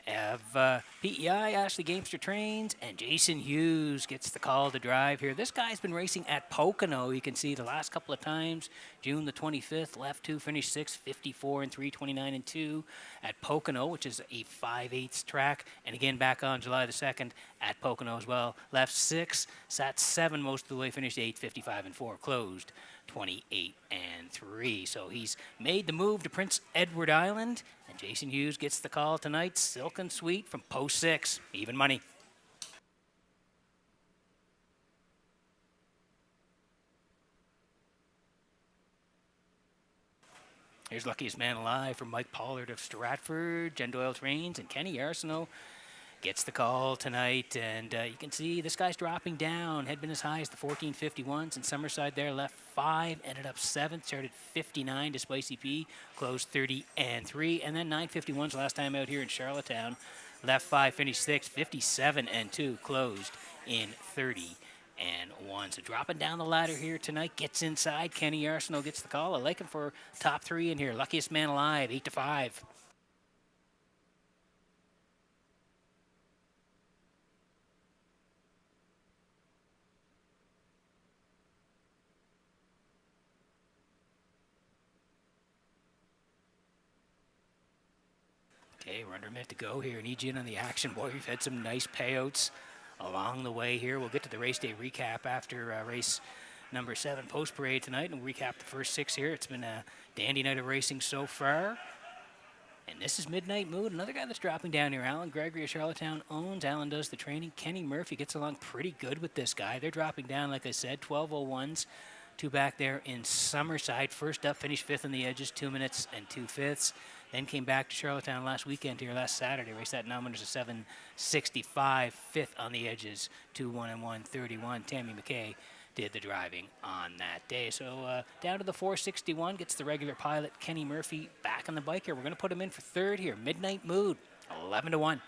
Have PEI, Ashley Gamester trains, and Jason Hughes gets the call to drive here. This guy's been racing at Pocono. You can see the last couple of times. June the 25th, left 2, finished 6, 54 and 3, 29 and 2 at Pocono, which is a 5/8 track. And again, back on July the 2nd at Pocono as well. Left 6, sat 7 most of the way, finished 8, 55 and 4, closed 28 and 3. So he's made the move to Prince Edward Island. And Jason Hughes gets the call tonight. Silk and Sweet from post 6. Even money. Here's Luckiest Man Alive from Mike Pollard of Stratford. Jen Doyle trains and Kenny Arsenault gets the call tonight, and you can see this guy's dropping down. Had been as high as the 1451s, and Summerside there left 5, ended up 7th, started 59 to Spicy P, closed 30 and 3, and then 951s last time out here in Charlottetown, left 5, finished 6th, 57 and 2, closed in 30 and 1. So dropping down the ladder here tonight, gets inside. Kenny Arsenault gets the call. I like him for top 3 in here. Luckiest man alive, 8 to 5. Okay, we're under a minute to go here. Need you in on the action, boy. We've had some nice payouts along the way here. We'll get to the race day recap after race number 7 post parade tonight, and we'll recap the first 6 here. It's been a dandy night of racing so far. And this is Midnight Mood, another guy that's dropping down here. Alan Gregory of Charlottetown owns. Alan does the training. Kenny Murphy gets along pretty good with this guy. They're dropping down, like I said, 12:01s. 2 back there in Summerside. First up, finished 5th on the edges, 2 minutes and 2/5. Then came back to Charlottetown last weekend here, last Saturday. Raced that numbers of 7:65, 5th on the edges, 2:1 and 1:31. Tammy McKay did the driving on that day. So down to the 461 gets the regular pilot Kenny Murphy back on the bike here. We're going to put him in for 3rd here. Midnight Mood, 11 to 1.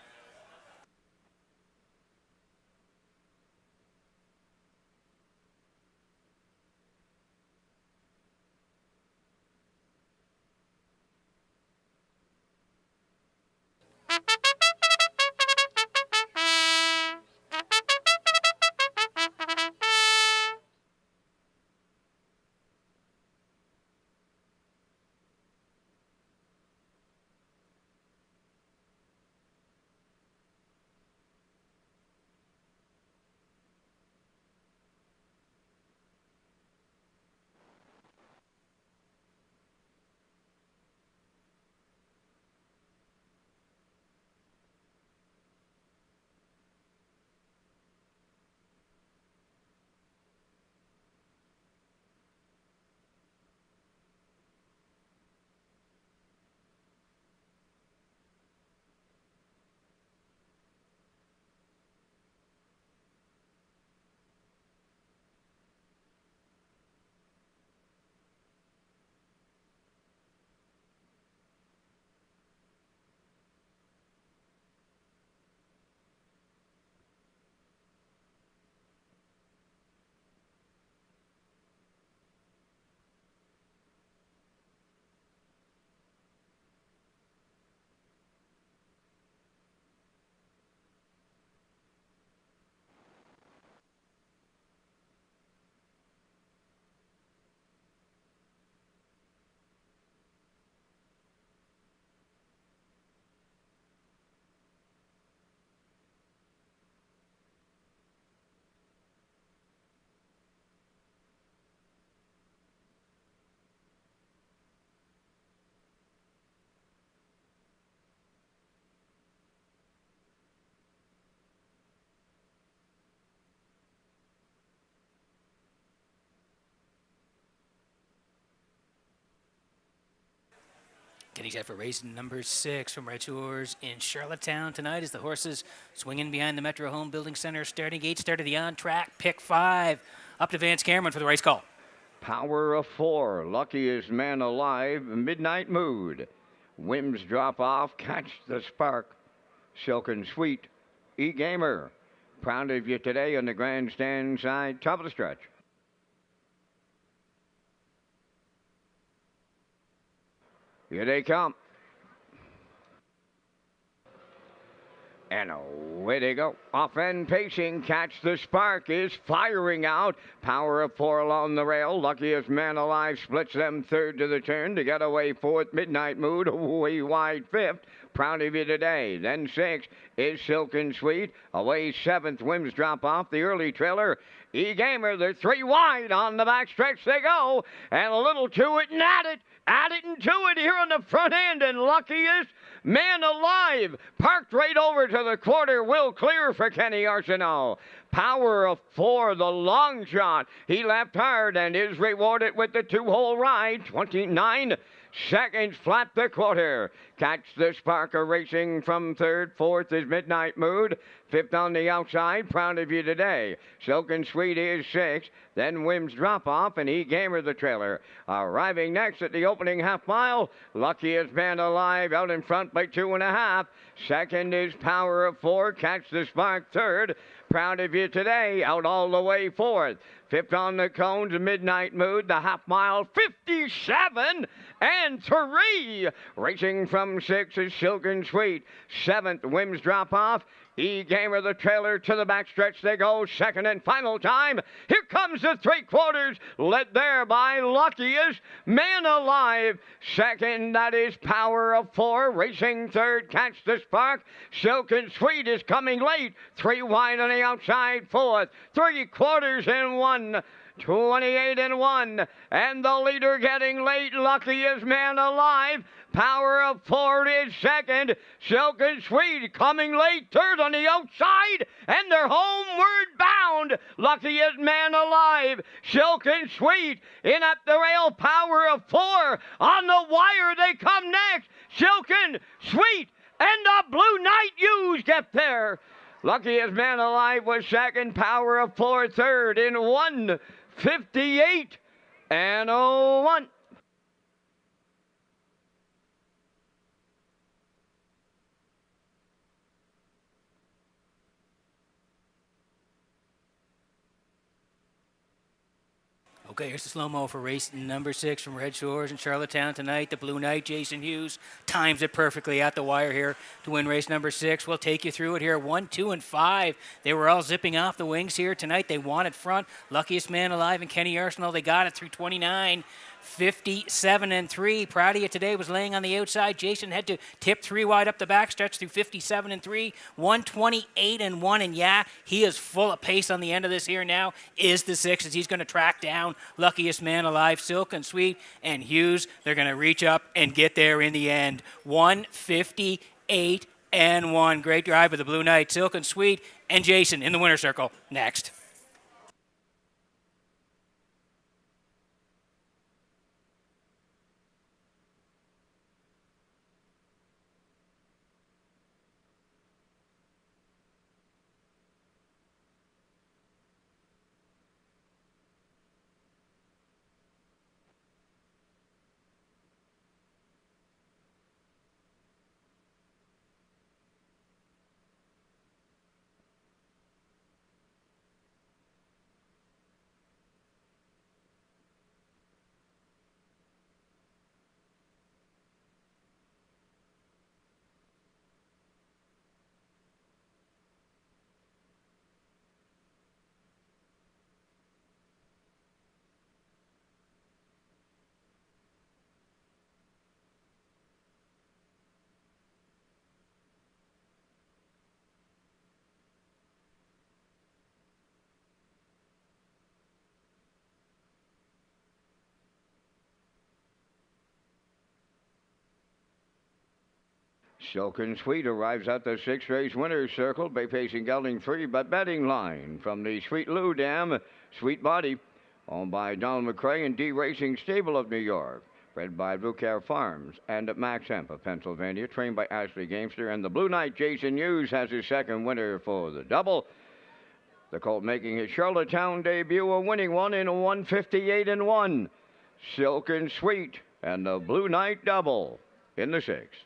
Getting set for race number 6 from Redshores in Charlottetown tonight as the horses swinging behind the Metro Home Building Center starting gate. Start of the on-track pick 5. Up to Vance Cameron for the race call. Power of 4, luckiest man alive, Midnight Mood. Whims drop off, catch the spark. Silk and Sweet, E-Gamer. Proud of you today on the grandstand side, top of the stretch. Here they come. And away they go. Off and pacing. Catch the Spark is firing out. Power of 4 along the rail. Luckiest man alive splits them 3rd to the turn. To get away 4th. Midnight Mood away wide 5th. Proud of you today. Then 6th is Silk and Sweet. Away 7th. Whims drop off. The early trailer. E-Gamer. They're 3 wide on the back stretch they go. And a little to it and at it. Add it and to it here on the front end, and luckiest man alive parked right over to the quarter will clear for Kenny Arsenault. Power of 4, the long shot. He left hard and is rewarded with the 2-hole ride. 29 seconds flat the quarter. Catch the Spark of Racing from third. Fourth is Midnight Mood. Fifth on the outside, Proud of You Today. Silk and Sweet is sixth. Then Wim's Drop Off and E-Gamer the trailer. Arriving next at the opening half mile, Luckiest Man Alive out in front by 2.5. Second is Power of Four. Catch the Spark third. Proud of You Today out all the way fourth. Fifth on the cones, Midnight Mood, the half mile, 57 and 3. Racing from 6 is Silk and Sweet. Seventh, Wim's Drop Off. E-Gamer the trailer to the backstretch they go. Second and final time. Here comes the 3/4, led there by Luckiest Man Alive. Second, that is Power of Four. Racing third, Catch the Spark. Silk and Sweet is coming late. 3 wide on the outside, fourth. 3/4 and 1. 28 and 1. And the leader getting late. Luckiest Man Alive. Power of Four is second. Silk and Sweet coming late. Third on the outside. And they're homeward bound. Luckiest Man Alive. Silk and Sweet in at the rail. Power of Four on the wire. They come next. Silk and Sweet and the Blue Knight U's get there. Luckiest Man Alive was second. Power of Four third in 1:58 and 01. Okay, here's the slow-mo for race number 6 from Red Shores in Charlottetown tonight. The Blue Knight, Jason Hughes, times it perfectly at the wire here to win race number 6. We'll take you through it here. 1, 2, and 5. They were all zipping off the wings here tonight. They wanted front. Luckiest Man Alive and Kenny Arsenal, they got it through 29. 57 and 3. Proud of You Today was laying on the outside. Jason had to tip 3 wide up the backstretch through 57 and 3. 128 and 1. And yeah, he is full of pace on the end of this here now. Is the 6 as he's going to track down Luckiest Man Alive, Silk and Sweet, and Hughes. They're going to reach up and get there in the end. 158 and 1. Great drive by the Blue Knight, Silk and Sweet, and Jason in the winner's circle next. Silk and Sweet arrives at the 6th race winner's circle, bay facing gelding 3, but betting line from the Sweet Lou Dam, Sweet Body, owned by Donald McRae and D Racing Stable of New York, bred by Blue Care Farms and Max Hemp of Pennsylvania, trained by Ashley Gamester, and the Blue Knight Jason Hughes has his second winner for the double. The colt making his Charlottetown debut, a winning one in 158 and 1. Silk and Sweet and the Blue Knight double in the 6th.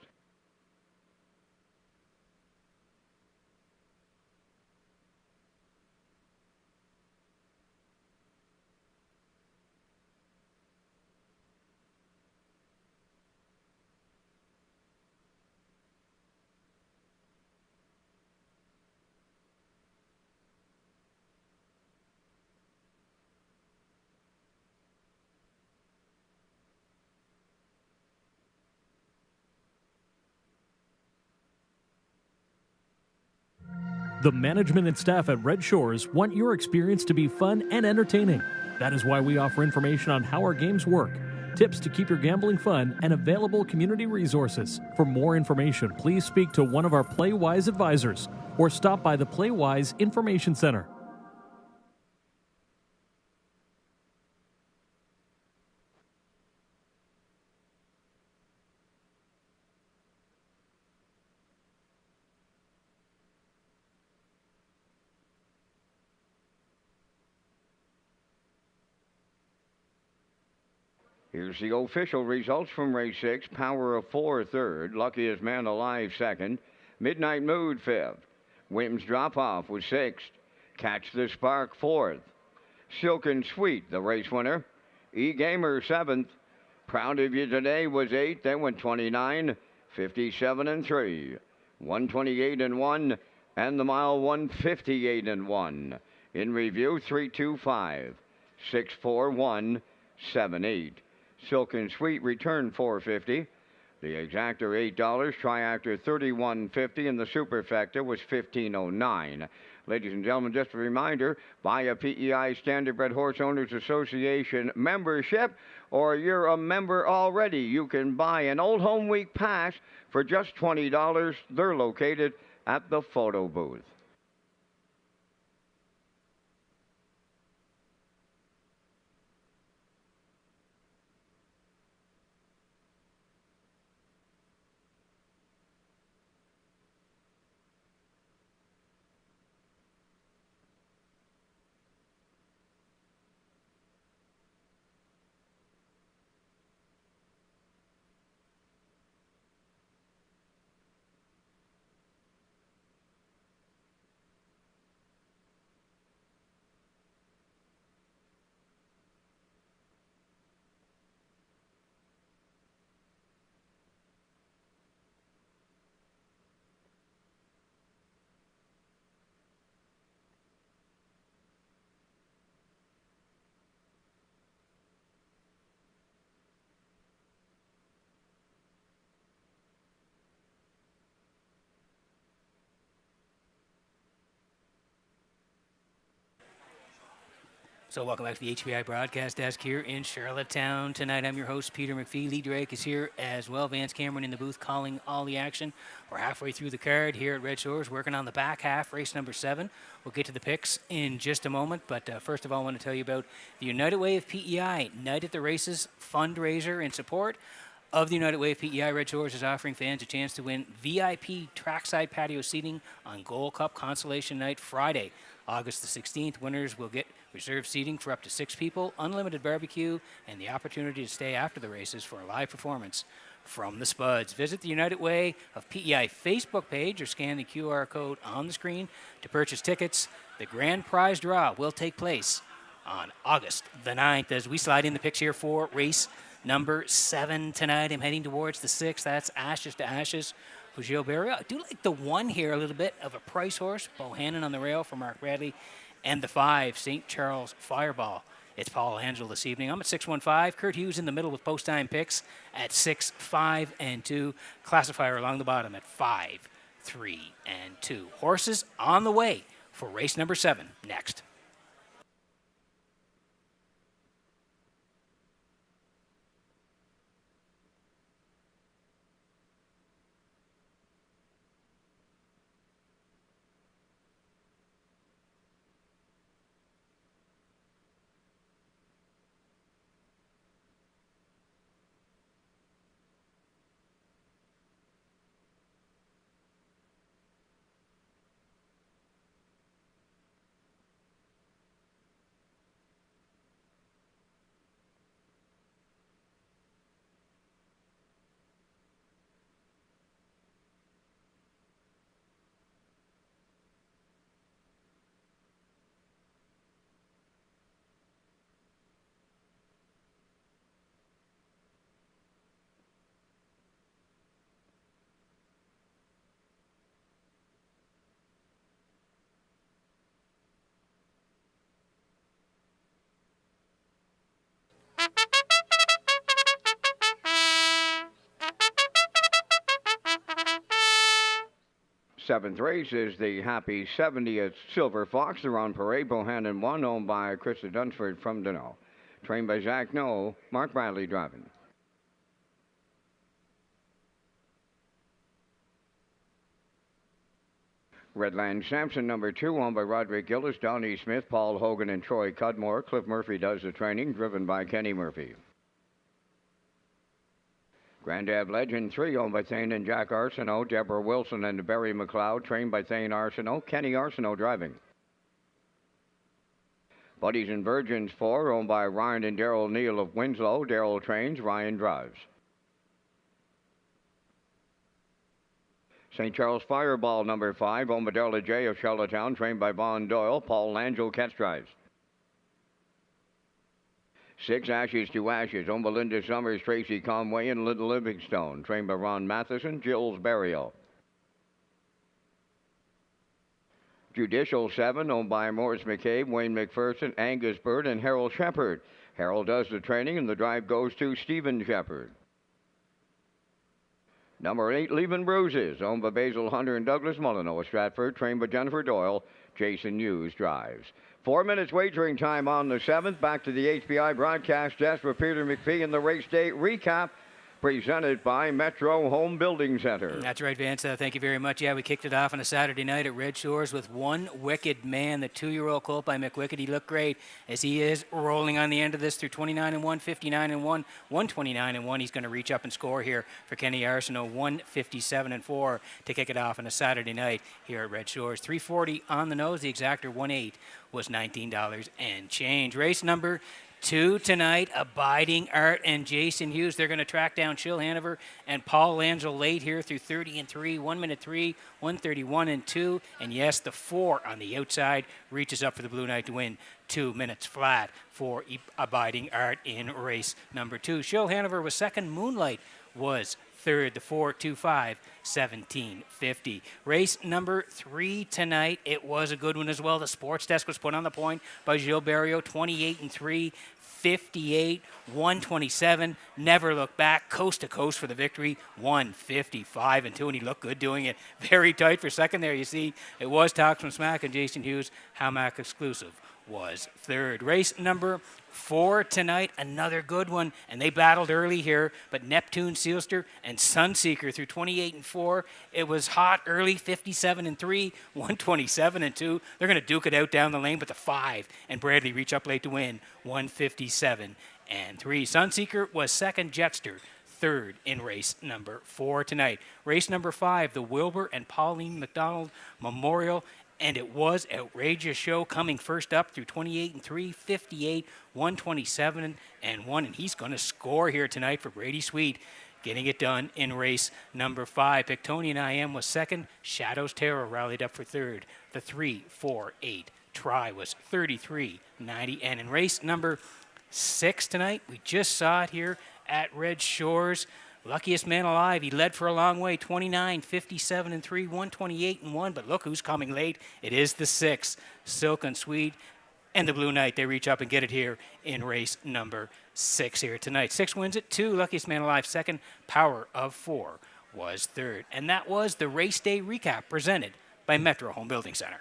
The management and staff at Red Shores want your experience to be fun and entertaining. That is why we offer information on how our games work, tips to keep your gambling fun, and available community resources. For more information, please speak to one of our PlayWise advisors or stop by the PlayWise Information Center. Here's the official results from race 6. Power of 4, third. Luckiest Man Alive, second. Midnight Mood, fifth. Whim's Drop Off was sixth. Catch the Spark, fourth. Silken Sweet, the race winner. E-Gamer, seventh. Proud of You Today was eighth. Then went 29, 57 and 3. 128 and 1. And the mile 158 and 1. In review, 325, 641, 78. Silken Sweet returned $4.50. The exactor $8, triactor $31.50, and the superfecta was $15.09. Ladies and gentlemen, just a reminder, buy a PEI Standardbred Horse Owners Association membership, or you're a member already. You can buy an Old Home Week pass for just $20. They're located at the photo booth. So welcome back to the HBI broadcast desk here in Charlottetown. Tonight I'm your host, Peter McPhee. Lee Drake is here as well. Vance Cameron in the booth calling all the action. We're halfway through the card here at Red Shores, working on the back half, race number 7. We'll get to the picks in just a moment, but first of all, I want to tell you about the United Way of PEI Night at the Races fundraiser in support of the United Way of PEI. Red Shores is offering fans a chance to win VIP trackside patio seating on Gold Cup Consolation Night Friday, August the 16th. Winners will get reserved seating for up to 6 people, unlimited barbecue, and the opportunity to stay after the races for a live performance from the Spuds. Visit the United Way of PEI Facebook page or scan the QR code on the screen to purchase tickets. The grand prize draw will take place on August the 9th as we slide in the picks here for race number 7 tonight. I'm heading towards the 6th. That's Ashes to Ashes for Gilles Barrio. I do like the 1 here, a little bit of a price horse. Bohannon on the rail for Mark Bradley. And the 5, St. Charles Fireball. It's Paul Angel this evening. I'm at 615. Kurt Hughes in the middle with post-time picks at 6, 5, and 2. Classifier along the bottom at 5, 3, and 2. Horses on the way for race number 7 next. Seventh race is the happy 70th Silver Fox. They're on parade. Bohannon 1, owned by Krista Dunsford from Dano. Trained by Zach Noel. Mark Bradley driving. Redland Sampson, number 2, owned by Roderick Gillis, Donnie Smith, Paul Hogan, and Troy Cudmore. Cliff Murphy does the training, driven by Kenny Murphy. Grandad Legend 3, owned by Thane and Jack Arsenault, Deborah Wilson and Barry McLeod, trained by Thane Arsenault, Kenny Arsenault driving. Buddies and Virgins 4, owned by Ryan and Daryl Neal of Winslow. Daryl trains, Ryan drives. St. Charles Fireball number 5, owned by Darla J. of Charlottetown, trained by Vaughn Doyle. Paul Langell catch drives. 6, Ashes to Ashes, owned by Linda Summers, Tracy Conway, and Linda Livingstone, trained by Ron Matheson, Jills Barrio. Judicial 7, owned by Morris McCabe, Wayne McPherson, Angus Bird, and Harold Shepard. Harold does the training, and the drive goes to Stephen Shepard. Number 8, Leaving Bruises, owned by Basil Hunter and Douglas Molyneux of Stratford, trained by Jennifer Doyle. Jason Hughes drives. 4 minutes wagering time on the 7th. Back to the HBI broadcast desk for Peter McPhee in the race day recap, presented by Metro Home Building Center. That's right, Vance. Thank you very much. Yeah, we kicked it off on a Saturday night at Red Shores with One Wicked Man, the 2-year-old colt by McWicked. He looked great as he is rolling on the end of this through 29-1, 59-1, 129-1. He's going to reach up and score here for Kenny Arsenault, 157-4 to kick it off on a Saturday night here at Red Shores. 340 on the nose. The exactor 1.8 was $19 and change. Race number 2 tonight, Abiding Art and Jason Hughes. They're going to track down Chill Hanover and Paul Langell late here through 30-3, 1 minute 3, 131-2. And yes, the 4 on the outside reaches up for the Blue Knight to win 2 minutes flat for Abiding Art in race number 2. Chill Hanover was second. Moonlight was third. The 4-2-5, 17:50. Race number 3 tonight. It was a good one as well. The sports desk was put on the point by Gilles Barrio, 28-3, 58, 127. Never look back, coast to coast for the victory, 155-2, and he looked good doing it. Very tight for second there. You see, it was Talks from Smack and Jason Hughes. Hamac exclusive was third. Race number 4 tonight, another good one, and they battled early here, but Neptune Sealster and Sunseeker through 28-4. It was hot early, 57-3, 127-2. They're going to duke it out down the lane, but the 5 and Bradley reach up late to win, 157-3. Sunseeker was second. Jetster third in race number 4 tonight. Race number 5, the Wilbur and Pauline McDonald Memorial. And it was outrageous show, coming first up through 28-3, 58, 127-1, and he's going to score here tonight for Brady Sweet, getting it done in race number 5. Pictonian IM was second. Shadows Terror rallied up for third. The 3-4-8 try was 33-90, and in race number 6 tonight, we just saw it here at Red Shores. Luckiest man alive. He led for a long way, 29, 57-3, 128-1. But look who's coming late. It is the 6, Silk and Sweet, and the Blue Knight. They reach up and get it here in race number 6 here tonight. 6 wins it. 2, luckiest man alive, second. Power of 4 was third. And that was the race day recap presented by Metro Home Building Center.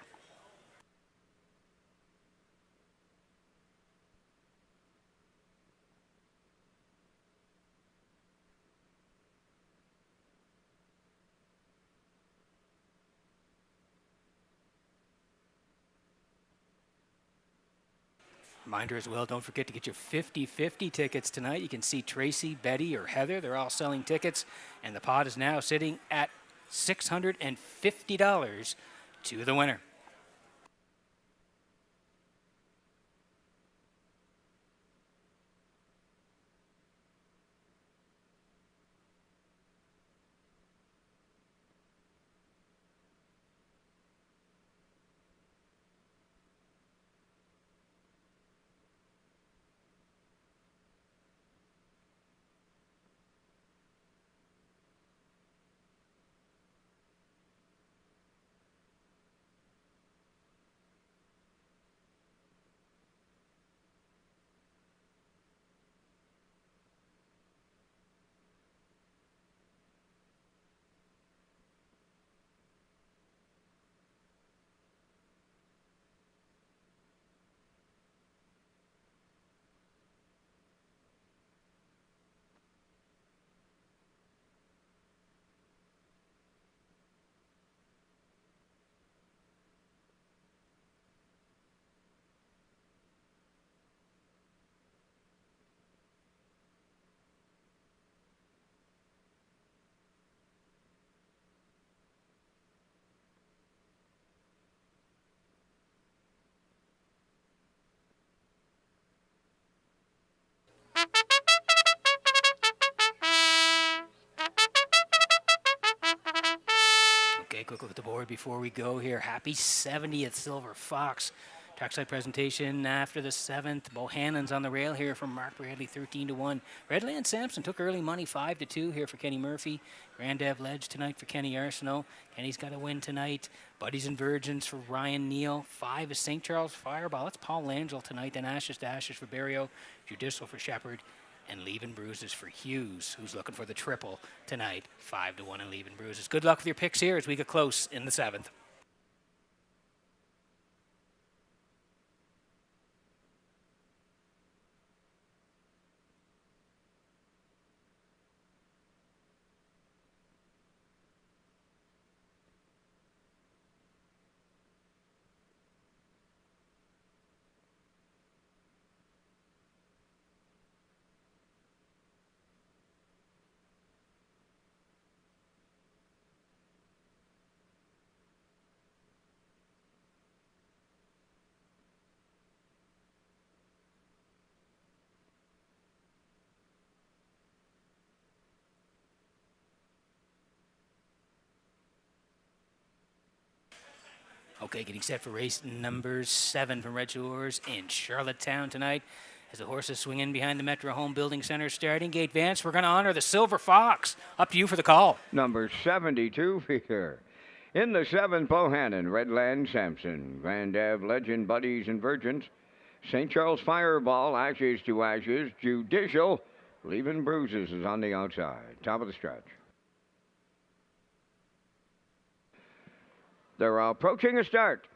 Reminder as well, don't forget to get your 50-50 tickets tonight. You can see Tracy, Betty, or Heather. They're all selling tickets, and the pot is now sitting at $650 to the winner. Okay, quick look at the board before we go here. Happy 70th Silver Fox. Trackside presentation after the 7th. Bohannon's on the rail here from Mark Bradley, 13-1. Redland Sampson took early money, 5-2 here for Kenny Murphy. Grand Ave Ledge tonight for Kenny Arsenault. Kenny's got a win tonight. Buddies and Virgins for Ryan Neal. 5 is St. Charles Fireball. That's Paul Langell tonight. Then Ashes to Ashes for Barrio. Judicial for Shepherd. And Leaving Bruises for Hughes, who's looking for the triple tonight. 5-1 and Leaving Bruises. Good luck with your picks here as we get close in the 7th. Okay, getting set for race number 7 from Redshores in Charlottetown tonight. As the horses swing in behind the Metro Home Building Center starting gate. Vance, we're going to honor the Silver Fox. Up to you for the call. Number 72, Peter. In the 7th, Bohannon, Redland Sampson, Grand Ave Legend, Buddies and Virgins, St. Charles Fireball, Ashes to Ashes, Judicial, Leaving Bruises is on the outside. Top of the stretch. They're approaching a start.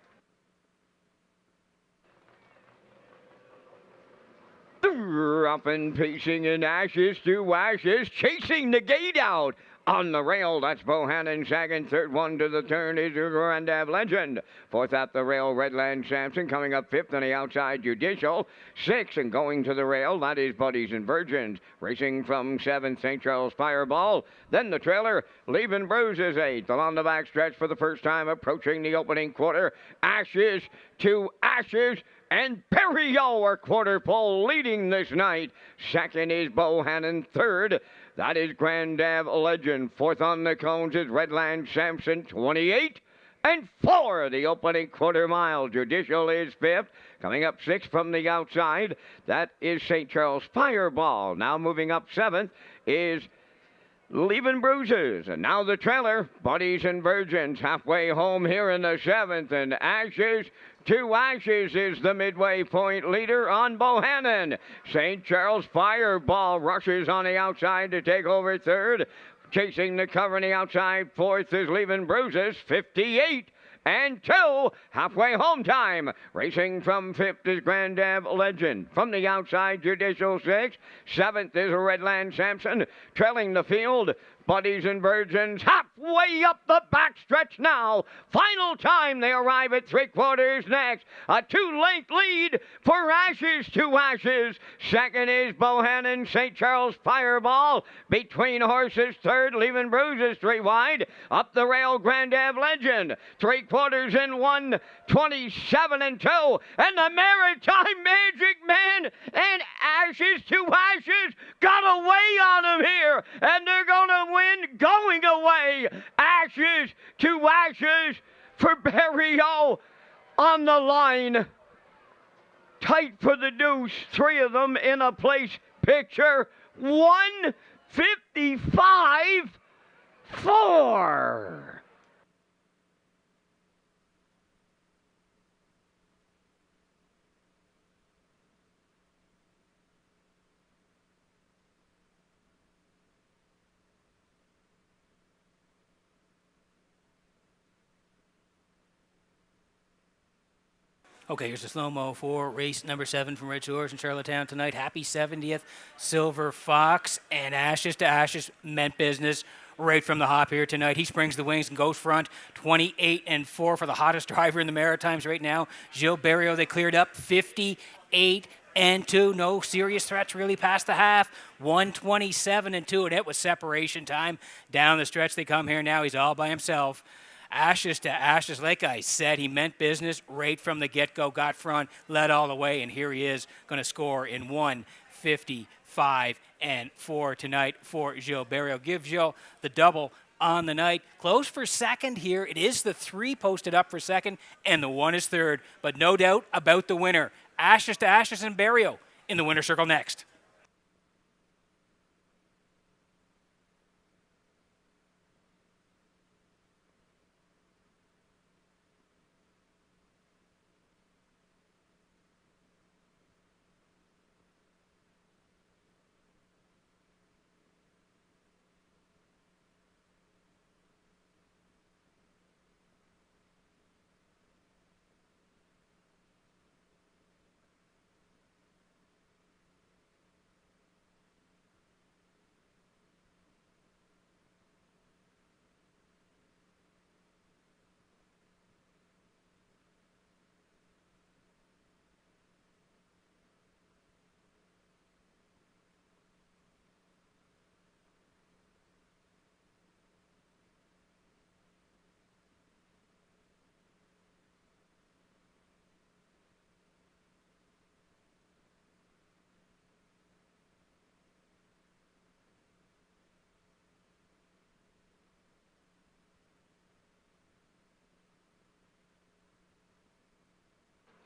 Up and pacing in Ashes to Ashes, chasing the gate out. On the rail, that's Bohannon second. Third one to the turn is Grand Ave Legend. Fourth at the rail, Redland Sampson. Coming up fifth on the outside, Judicial. Sixth and going to the rail, that is Buddies and Virgins. Racing from 7th, St. Charles Fireball. Then the trailer, Leaving Bruises 8th. Along the back stretch for the first time, approaching the opening quarter. Ashes to Ashes. And Perriot, our quarter pole, leading this night. Second is Bohannon. Third, that is Grand Ave Legend. Fourth on the cones is Redland Sampson, 28. And 4, the opening quarter mile. Judicial is 5th. Coming up 6th from the outside, that is St. Charles Fireball. Now moving up 7th is Leaving Bruises. And now the trailer, Buddies and Virgins, halfway home here in the 7th. And Ashes to Ashes is the midway point leader on Bohannon. St. Charles Fireball rushes on the outside to take over third. Chasing the cover on the outside, fourth is Leaving Bruises, 58. And 2, halfway home time. Racing from 5th is Grand Ave Legend. From the outside, Judicial 6. 7th is Redland Sampson. Trailing the field, Buddies and Virgins halfway up the backstretch now. Final time, they arrive at 3/4 next. A 2-length lead for Ashes to Ashes. Second is Bohannon, St. Charles Fireball. Between horses, third, Leaving Bruises 3 wide. Up the rail, Grand Ave Legend. 3/4 in 1, 27 and 2. And the Maritime Magic Man and Ashes to Ashes got away on him here. And they're going to win going away. Ashes to Ashes for Perriot on the line. Tight for the deuce. 3 of them in a place picture. 155-4. Okay, here's the slow-mo for race number 7 from Redshores in Charlottetown tonight. Happy 70th, Silver Fox, and Ashes to Ashes meant business right from the hop here tonight. He springs the wings and goes front, 28 and 4 for the hottest driver in the Maritimes right now. Gilles Barrio, they cleared up 58 and 2. No serious threats really past the half. 127 and 2, and it was separation time. Down the stretch they come here now. He's all by himself. Ashes to Ashes, like I said, he meant business right from the get-go, got front, led all the way, and here he is going to score in 1:55 and 4 tonight for Gilles Barrio. Give Gilles the double on the night. Close for second here. It is the 3 posted up for second, and the 1 is third. But no doubt about the winner. Ashes to Ashes and Barrio in the winner's circle next.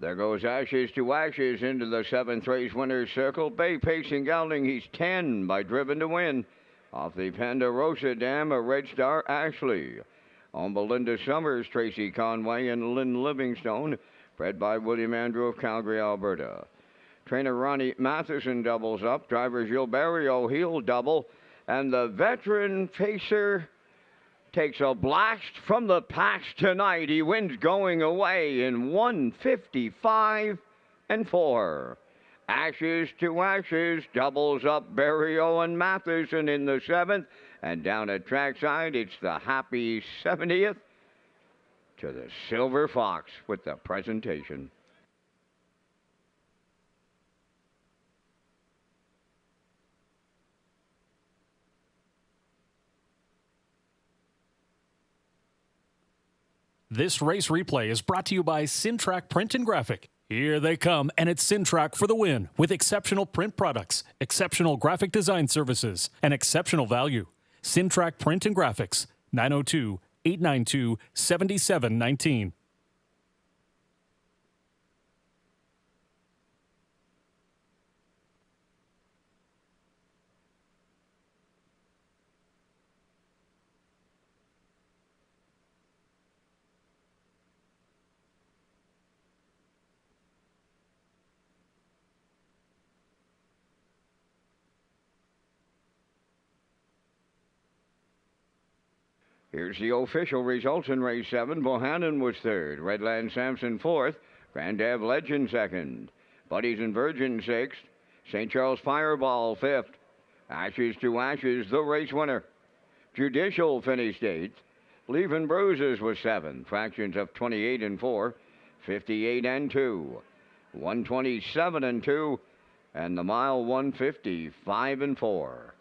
There goes Ashes to Ashes into the 7th race winner's circle. Bay pacing Gelding. He's 10 by Driven to Win. Off the Ponderosa Dam, a Red Star Ashley. On Belinda Summers, Tracy Conway, and Lynn Livingstone. Bred by William Andrew of Calgary, Alberta. Trainer Ronnie Matheson doubles up. Driver Gilberto, he'll double. And the veteran pacer takes a blast from the packs tonight. He wins going away in 1:55 and 4. Ashes to Ashes doubles up Barrio and Matheson in the 7th. And down at trackside, it's the happy 70th to the Silver Fox with the presentation. This race replay is brought to you by Sintrack Print and Graphic. Here they come, and it's Sintrack for the win with exceptional print products, exceptional graphic design services, and exceptional value. Sintrack Print and Graphics, 902-892-7719. Here's the official results in race 7. Bohannon was 3rd. Redland Sampson 4th. Grand Ave Legend 2nd. Buddies and Virgin 6th. St. Charles Fireball 5th. Ashes to Ashes, the race winner. Judicial finished 8th. Leaving Bruises was 7th. Fractions of 28 and 4. 58 and 2. 127 and 2. And the mile 155 and 4.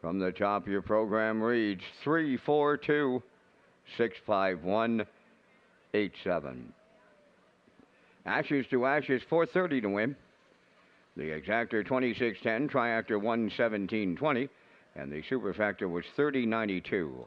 From the top, your program reads 342-651-87. Ashes to Ashes, 4:30 to win. The exactor 26:10, triactor 1:17:20, and the superfactor was 30.92.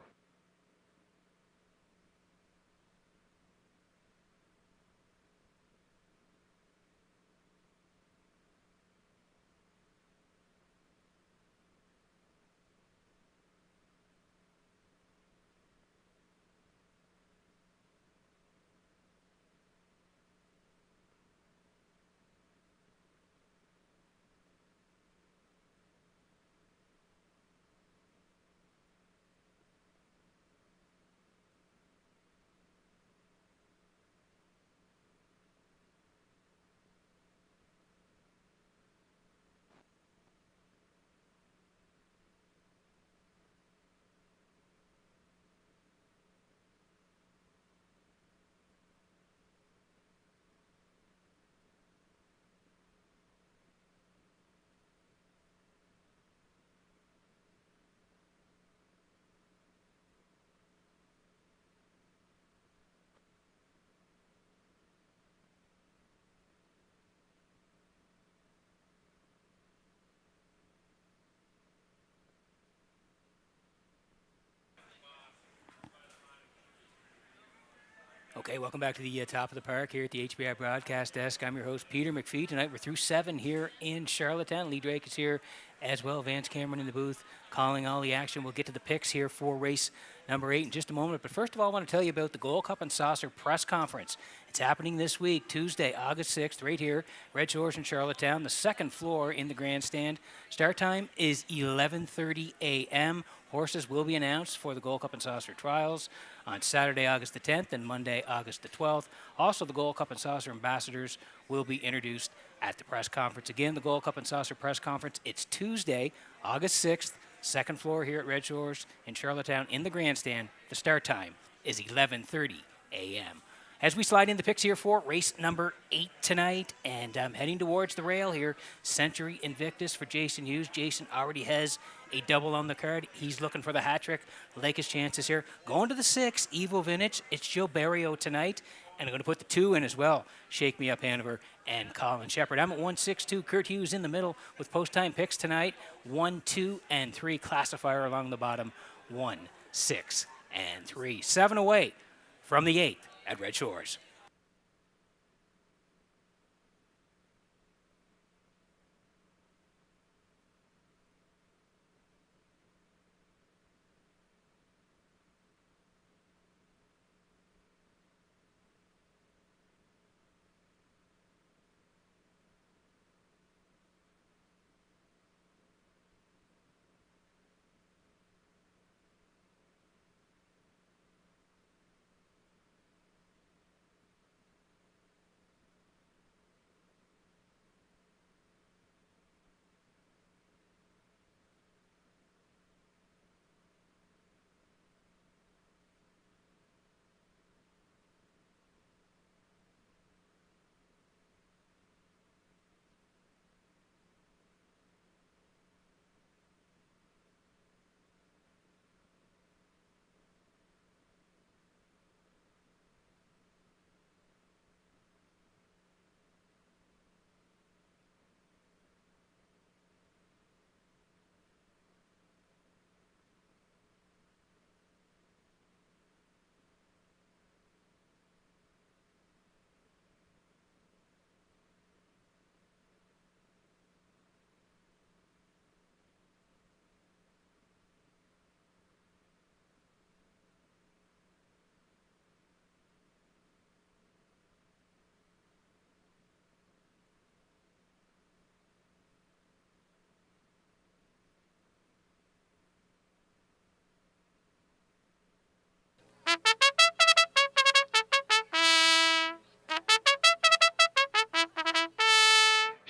Okay, welcome back to the top of the park here at the HBI Broadcast Desk. I'm your host, Peter McPhee. Tonight we're through 7 here in Charlottetown. Lee Drake is here as well. Vance Cameron in the booth calling all the action. We'll get to the picks here for race number 8 in just a moment. But first of all, I want to tell you about the Gold Cup and Saucer press conference. It's happening this week, Tuesday, August 6th, right here, Redshores in Charlottetown, the second floor in the grandstand. Start time is 11:30 a.m. Horses will be announced for the Gold Cup and Saucer trials on Saturday, August the 10th, and Monday, August the 12th. Also, the Gold Cup and Saucer ambassadors will be introduced at the press conference. Again, the Gold Cup and Saucer press conference, it's Tuesday, August 6th, second floor here at Red Shores in Charlottetown in the grandstand. The start time is 11:30 a.m. As we slide in the picks here for race number 8 tonight, and heading towards the rail here, Century Invictus for Jason Hughes. Jason already has a double on the card. He's looking for the hat trick. Like his chances here. Going to the 6, Evo Vintage. It's Joe Barrio tonight. And I'm going to put the 2 in as well. Shake Me Up Hanover and Colin Shepard. I'm at 1-6-2. Kurt Hughes in the middle with post-time picks tonight. 1, 2, and 3. Classifier along the bottom. 1, 6, and 3. 7 away from the 8th at Red Shores.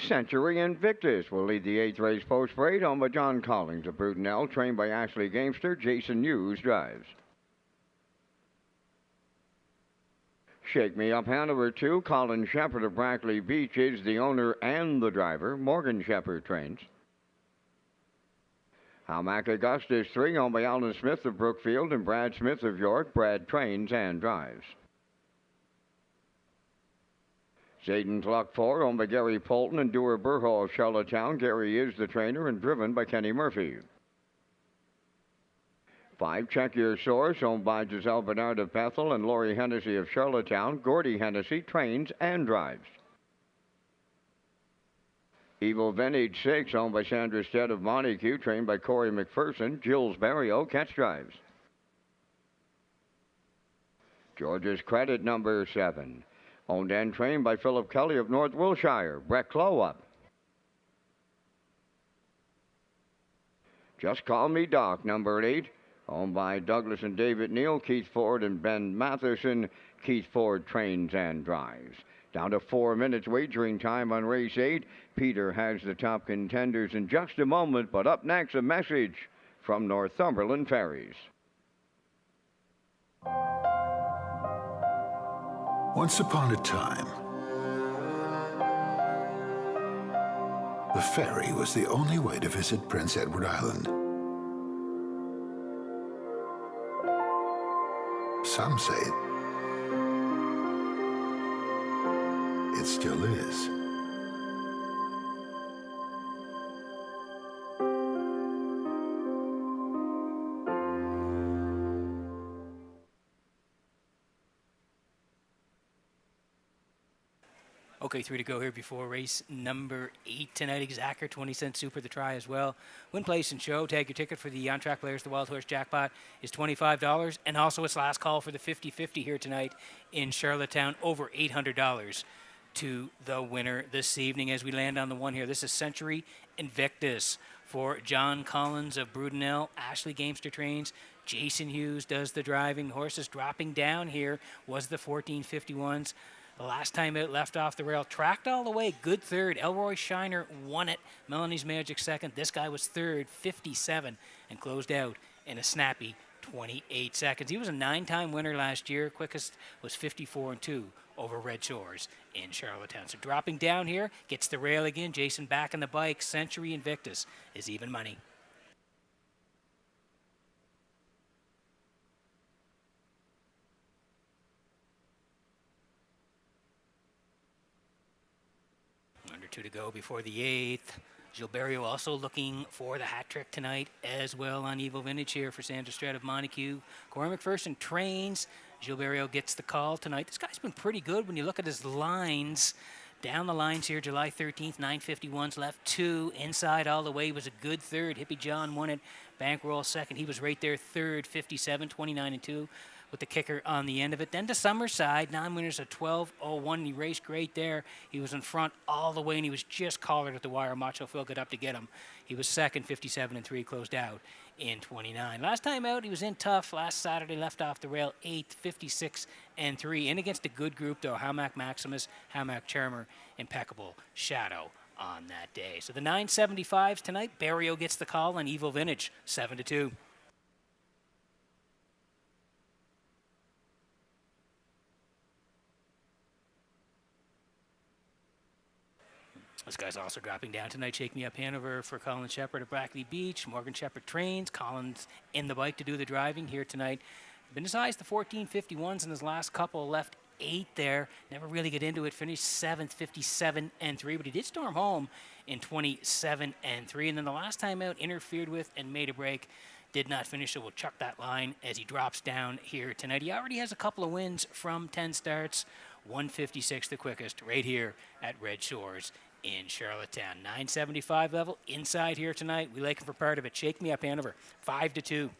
Century Invictus will lead the 8th race post parade owned by John Collins of Brudenell, trained by Ashley Gamester. Jason Hughes drives. Shake Me Up Hanover 2, Colin Shepard of Brackley Beach is the owner and the driver. Morgan Shepard trains. Hamac Augustus 3, owned by Alan Smith of Brookfield and Brad Smith of York. Brad trains and drives. Zayden Cluck 4, owned by Gary Polton and Dewar Burhall of Charlottetown. Gary is the trainer and driven by Kenny Murphy. 5, Check Your Source, owned by Giselle Bernard of Bethel and Lori Hennessy of Charlottetown. Gordy Hennessy trains and drives. Evil Vintage 6, owned by Sandra Stead of Montague, trained by Corey McPherson. Jills Barrio catch drives. George's Credit number 7, owned and trained by Philip Kelly of North Wilshire. Brett Clow up. Just Call Me Doc number 8, owned by Douglas and David Neal, Keith Ford and Ben Matheson. Keith Ford trains and drives. Down to 4 minutes wagering time on race 8. Peter has the top contenders in just a moment, but up next, a message from Northumberland Ferries. Once upon a time, the ferry was the only way to visit Prince Edward Island. Some say it still is. Okay, 3 to go here before race number 8 tonight. Exacker, 20-cent super the try as well. Win, place, and show. Tag your ticket for the on-track players. The Wild Horse Jackpot is $25. And also it's last call for the 50-50 here tonight in Charlottetown. Over $800 to the winner this evening as we land on the one here. This is Century Invictus for John Collins of Brudenell. Ashley Gamester trains. Jason Hughes does the driving. Horses dropping down here was the 1451s. The last time out, left off the rail, tracked all the way, good third. Elroy Shiner won it. Melanie's Magic second. This guy was third, 57, and closed out in a snappy 28 seconds. He was a 9-time winner last year. Quickest was 54-2 over Red Shores in Charlottetown. So dropping down here, gets the rail again. Jason back on the bike. Century Invictus is even money. Under 2 to go before the 8th. Gilberto also looking for the hat trick tonight as well on Evil Vintage here for Sandra Strett of Montague. Corey McPherson trains. Gilberto gets the call tonight. This guy's been pretty good when you look at his lines. Down the lines here, July 13th, 951s left, 2 inside all the way. He was a good third. Hippie John won it. Bankroll second. He was right there, third, 57, 29-2 with the kicker on the end of it. Then to Summerside, 9 winners at 12:01. He raced great there. He was in front all the way, and he was just collared at the wire. Macho Phil got up to get him. He was second, 57-3, closed out in 29. Last time out, he was in tough. Last Saturday, left off the rail, 8th, 56-3. In against a good group, though. Hamac Maximus, Hamac Charmer, impeccable shadow on that day. So the 975s tonight, Barrio gets the call on Evil Vintage, 7-2. This guy's also dropping down tonight. Shake Me Up Hanover for Colin Shepard of Brackley Beach. Morgan Shepard trains. Collins in the bike to do the driving here tonight. Been as high as the 1451s in his last couple. Left 8 there. Never really get into it. Finished 7th, 57-3. But he did storm home in 27-3. And then the last time out, interfered with and made a break. Did not finish, so we'll chuck that line as he drops down here tonight. He already has a couple of wins from 10 starts. 156 the quickest right here at Red Shores in Charlottetown. 975 level inside here tonight. We like him for part of it. Shake Me Up Hanover, 5-2.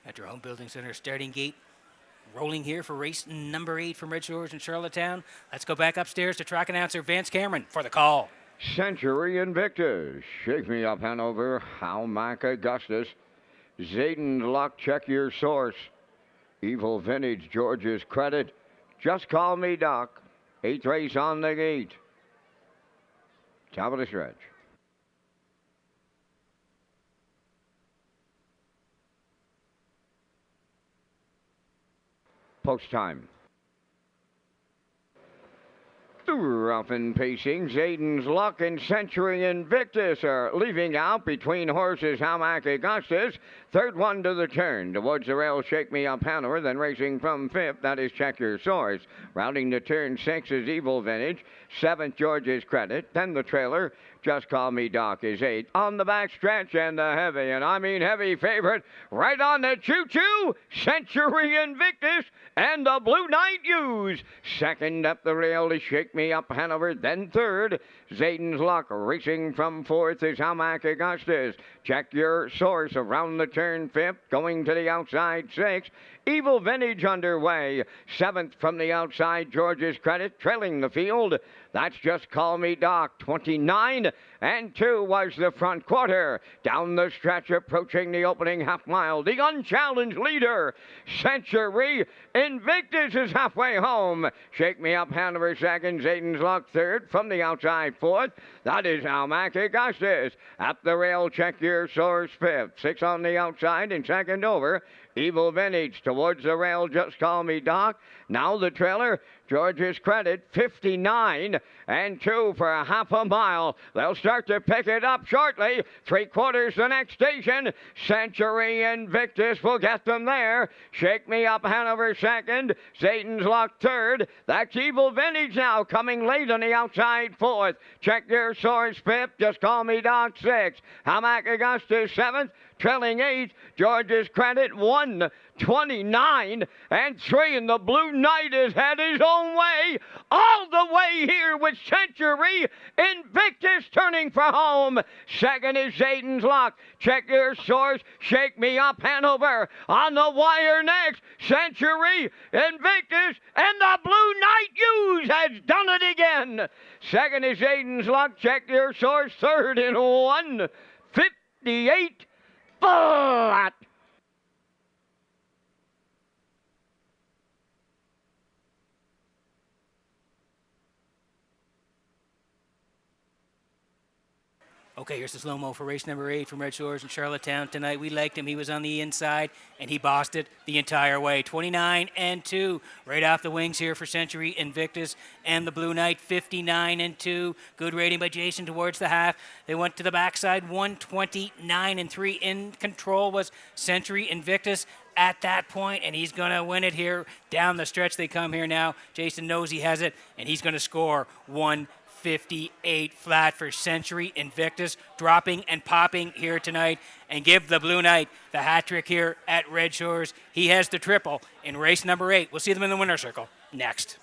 At your home building center starting gate. Rolling here for race number 8 from Red Shores in Charlottetown. Let's go back upstairs to track announcer Vance Cameron for the call. Century Invictus. Shake Me Up Hanover. Hamac Augustus. Zayden Luck, check your source. Evil Vintage, George's Credit. Just Call Me Doc. 8th race on the gate. Top of the stretch. post time. Rough and pacing, Zayden's Luck and Century Invictus are leaving out between horses Hamac Augustus. Third one to the turn. Towards the rail, Shake Me Up Hanover. Then racing from fifth, that is Check Your Source. Rounding the turn, six is Evil Vintage. Seventh, George's Credit. Then the trailer, Just Call Me Doc, is eight. On the back stretch and the heavy, and I mean heavy favorite, right on the choo-choo, Century Invictus and the Blue Knight Use. Second up the rail is Shake Me Up Hanover. Then third, Zayden's Luck. Racing from fourth is Hamac Augustus. Check Your Source around the turn fifth. Going to the outside sixth. Evil Vintage underway. Seventh from the outside, George's Credit. Trailing the field, that's Just Call Me Doc. 29 and 2 was the front quarter. Down the stretch, approaching the opening half mile, the unchallenged leader, Century Invictus, is halfway home. Shake Me Up Hanover second, Zayden's Luck third. From the outside fourth, that is Hamac Augustus. Up the rail, Check Your Source fifth. Six on the outside and second over, Evil Vintage. Towards the rail, Just Call Me Doc. Now the trailer, George's Credit, 59 and 2 for a half a mile. They'll start to pick it up shortly. Three quarters the next station. Century Invictus will get them there. Shake Me Up Hanover second. Zayden's Luck third. That's Evil Vintage now coming late on the outside fourth. Check Your Source fifth. Just Call Me Doc sixth. Hamac Augustus seventh. Trailing eighth. George's Credit 1:29 and 3, and the Blue Knight has had his own way all the way here with Century Invictus turning for home. Second is Zayden's Luck. Check Your Source. Shake Me Up Hanover on the wire next. Century Invictus and the Blue Knight Use has done it again. Second is Zayden's Luck. Check Your Source. Third in 1:58 flat. Okay, here's the slow-mo for race number 8 from Redshores in Charlottetown tonight. We liked him. He was on the inside, and he bossed it the entire way. 29 and 2 right off the wings here for Century Invictus and the Blue Knight. 59 and 2. Good rating by Jason towards the half. They went to the backside. 129 and 3. In control was Century Invictus at that point, and he's going to win it here. Down the stretch they come here now. Jason knows he has it, and he's going to score 1:58 flat for Century Invictus, dropping and popping here tonight, and give the Blue Knight the hat trick here at Redshores. He has the triple in race number 8. We'll see them in the winner's circle next.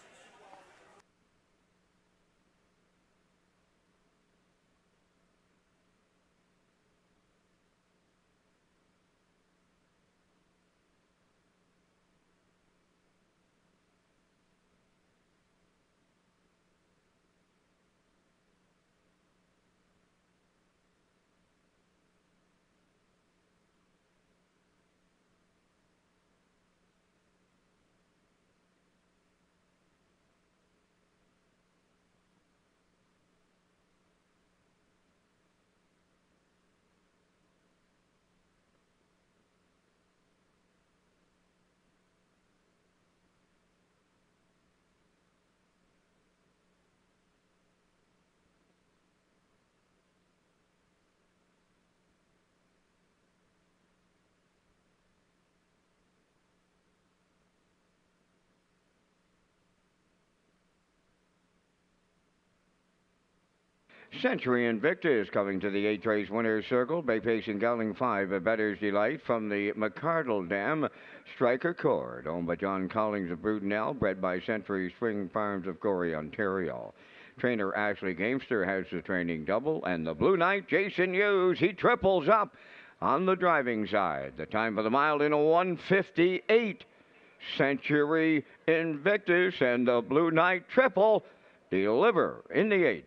Century Invictus coming to the 8th race winner's circle. Bay Pacing Gelding 5, A Better's Delight from the McCardle Dam. Striker Cord, owned by John Collings of Brudenell, bred by Century Spring Farms of Corey, Ontario. Trainer Ashley Gamester has the training double, and the Blue Knight, Jason Hughes, he triples up on the driving side. The time of the mile in a 1:58. Century Invictus and the Blue Knight triple deliver in the 8th.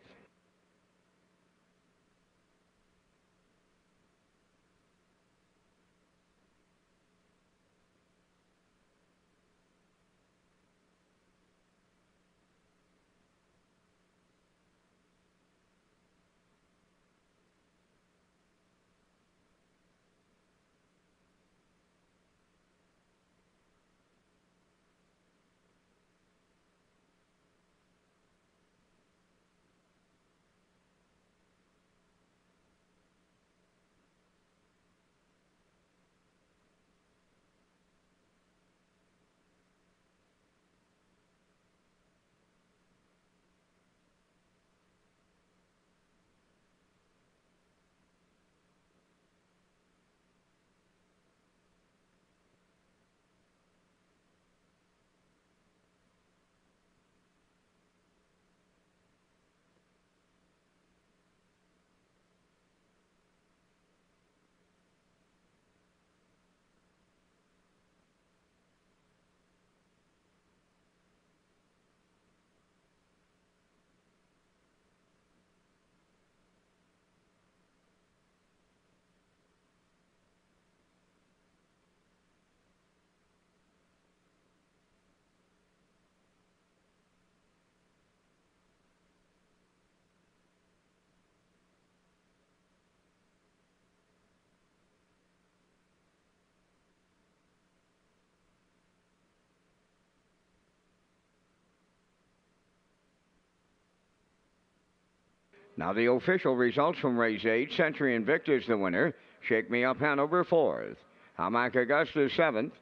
Now the official results from race 8. Century Invictus the winner. Shake Me Up Hanover 4th. Hamac Augusta 7th.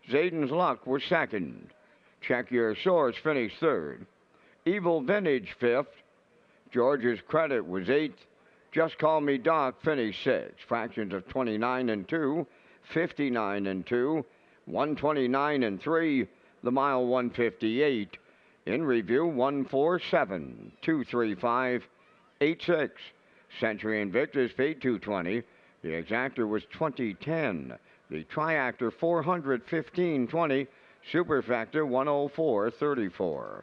Zayden's Luck was 2nd. Check Your Source finished 3rd. Evil Vintage 5th. George's Credit was 8th. Just Call Me Doc finished 6th. Fractions of 29 and 2, 59 and 2, 129 and 3, the mile 158. In review 147, 235, 86. Century Invictus paid 220. The exactor was 2010. The triactor 415.20. Superfactor 104.34.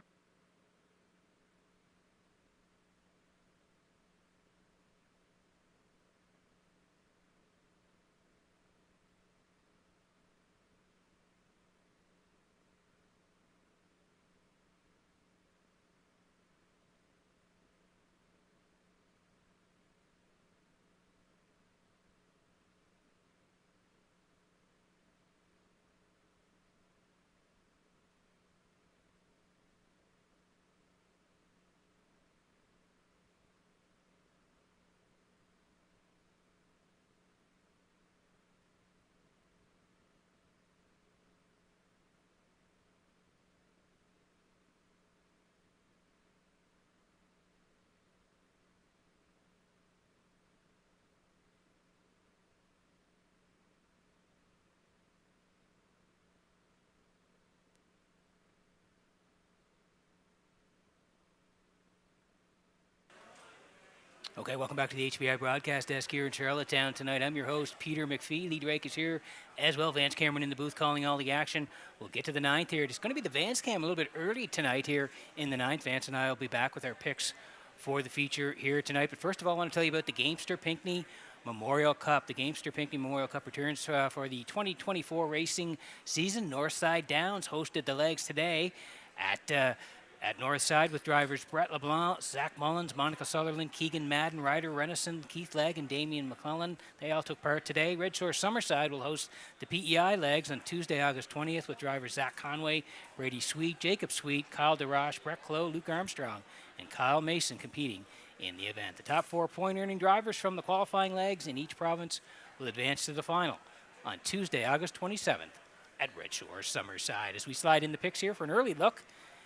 Okay, welcome back to the HBI broadcast desk here in Charlottetown tonight. I'm your host, Peter McPhee. Lee Drake is here as well. Vance Cameron in the booth calling all the action. We'll get to the 9th here. It's going to be the Vance Cam a little bit early tonight here in the 9th. Vance and I will be back with our picks for the feature here tonight. But first of all, I want to tell you about the Gamester Pinckney Memorial Cup. The Gamester Pinckney Memorial Cup returns for the 2024 racing season. Northside Downs hosted the legs today at Northside with drivers Brett LeBlanc, Zach Mullins, Monica Sutherland, Keegan Madden, Ryder Renison, Keith Legg, and Damian McClellan. They all took part today. Redshores Summerside will host the PEI legs on Tuesday, August 20th with drivers Zach Conway, Brady Sweet, Jacob Sweet, Kyle DeRoche, Brett Clough, Luke Armstrong, and Kyle Mason competing in the event. The top 4 point-earning drivers from the qualifying legs in each province will advance to the final on Tuesday, August 27th at Redshores Summerside. As we slide in the picks here for an early look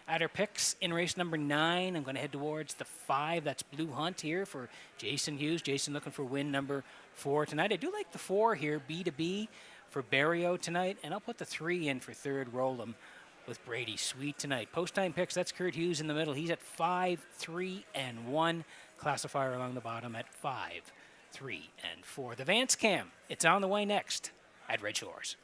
at our picks in race number 9, I'm going to head towards the 5. That's Blue Hunt here for Jason Hughes. Jason looking for win number 4 tonight. I do like the 4 here, B2B for Barrio tonight, and I'll put the 3 in for third Rollum with Brady Sweet tonight. Post-time picks, that's Kurt Hughes in the middle. He's at 5, 3, and 1. Classifier along the bottom at 5, 3, and 4. The Vance Cam, it's on the way next at Redshores.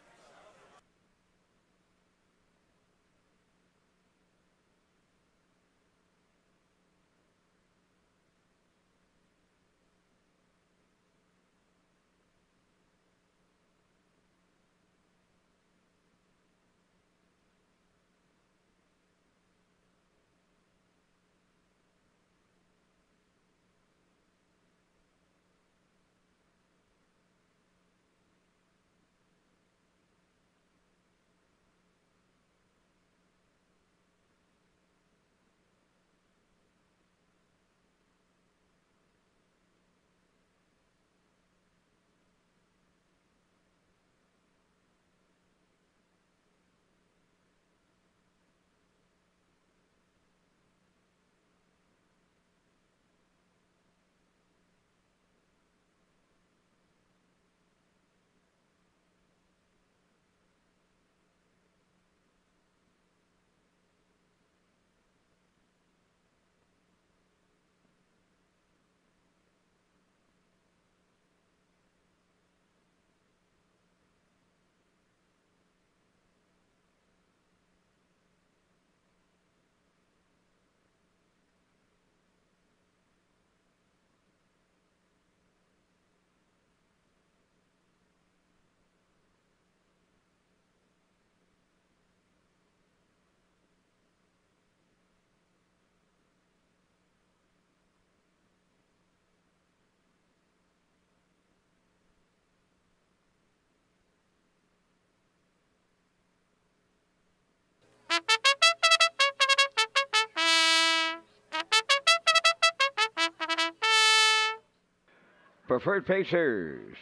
Preferred Pacers.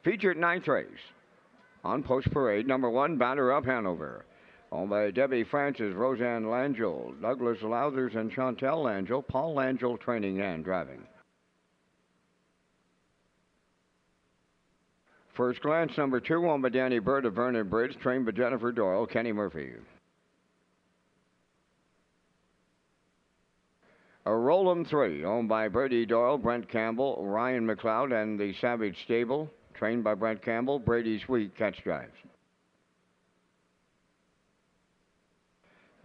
Featured ninth race. On Post Parade, number 1, Batter Up Hanover. Owned by Debbie Francis, Roseanne Langell, Douglas Lowthers, and Chantel Langell. Paul Langell training and driving. First Glance, number 2, owned by Danny Bird of Vernon Bridge, trained by Jennifer Doyle, Kenny Murphy. A Roll'em 3, owned by Brady Doyle, Brent Campbell, Ryan McLeod, and the Savage Stable, trained by Brent Campbell, Brady Sweet, catch drives.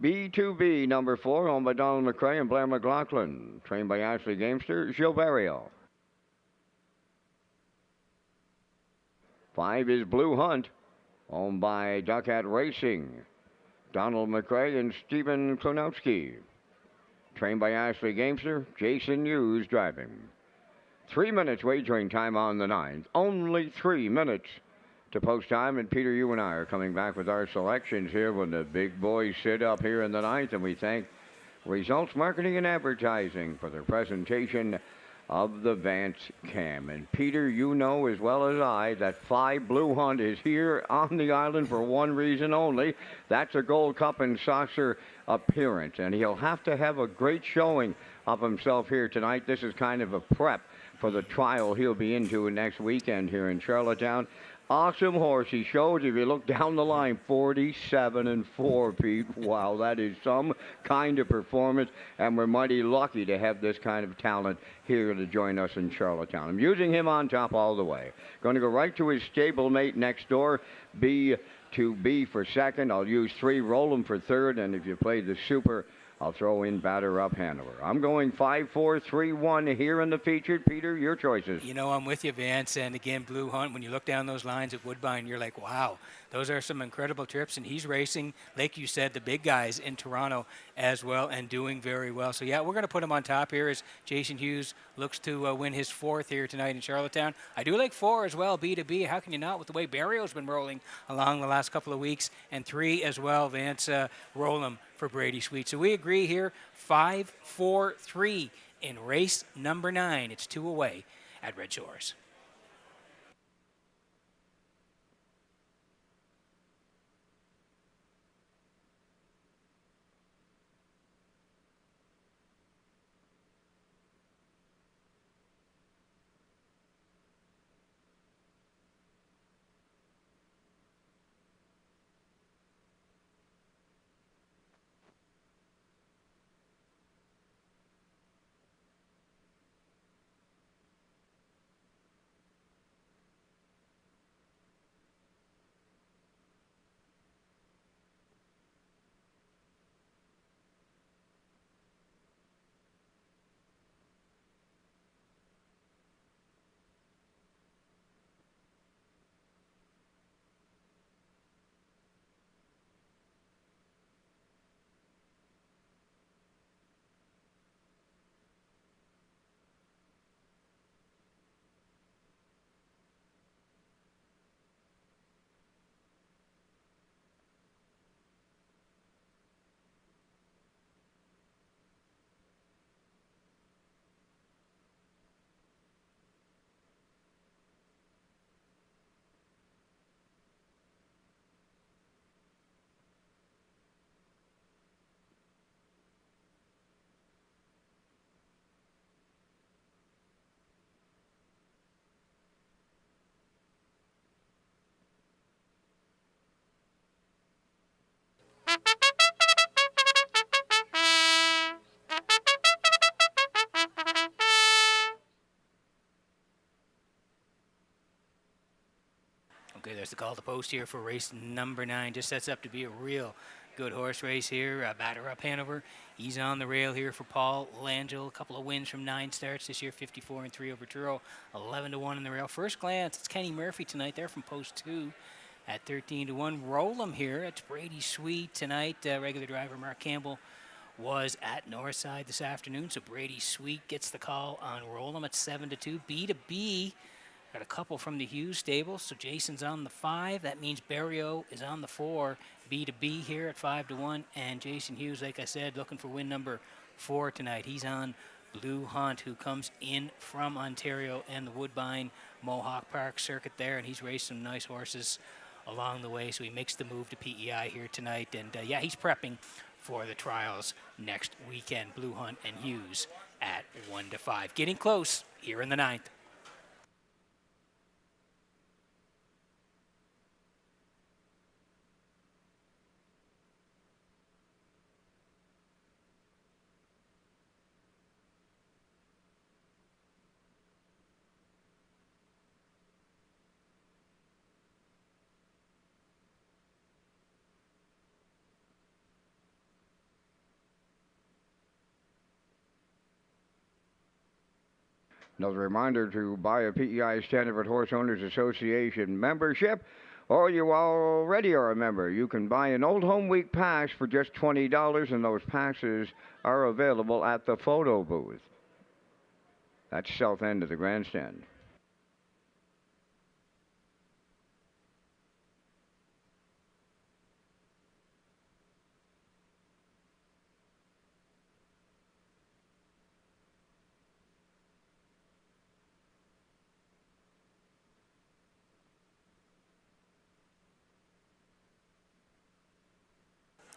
B2B, number 4, owned by Donald McRae and Blair McLaughlin, trained by Ashley Gamester, Gilberto. 5 is Blue Hunt, owned by Duckhat Racing, Donald McRae and Stephen Klonowski. Trained by Ashley Gamester, Jason Hughes driving. 3 minutes wagering time on the 9th. Only 3 minutes to post time. And Peter, you and I are coming back with our selections here when the big boys sit up here in the 9th. And we thank Results Marketing and Advertising for their presentation of the Vance Cam. And Peter, you know as well as I that 5 Blue Hunt is here on the island for one reason only. That's a Gold Cup and Saucer appearance. And he'll have to have a great showing of himself here tonight. This is kind of a prep for the trial he'll be into next weekend here in Charlottetown. Awesome horse he shows. If you look down the line, 47-4, Pete. Wow, that is some kind of performance, and we're mighty lucky to have this kind of talent here to join us in Charlottetown. I'm using him on top all the way. Going to go right to his stablemate next door, B2B for second. I'll use 3, roll him for third, and if you play the super, I'll throw in Batter Up Hanover. I'm going 5-4-3-1 here in the featured. Peter, your choices. You know, I'm with you, Vance. And again, Blue Hunt, when you look down those lines at Woodbine, you're like, wow, those are some incredible trips. And he's racing, like you said, the big guys in Toronto as well and doing very well. So, yeah, we're going to put him on top here as Jason Hughes looks to win his 4th here tonight in Charlottetown. I do like 4 as well, B2B. How can you not with the way Barrio's been rolling along the last couple of weeks? And 3 as well, Vance, roll him for Brady Sweet. So we agree here, 5-4-3 in race number 9. It's 2 away at Red Shores. Okay, there's the call to post here for race number 9. Just sets up to be a real good horse race here. Batter Up Hanover. He's on the rail here for Paul Langell. A couple of wins from 9 starts this year, 54-3 over Truro, 11-1 in the rail. First glance, it's Kenny Murphy tonight there from post 2 at 13-1. Roll him here. It's Brady Sweet tonight. Regular driver Mark Campbell was at Northside this afternoon, so Brady Sweet gets the call on Roll'em at 7-2. B2B got a couple from the Hughes stable, so Jason's on the 5. That means Barrio is on the 4. B2B here at 5-1, and Jason Hughes, like I said, looking for win number 4 tonight. He's on Blue Hunt, who comes in from Ontario and the Woodbine Mohawk Park circuit there, and he's raced some nice horses along the way, so he makes the move to PEI here tonight. And yeah, he's prepping for the trials next weekend. Blue Hunt and Hughes at 1-5. Getting close here in the 9th. Another reminder to buy a PEI Standard Horse Owners Association membership, or you already are a member. You can buy an Old Home Week pass for just $20, and those passes are available at the photo booth. That's south end of the grandstand.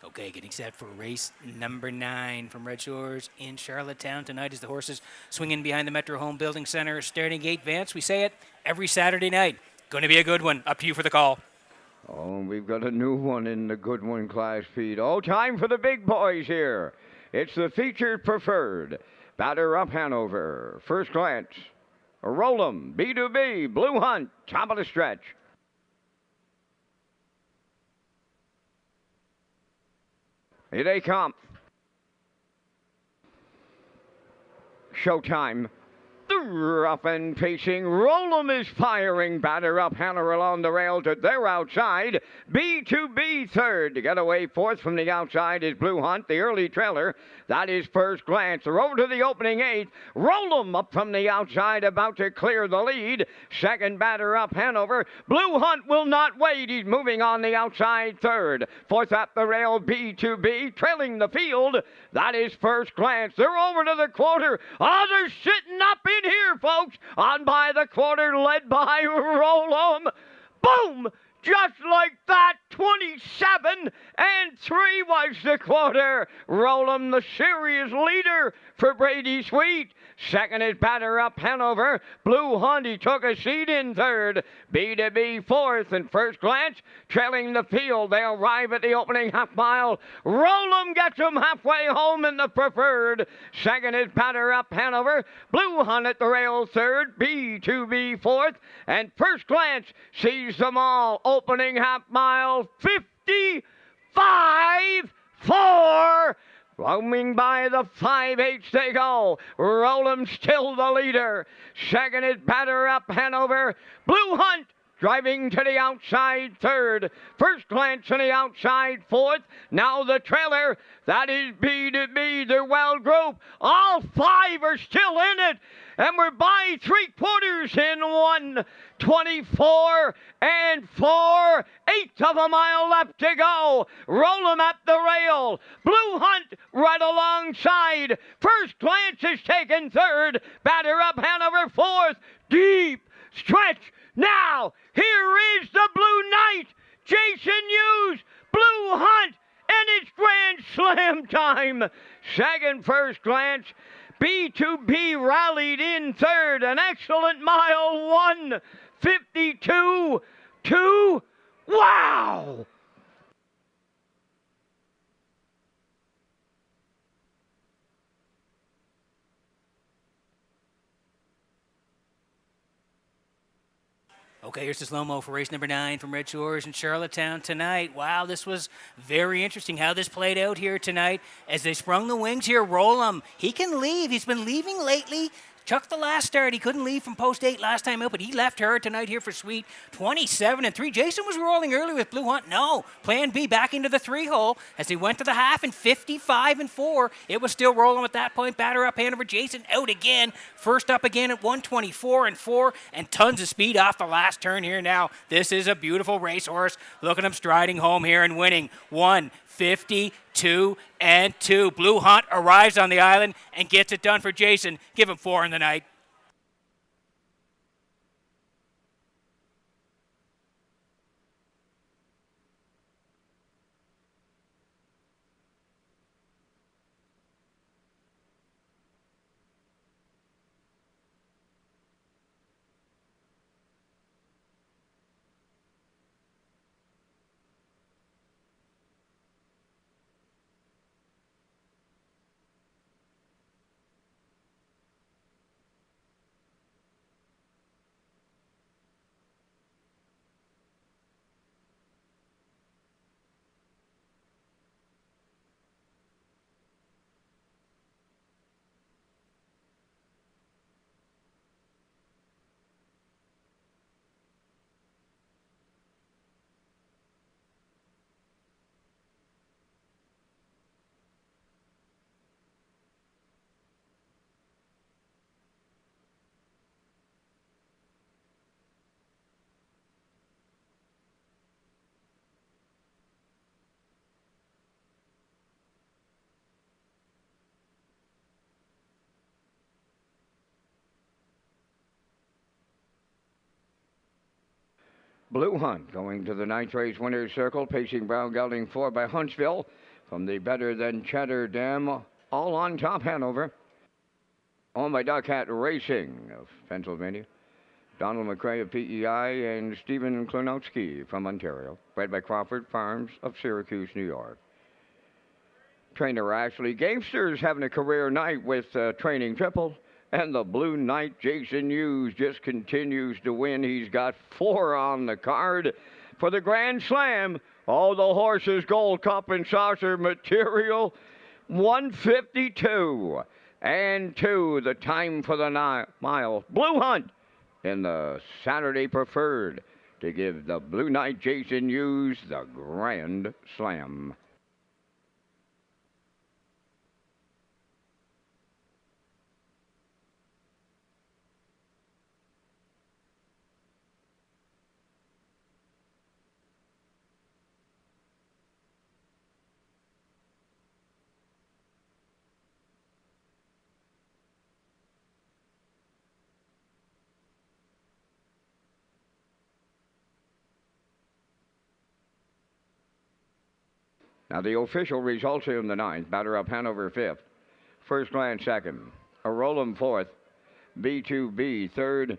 Okay, getting set for race number 9 from Red Shores in Charlottetown tonight as the horses swing in behind the Metro Home Building Center starting gate. Vance, we say it every Saturday night. Going to be a good one. Up to you for the call. Oh, and we've got a new one in the good one class, Pete. Oh, time for the big boys here. It's the featured preferred. Batter up Hanover. First glance. Roll 'em. B2B. Blue Hunt. Top of the stretch. Here they come. Showtime. Up and pacing. Roll 'em is firing. Batter up Hanover along the rail to their outside. B2B third. To get away fourth from the outside is Blue Hunt, the early trailer. That is First Glance. They're over to the opening 8th. Roll 'em up from the outside, about to clear the lead. Second batter up Hanover. Blue Hunt will not wait. He's moving on the outside third. Fourth up the rail, B2B. Trailing the field. That is First Glance. They're over to the quarter. Oh, they're sitting up in here, folks. On by the quarter, led by Roll 'em. Boom! Just like that, 27-3 was the quarter. Roll 'em, the series leader for Brady Sweet. Second is batter up Hanover. Blue Hunt, he took a seat in third. B2B fourth, and First Glance trailing the field. They'll arrive at the opening half mile. Roll 'em gets them halfway home in the preferred. Second is batter up Hanover. Blue Hunt at the rail third. B2B fourth, and First Glance sees them all. Opening half mile, 55-4. Roaming by the 5/8 they go. Roll 'em still the leader. Second is batter up Hanover. Blue Hunt driving to the outside third. First Glance on the outside fourth. Now the trailer. That is B2B, their wild group. All 5 are still in it. And we're by 3/4 in 1:24.4. 1/8 of a mile left to go. Roll 'em at the rail. Blue Hunt right alongside. First Glance is taken third. Batter up Hanover fourth. Deep stretch. Now, here is the Blue Knight. Jason Hughes. Blue Hunt. And it's Grand Slam time. Second First Glance. B2B rallied in third. An excellent mile, 1:52.2. Wow! Okay, here's the slow-mo for race number 9 from Red Shores in Charlottetown tonight. Wow, this was very interesting how this played out here tonight. As they sprung the wings here, Roll 'em. He can leave. He's been leaving lately. Chuck the last start. He couldn't leave from post 8 last time out, but he left her tonight here for Sweet. 27-3. Jason was rolling early with Blue Hunt. No. Plan B back into the 3-hole as he went to the half and 55-4. It was still rolling at that point. Batter up Hanover. Jason out again. First up again at 1:24.4 and tons of speed off the last last turn here now. This is a beautiful racehorse. Look at him striding home here and winning. 152 and 2. Blue Hunt arrives on the island and gets it done for Jason. Give him 4 in the night. Blue Hunt going to the ninth race winner's circle, pacing Brown Gelding 4 by Huntsville from the Better Than Cheddar Dam, all on top Hanover. Owned by Duck Hat Racing of Pennsylvania, Donald McCrae of PEI, and Stephen Klonowski from Ontario. Bred by Crawford Farms of Syracuse, New York. Trainer Ashley Gamster's having a career night with training triple. And the Blue Knight, Jason Hughes, just continues to win. He's got 4 on the card for the Grand Slam. All the horses, gold cup and saucer material, 152 and 2, the time for the mile. Blue Hunt in the Saturday Preferred to give the Blue Knight, Jason Hughes, the Grand Slam. Now the official results here in the ninth. Batter up Hanover 5th. First Glance 2nd. Arolam 4th. B2B 3rd.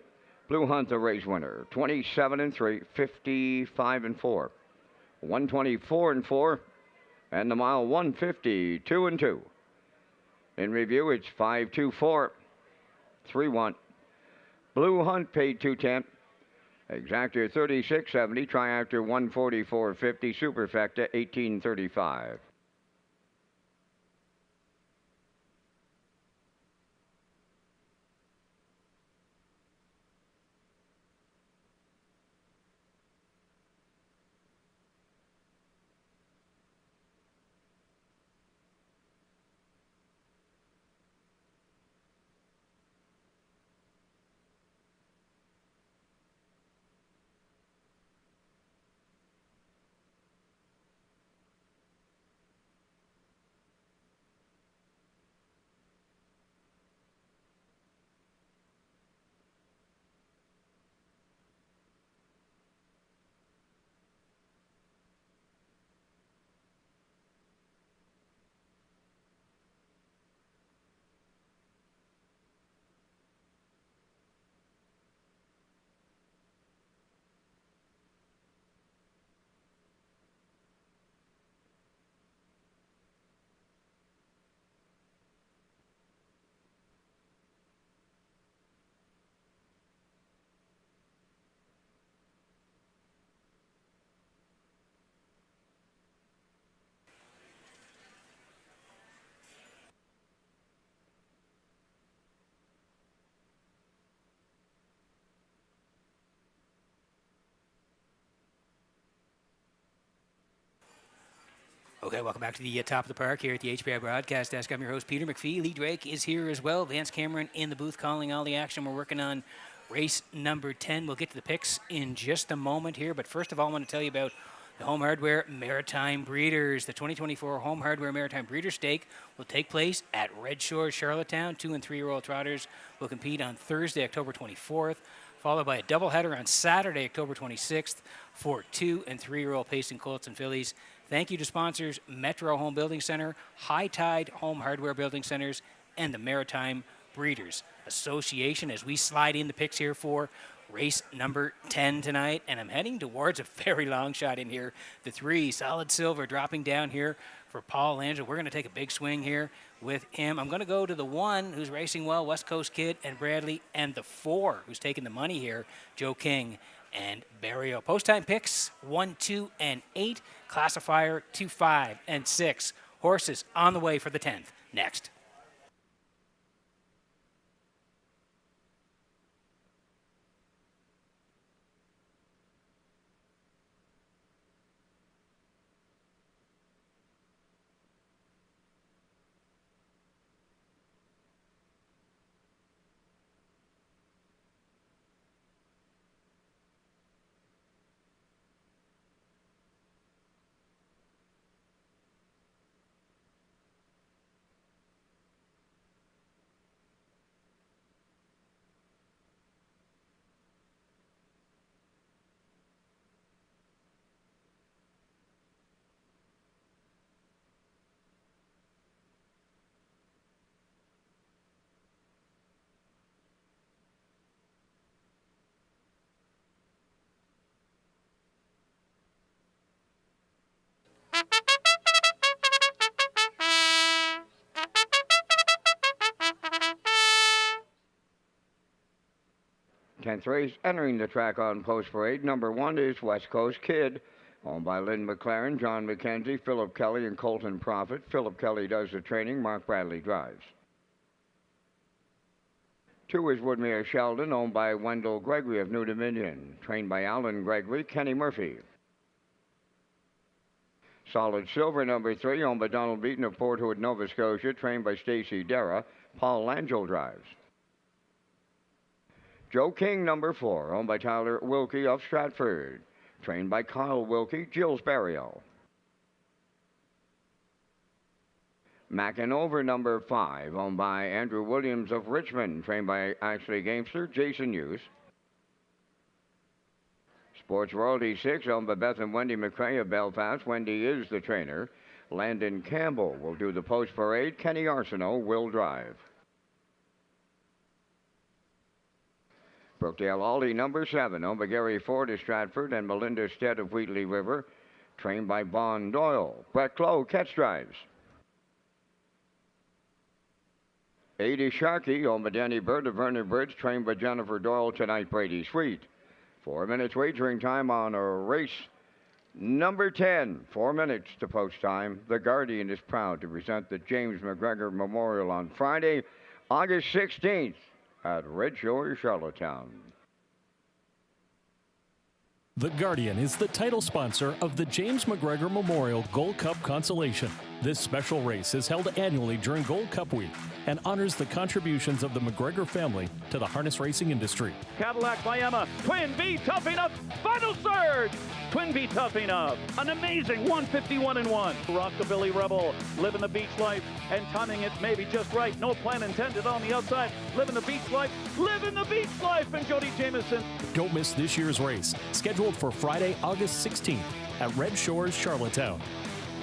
Blue Hunt the race winner. 27 and 3. 55 and 4. 124 and 4. And the mile 152 and 2. In review, it's 524 3-1. Blue Hunt paid 210. Exactor 36.70, Triactor 144.50, Superfecta 18.35. Okay, welcome back to the top of the park here at the HPI Broadcast Desk. I'm your host, Peter McPhee. Lee Drake is here as well. Vance Cameron in the booth calling all the action. We're working on race number 10. We'll get to the picks in just a moment here, but first of all, I want to tell you about the Home Hardware Maritime Breeders. The 2024 Home Hardware Maritime Breeders Stake will take place at Red Shores, Charlottetown. 2- and 3-year-old trotters will compete on Thursday, October 24th, followed by a doubleheader on Saturday, October 26th for 2- and 3-year-old pacing colts and fillies. Thank you to sponsors Metro Home Building Center, High Tide Home Hardware Building Centers, and the Maritime Breeders Association as we slide in the picks here for race number 10 tonight. And I'm heading towards a very long shot in here. The 3, Solid Silver, dropping down here for Paul Angel. We're going to take a big swing here with him. I'm going to go to the 1 who's racing well, West Coast Kid and Bradley, and the 4 who's taking the money here, Joe King and Barrio. Post time picks 1, 2, and 8. Classifier 2, 5, and 6. Horses on the way for the 10th. Next. Tenth race, entering the track on post parade. Number 1 is West Coast Kid, owned by Lynn McLaren, John McKenzie, Philip Kelly, and Colton Profit. Philip Kelly does the training. Mark Bradley drives. 2 is Woodmere Sheldon, owned by Wendell Gregory of New Dominion, trained by Alan Gregory, Kenny Murphy. Solid Silver, number 3, owned by Donald Beaton of Port Hood, Nova Scotia, trained by Stacy Dara. Paul Langell drives. Joe King, number 4, owned by Tyler Wilkie of Stratford, trained by Kyle Wilkie, Gilles Barrio. Mackinover, number 5, owned by Andrew Williams of Richmond, trained by Ashley Gamester, Jason Hughes. Sports Royalty 6, owned by Beth and Wendy McCrae of Belfast. Wendy is the trainer. Landon Campbell will do the post parade. Kenny Arsenault will drive. Brookdale Aldi, number 7, owned by Gary Ford of Stratford and Melinda Stead of Wheatley River, trained by Bon Doyle. Brett Clough catch drives. 80 Sharkey, owned by Danny Bird of Vernon Bridge, trained by Jennifer Doyle, tonight Brady Sweet. 4 minutes wagering time on a race number 10. 4 minutes to post time. The Guardian is proud to present the James McGregor Memorial on Friday, August 16th. At Red Shores, Charlottetown. The Guardian is the title sponsor of the James McGregor Memorial Gold Cup Consolation. This special race is held annually during Gold Cup Week and honors the contributions of the McGregor family to the harness racing industry. Cadillac by Emma. Twin V tough enough. Final surge. Twin V tough enough. An amazing 151-1. Rockabilly Rebel. Living the beach life and timing it maybe just right. No plan intended on the outside. Living the beach life. Living the beach life. And Jody Jamieson. Don't miss this year's race, scheduled for Friday, August 16th at Red Shores, Charlottetown.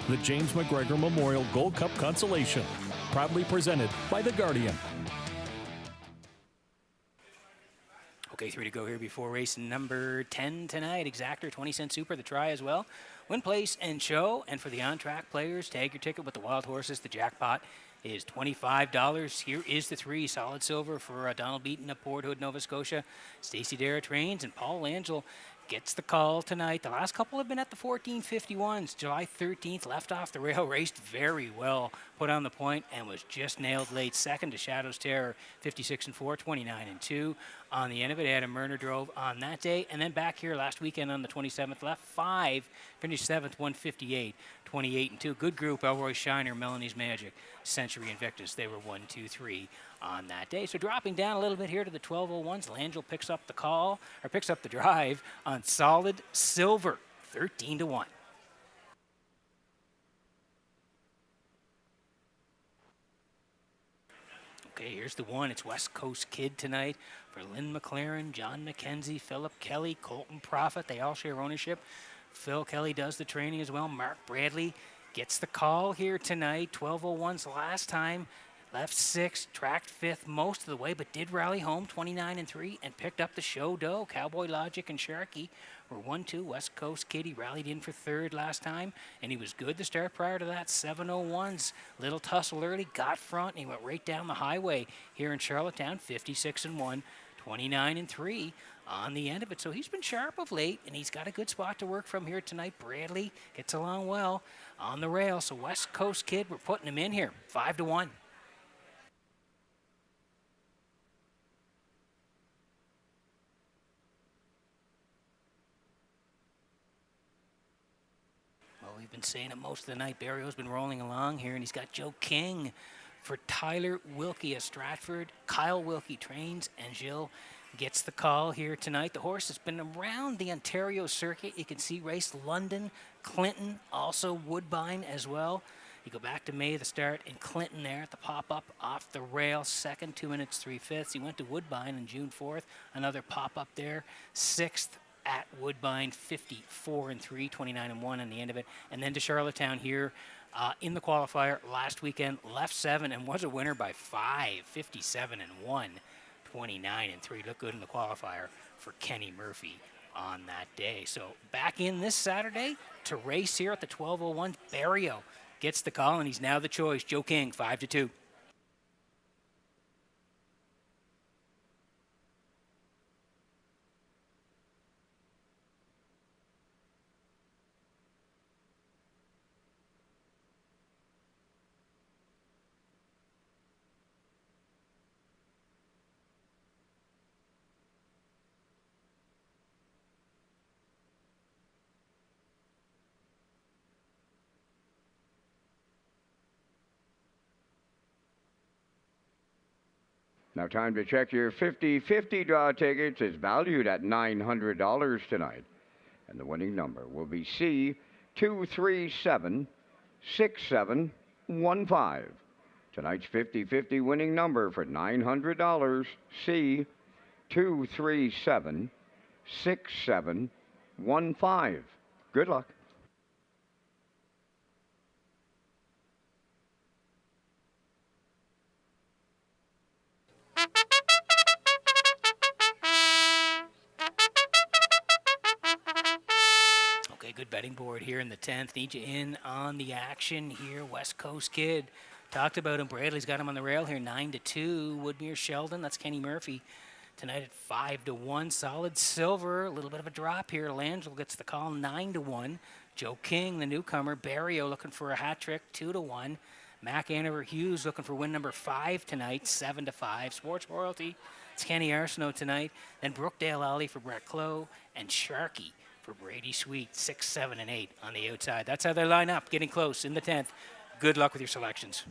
The James McGregor Memorial Gold Cup Consolation, proudly presented by The Guardian. Okay, 3 to go here before race number 10 tonight. Exactor, 20-cent super, the try as well. Win, place, and show. And for the on-track players, tag your ticket with the wild horses. The jackpot is $25. Here is the 3, Solid Silver for Donald Beaton of Port Hood, Nova Scotia. Stacey Dara trains, and Paul Angell gets the call tonight. The last couple have been at the 1451s. July 13th, left off the rail, raced very well, put on the point, and was just nailed late. Second to Shadow's Terror, 56-4, 29-2. On the end of it, Adam Murner drove on that day. And then back here last weekend on the 27th, left 5, finished 7th, 158, 28-2. Good group, Elroy Shiner, Melanie's Magic, Century Invictus. They were 1, 2, 3 on that day. So dropping down a little bit here to the 12:01s, Langell picks up the drive on Solid Silver, 13-1. Okay, here's the one. It's West Coast Kid tonight for Lynn McLaren, John McKenzie, Philip Kelly, Colton Profit. They all share ownership. Phil Kelly does the training as well. Mark Bradley gets the call here tonight. 12:01's last time. Left sixth, tracked fifth most of the way, but did rally home 29-3 and picked up the show dough. Cowboy Logic and Sharky were 1-2. West Coast Kid, he rallied in for third last time, and he was good the start prior to that. 7:01's little tussle early, got front, and he went right down the highway here in Charlottetown. 56-1, 29-3 on the end of it. So he's been sharp of late, and he's got a good spot to work from here tonight. Bradley gets along well on the rail. So West Coast Kid, we're putting him in here, 5-1. We've been saying it most of the night. Barrio's been rolling along here, and he's got Joe King for Tyler Wilkie of Stratford. Kyle Wilkie trains, and Gilles gets the call here tonight. The horse has been around the Ontario circuit. You can see race London, Clinton, also Woodbine as well. You go back to May, the start in Clinton there at the pop-up off the rail, second, 2 minutes, 3/5. He went to Woodbine on June 4th, another pop-up there, sixth at Woodbine, 54-3, 29-1 on the end of it. And then to Charlottetown here in the qualifier last weekend, left 7 and was a winner by 5, 57-1, 29-3. Looked good in the qualifier for Kenny Murphy on that day. So back in this Saturday to race here at the 12:01. Barrio gets the call, and he's now the choice. Joe King, 5-2. Now time to check your 50-50 draw tickets. It's valued at $900 tonight. And the winning number will be C2376715. Tonight's 50-50 winning number for $900, C2376715. Good luck. Good betting board here in the 10th. Need you in on the action here. West Coast Kid. Talked about him. Bradley's got him on the rail here, 9-2. Woodmere Sheldon, that's Kenny Murphy. Tonight at 5-1. Solid Silver, a little bit of a drop here. Langell gets the call, 9-1. Joe King, the newcomer. Barrio looking for a hat trick, 2-1. Mac Andover Hughes looking for win number 5 tonight, 7-5. Sports Royalty, it's Kenny Arsenault tonight. Then Brookdale Alley for Brett Clough, and Sharky for Brady Sweet, 6, 7, and 8 on the outside. That's how they line up, getting close in the 10th. Good luck with your selections.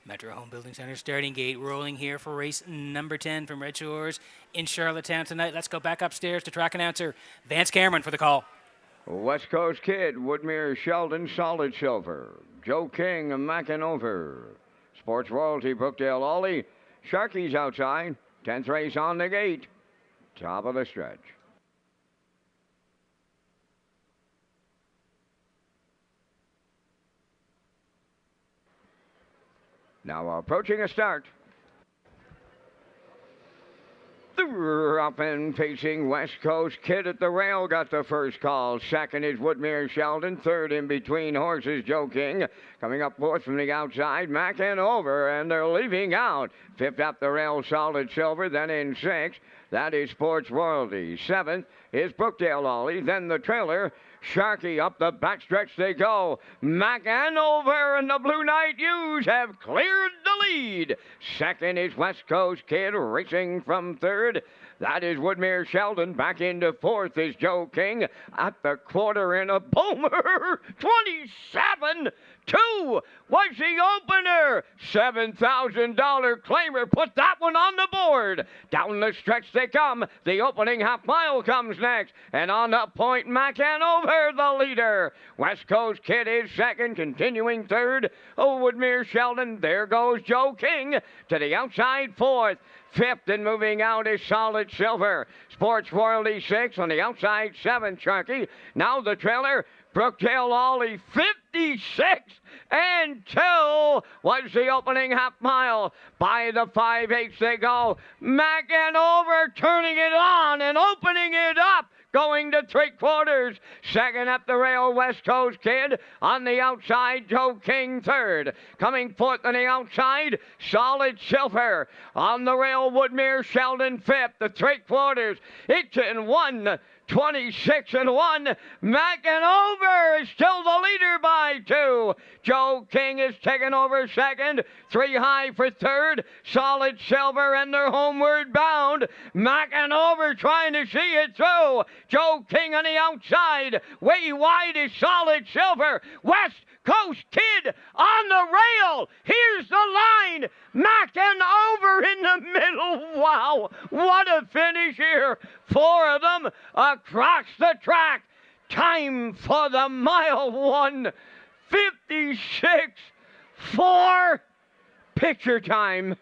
Metro Home Building Center starting gate rolling here for race number 10 from Red Shores in Charlottetown tonight. Let's go back upstairs to track announcer Vance Cameron for the call. West Coast Kid, Woodmere Sheldon, Solid Silver. Joe King, Mackinover. Sports Royalty, Brookdale Ollie. Sharky's outside. 10th race on the gate. Top of the stretch. Now approaching a start. Up and facing West Coast Kid at the rail got the first call. Second is Woodmere Sheldon. Third in between horses, Joe King. Coming up fourth from the outside, Mac and over, and they're leaving out. Fifth up the rail, Solid Silver. Then in sixth, that is Sports Royalty. Seventh is Brookdale Ollie. Then the trailer, Sharky. Up the backstretch they go. Mac and over, and the Blue Knight U's have cleared the lead. Second is West Coast Kid racing from third. That is Woodmere Sheldon. Back into fourth is Joe King at the quarter in a boomer. 27-2 was the opener. $7,000 claimer put that one on the board. Down the stretch they come. The opening half mile comes next. And on the point, Mac and over the leader. West Coast Kid is second, continuing third. Oh, Woodmere Sheldon. There goes Joe King to the outside fourth. Fifth and moving out is Solid Silver. Sports Royalty 6 on the outside 7, Sharky. Now the trailer, Brookdale Ollie 56-2 was the opening half mile. By the 5/8 they go. Mac and over turning it on and opening it up. Going to three quarters. Second up the rail, West Coast Kid. On the outside, Joe King third. Coming fourth on the outside, Solid Silver. On the rail, Woodmere Sheldon fifth. The three quarters. It's in 1:26-1. Mac and over is still the leader by 2. Joe King is taking over second. 3 high for third. Solid Silver and they're homeward bound. Mac and over trying to see it through. Joe King on the outside. Way wide is Solid Silver. West Coast Kid on the rail. Here's the line. Mac and over in the middle. Wow, what a finish here. 4 of them across the track. Time for the mile 1. 56-4. Picture time.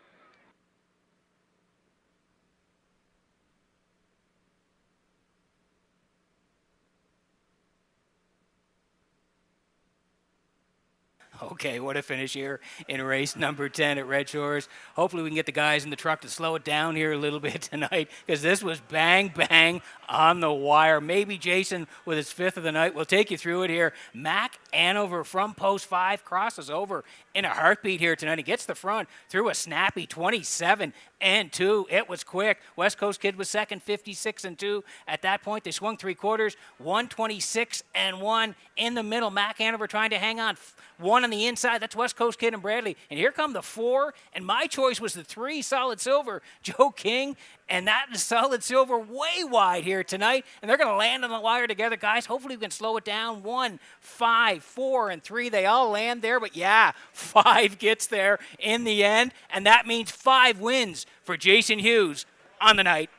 Okay, what a finish here in race number 10 at Red Shores. Hopefully we can get the guys in the truck to slow it down here a little bit tonight because this was bang, bang on the wire. Maybe Jason with his 5th of the night will take you through it here. Mac Anover from post 5 crosses over in a heartbeat here tonight. He gets the front through a snappy 27-2. It was quick. West Coast Kid was second, 56-2. At that point, they swung three quarters, 126-1 in the middle. Mac Anover trying to hang on. 1 on the inside, that's West Coast Kid and Bradley. And here come the 4, and my choice was the 3, Solid Silver, Joe King. And that is Solid Silver way wide here tonight. And they're going to land on the wire together, guys. Hopefully we can slow it down. 1, 5, 4, and 3. They all land there. But yeah, 5 gets there in the end. And that means 5 wins for Jason Hughes on the night.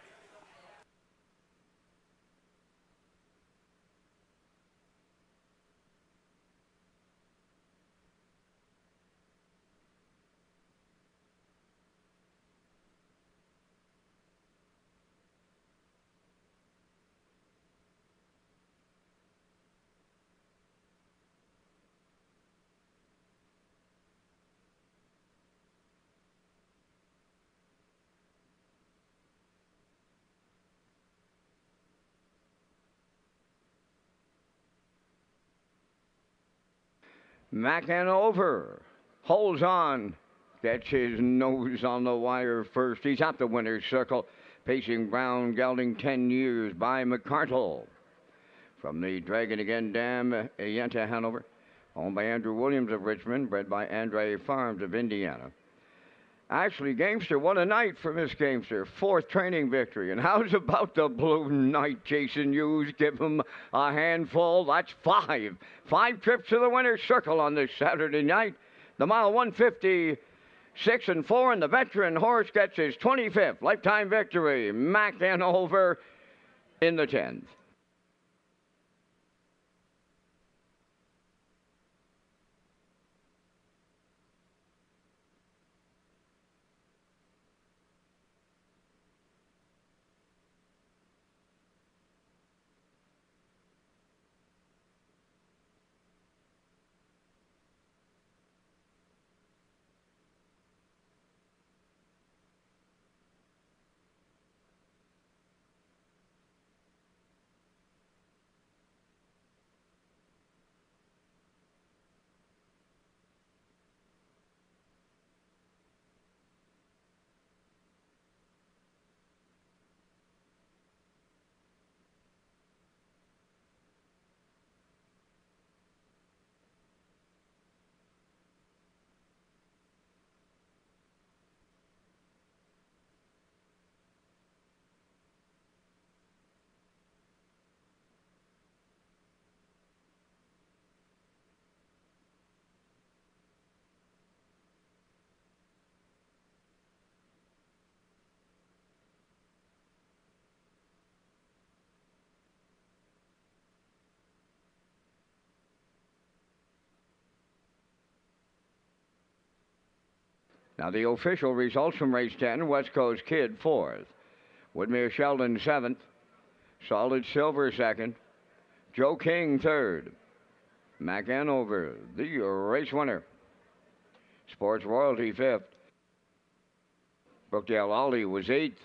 Mac and over. Holds on. Gets his nose on the wire first. He's at the winner's circle. Pacing Brown, gelding 10 years by McCartle. From the Dragon Again Dam, Yenta, Hanover. Owned by Andrew Williams of Richmond. Bred by Andre Farms of Indiana. Actually, Gamester, what a night for Miss Gamester. 4th training victory. And how's about the Blue Knight, Jason Hughes? Give him a handful. That's 5. 5 trips to the winner's circle on this Saturday night. The mile 156-4, and the veteran horse gets his 25th lifetime victory. Mac and over in the 10th. Now the official results from race 10, West Coast Kid 4th, Woodmere Sheldon 7th, Solid Silver 2nd, Joe King 3rd, Mac Hanover, the race winner, Sports Royalty 5th, Brookdale Ollie was 8th,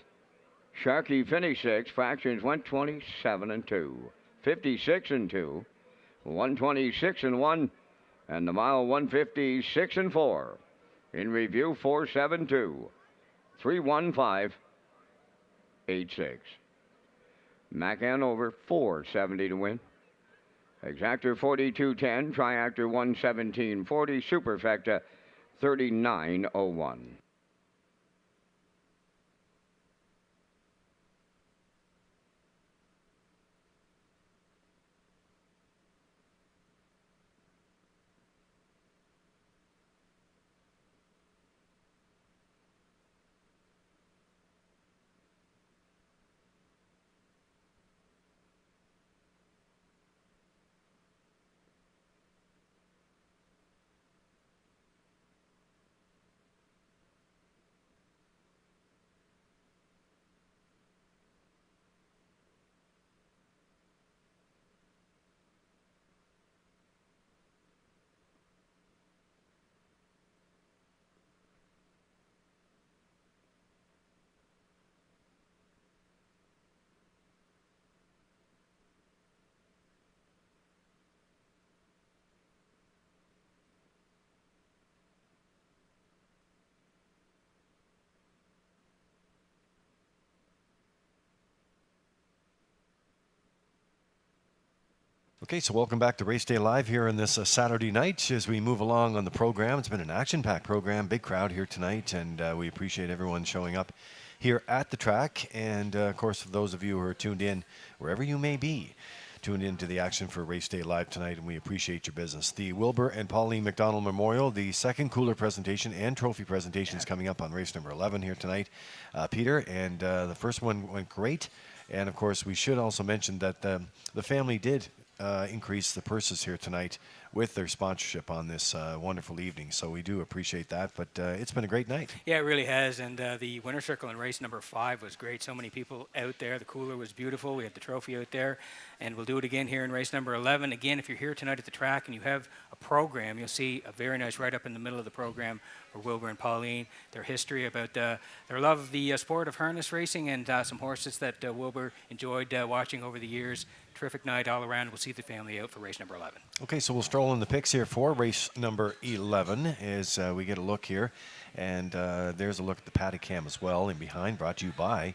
Sharkey finished 6th, Fractions went 27-2, 56-2, 126-1, and the mile 156-4. In review, 472, 315-86. Mac Hanover 470 to win. Exactor 4210, Triactor 11740, Superfecta 3901. Okay, so welcome back to Race Day Live here on this Saturday night as we move along on the program. It's been an action-packed program, big crowd here tonight, and we appreciate everyone showing up here at the track. And, of course, for those of you who are tuned in, wherever you may be, tuned in to the action for Race Day Live tonight, and we appreciate your business. The Wilbur and Pauline McDonald Memorial, the second cooler presentation and trophy presentations coming up on race number 11 here tonight, Peter, and the first one went great. And, of course, we should also mention that the family did increase the purses here tonight with their sponsorship on this wonderful evening. So we do appreciate that, but it's been a great night. Yeah, it really has, and the winner circle in race number 5 was great. So many people out there. The cooler was beautiful. We had the trophy out there, and we'll do it again here in race number 11. Again, if you're here tonight at the track and you have a program, you'll see a very nice write-up in the middle of the program for Wilbur and Pauline, their history about their love of the sport of harness racing, and some horses that Wilbur enjoyed watching over the years. Terrific night all around. We'll see the family out for race number 11. Okay, so we'll stroll in the picks here for race number 11 as we get a look here. And there's a look at the paddock cam as well in behind, brought to you by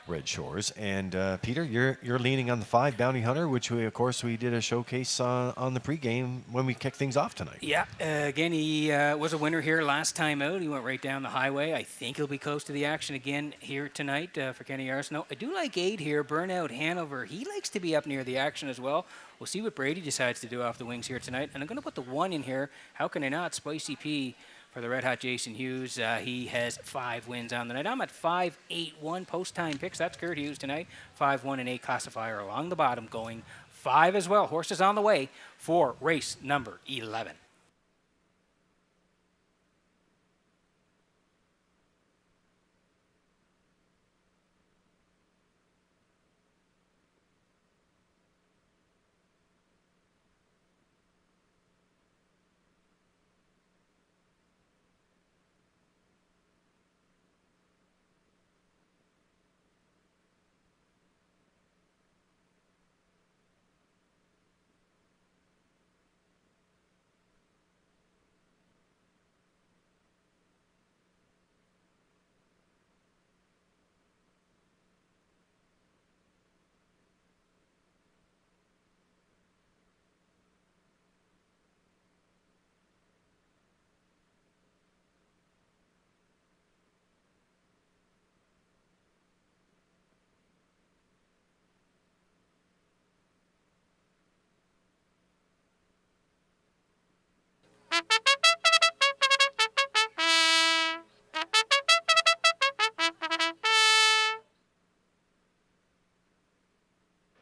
Red Shores. And Peter, you're leaning on the 5 Bounty Hunter, which we did a showcase on the pregame when we kicked things off tonight. Yeah, again, he was a winner here last time out. He went right down the highway. I think he'll be close to the action again here tonight for Kenny Arsenault. I do like 8 here, Burnout Hanover. He likes to be up near the action as well. We'll see what Brady decides to do off the wings here tonight. And I'm going to put the 1 in here. How can I not? Spicy P for the Red Hot Jason Hughes. He has 5 wins on the night. I'm at 5-8-1 post-time picks. That's Kurt Hughes tonight. 5-1 and 8 classifier along the bottom, going 5 as well. Horses on the way for race number 11.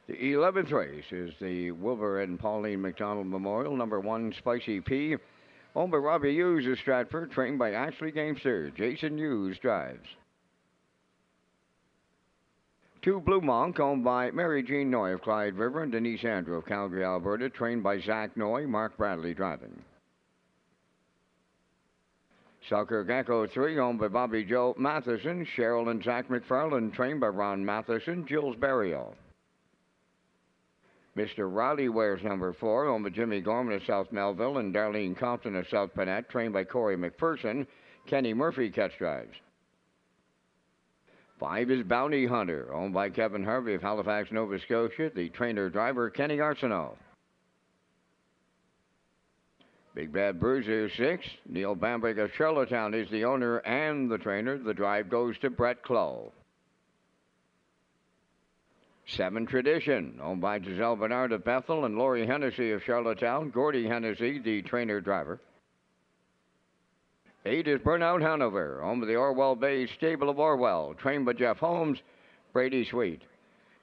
The 11th race is the Wilbur and Pauline McDonald Memorial. Number 1, Spicy P, Owned by Robbie Hughes of Stratford, trained by Ashley Gamester. Jason Hughes drives. 2 Blue Monk, owned by Mary Jean Noy of Clyde River and Denise Andrew of Calgary, Alberta, trained by Zach Noy, Mark Bradley driving. Selkirk Echo 3, owned by Bobby Joe Matheson, Cheryl and Zach McFarland, trained by Ron Matheson, Jules Berrio. Mr. Riley wears number 4, owned by Jimmy Gorman of South Melville and Darlene Compton of South Panette, trained by Corey McPherson. Kenny Murphy catch drives. 5 is Bounty Hunter, owned by Kevin Harvey of Halifax, Nova Scotia, the trainer-driver Kenny Arsenault. Big Bad Bruiser 6, Neil Bambrick of Charlottetown is the owner and the trainer. The drive goes to Brett Clough. 7 Tradition, owned by Giselle Bernard of Bethel and Lori Hennessy of Charlottetown, Gordy Hennessy, the trainer-driver. 8 is Burnout Hanover, owned by the Orwell Bay Stable of Orwell, trained by Jeff Holmes, Brady Sweet.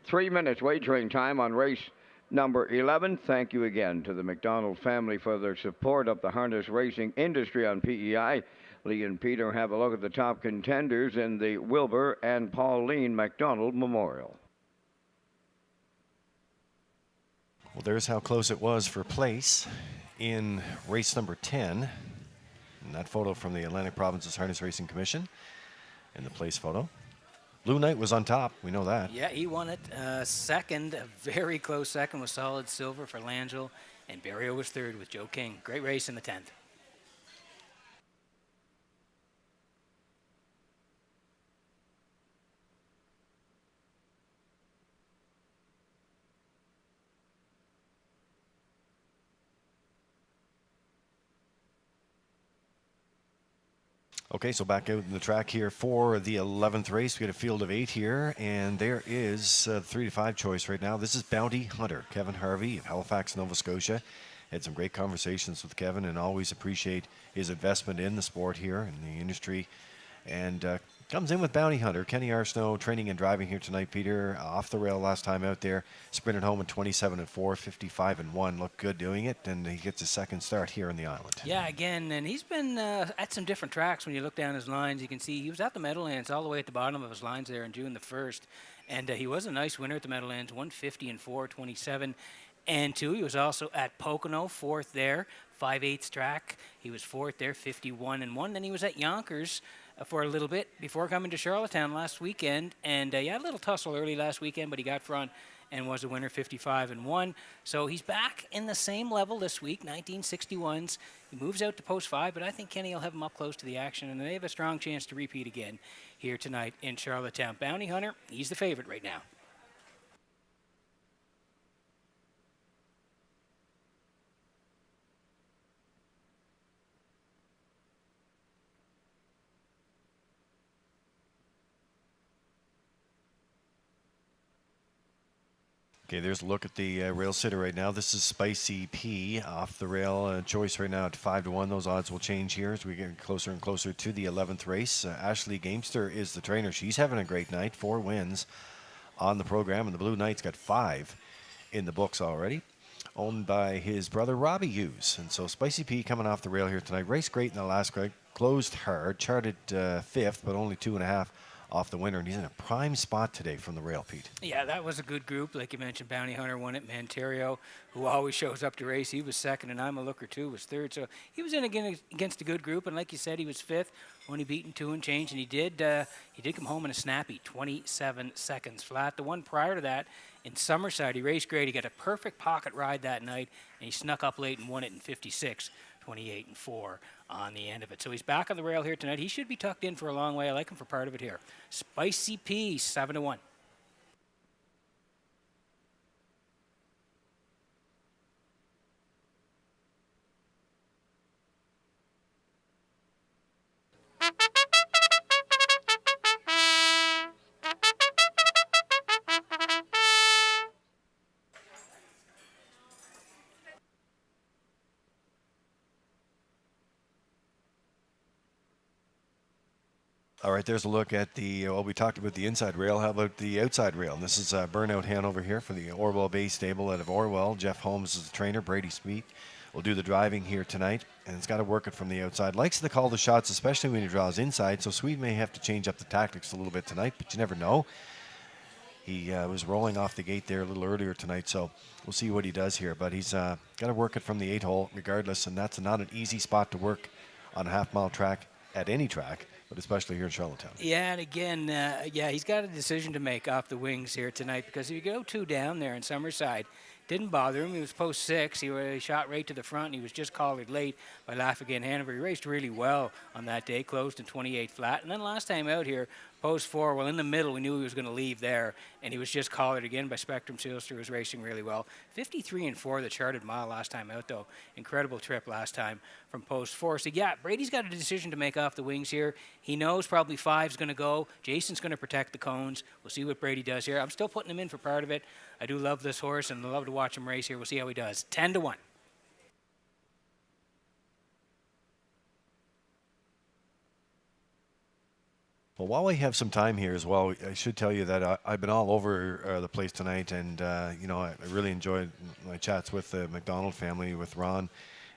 3 minutes wagering time on race number 11. Thank you again to the McDonald family for their support of the harness racing industry on PEI. Lee and Peter have a look at the top contenders in the Wilbur and Pauline McDonald Memorial. Well, there's how close it was for place in race number 10. And that photo from the Atlantic Provinces Harness Racing Commission in the place photo. Blue Knight was on top. We know that. Yeah, he won it. Second, a very close second was Solid Silver for Langell. And Berrio was third with Joe King. Great race in the 10th. Okay, so back out in the track here for the 11th race. We got a field of 8 here, and there is 3 to 5 choice right now. This is Bounty Hunter, Kevin Harvey of Halifax, Nova Scotia. Had some great conversations with Kevin and always appreciate his investment in the sport here, in the industry. And comes in with Bounty Hunter, Kenny Arsenault, training and driving here tonight, Peter. Off the rail last time out there. Sprinted home in 27-4, 55-1. Looked good doing it, and he gets his second start here on the island. Yeah, again, and he's been at some different tracks. When you look down his lines, you can see he was at the Meadowlands all the way at the bottom of his lines there in June the 1st. And he was a nice winner at the Meadowlands, 150-4, 27 and 2. He was also at Pocono, 4th there, 5/8 track. He was 4th there, 51-1. Then he was at Yonkers for a little bit before coming to Charlottetown last weekend. And he had a little tussle early last weekend, but he got front and was a winner, 55-1. So he's back in the same level this week, 1961s. He moves out to post 5, but I think Kenny will have him up close to the action, and they have a strong chance to repeat again here tonight in Charlottetown. Bounty Hunter, he's the favorite right now. Okay, there's a look at the rail sitter right now. This is Spicy P off the rail choice right now at 5-1. Those odds will change here as we get closer and closer to the 11th race. Ashley Gamester is the trainer. She's having a great night. 4 wins on the program, and the Blue Knights got 5 in the books already. Owned by his brother Robbie Hughes. And so Spicy P coming off the rail here tonight. Raced great in the last grade. Closed hard. Charted 5th, but only 2.5 off the winner, and he's in a prime spot today from the rail, Pete. Yeah, that was a good group. Like you mentioned, Bounty Hunter won it. Manterio, who always shows up to race, he was second, and I'm a Looker too was third. So he was in against a good group, and like you said, he was 5th, only beaten 2 and change, and he did come home in a snappy 27 seconds flat. The one prior to that in Summerside, he raced great. He got a perfect pocket ride that night, and he snuck up late and won it in 56, 28-4. On the end of it. So he's back on the rail here tonight. He should be tucked in for a long way. I like him for part of it here. Spicy P, 7-1. All right, there's a look at the, well, we talked about the inside rail. How about the outside rail? And this is Burnout Hanover here for the Orwell Bay Stable out of Orwell. Jeff Holmes is the trainer. Brady Sweet will do the driving here tonight, and it's got to work it from the outside. Likes to call the shots, especially when he draws inside, so Swede may have to change up the tactics a little bit tonight, but you never know. He was rolling off the gate there a little earlier tonight, so we'll see what he does here. But he's got to work it from the 8-hole regardless, and that's not an easy spot to work on a half-mile track at any track, but especially here in Charlottetown. Yeah, and again, he's got a decision to make off the wings here tonight, because if you go 2 down there in Summerside, didn't bother him. He was post 6. He shot right to the front, and he was just collared late by Lafayette Hanover. He raced really well on that day, closed in 28 flat. And then last time out here, post 4, well, in the middle, we knew he was going to leave there, and he was just collared again by Spectrum Sealster, who was racing really well. 53-4, the charted mile last time out, though. Incredible trip last time from post 4. So, yeah, Brady's got a decision to make off the wings here. He knows probably 5's going to go. Jason's going to protect the cones. We'll see what Brady does here. I'm still putting him in for part of it. I do love this horse, and I love to watch him race here. We'll see how he does. 10-1. Well, while we have some time here as well, I should tell you that I've been all over the place tonight, and I really enjoyed my chats with the McDonald family, with Ron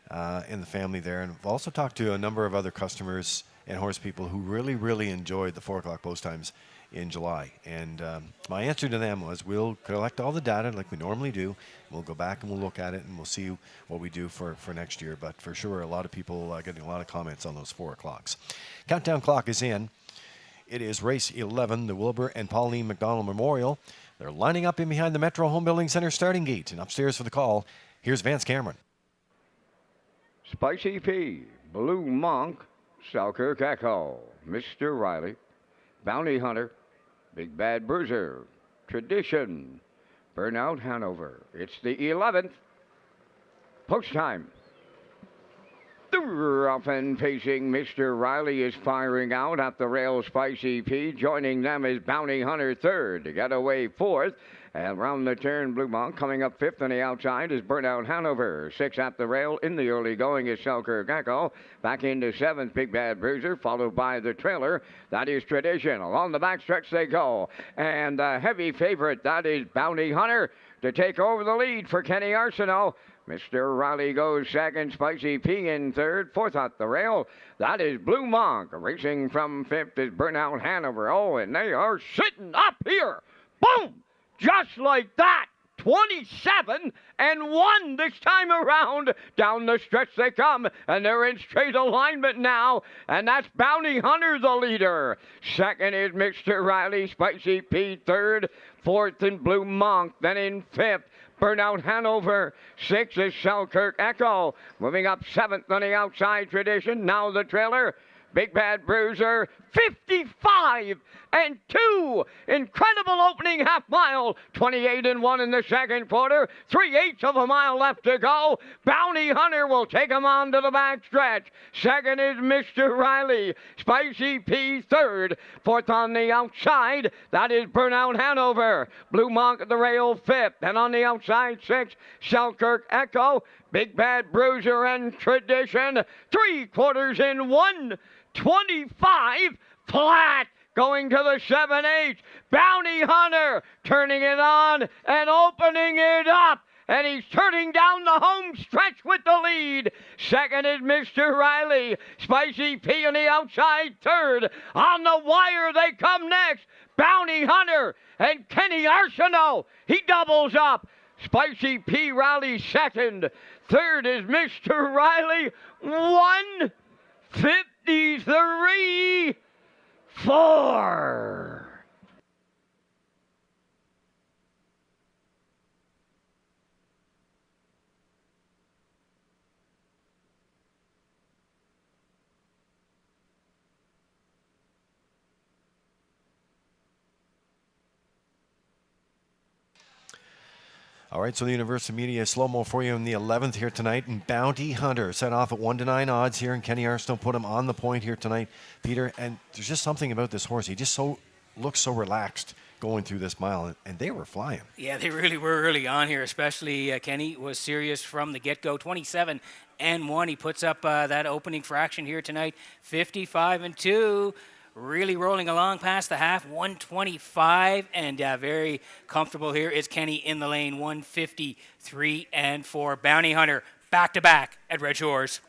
and the family there, and I've also talked to a number of other customers and horse people who really, really enjoyed the 4 o'clock post times in July. And my answer to them was, we'll collect all the data like we normally do. We'll go back and we'll look at it, and we'll see what we do for next year. But for sure, a lot of people getting a lot of comments on those 4 o'clocks. Countdown clock is in. It is race 11, the Wilbur and Pauline McDonald Memorial. They're lining up in behind the Metro Home Building Center starting gate. And upstairs for the call, here's Vance Cameron. Spicy P, Blue Monk, Selkirk Echo, Mr. Riley, Bounty Hunter, Big Bad Bruiser, Tradition, Burnout Hanover. It's the 11th. Post time. The rough and pacing Mr. Riley is firing out at the rail. Spicy P. Joining them is Bounty Hunter third. To get away fourth. And round the turn, Blue Monk coming up fifth on the outside is Burnout Hanover. 6 at the rail in the early going is Selkirk Echo. Back into 7th, Big Bad Bruiser, followed by the trailer. That is Tradition. Along the backstretch they go. And the heavy favorite, that is Bounty Hunter, to take over the lead for Kenny Arsenault. Mr. Riley goes second, Spicy P in third, fourth at the rail. That is Blue Monk. Racing from fifth is Burnout Hanover. Oh, and they are sitting up here. Boom! Just like that. 27-1 this time around. Down the stretch they come, and they're in straight alignment now, and that's Bounty Hunter, the leader. Second is Mr. Riley, Spicy P third, fourth in Blue Monk, then in fifth, Burnout Hanover. 6 is Selkirk Echo. Moving up 7th on the outside, Tradition. Now the trailer. Big Bad Bruiser, 55-2. Incredible opening half mile. 28-1 in the second quarter. 3/8 of a mile left to go. Bounty Hunter will take him on to the back stretch. Second is Mr. Riley. Spicy P third. Fourth on the outside. That is Burnout Hanover. Blue Monk at the rail fifth. And on the outside, 6, Selkirk Echo. Big Bad Bruiser and Tradition. 3/4 in 1:25 flat. Going to the 7/8. Bounty Hunter turning it on and opening it up. And he's turning down the home stretch with the lead. Second is Mr. Riley. Spicy P on the outside third. On the wire they come next. Bounty Hunter and Kenny Arsenault. He doubles up. Spicy P rallies second. Third is Mr. Riley. 1:53.4. All right, so the Universal Media slow-mo for you in the 11th here tonight. And Bounty Hunter set off at 1-9 odds here, and Kenny Arsenault put him on the point here tonight, Peter. And there's just something about this horse. He just looks so relaxed going through this mile, and they were flying. Yeah, they really were early on here, especially Kenny was serious from the get-go. 27-1. He puts up that opening fraction here tonight, 55-2. Really rolling along past the half, 125, and very comfortable here is Kenny in the lane, 153-4. Bounty Hunter back-to-back at Red Shores.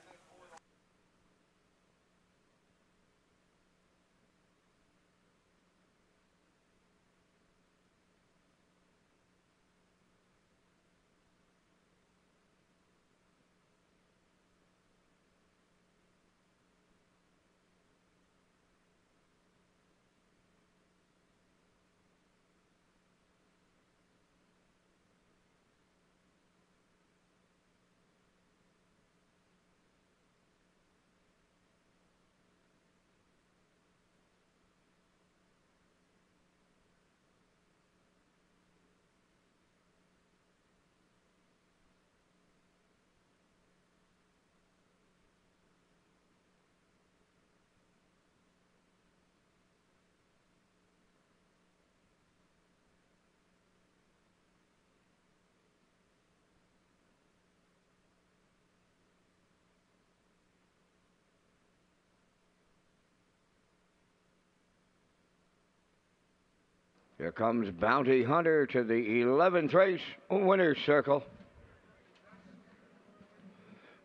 Here comes Bounty Hunter to the 11th race winner's circle.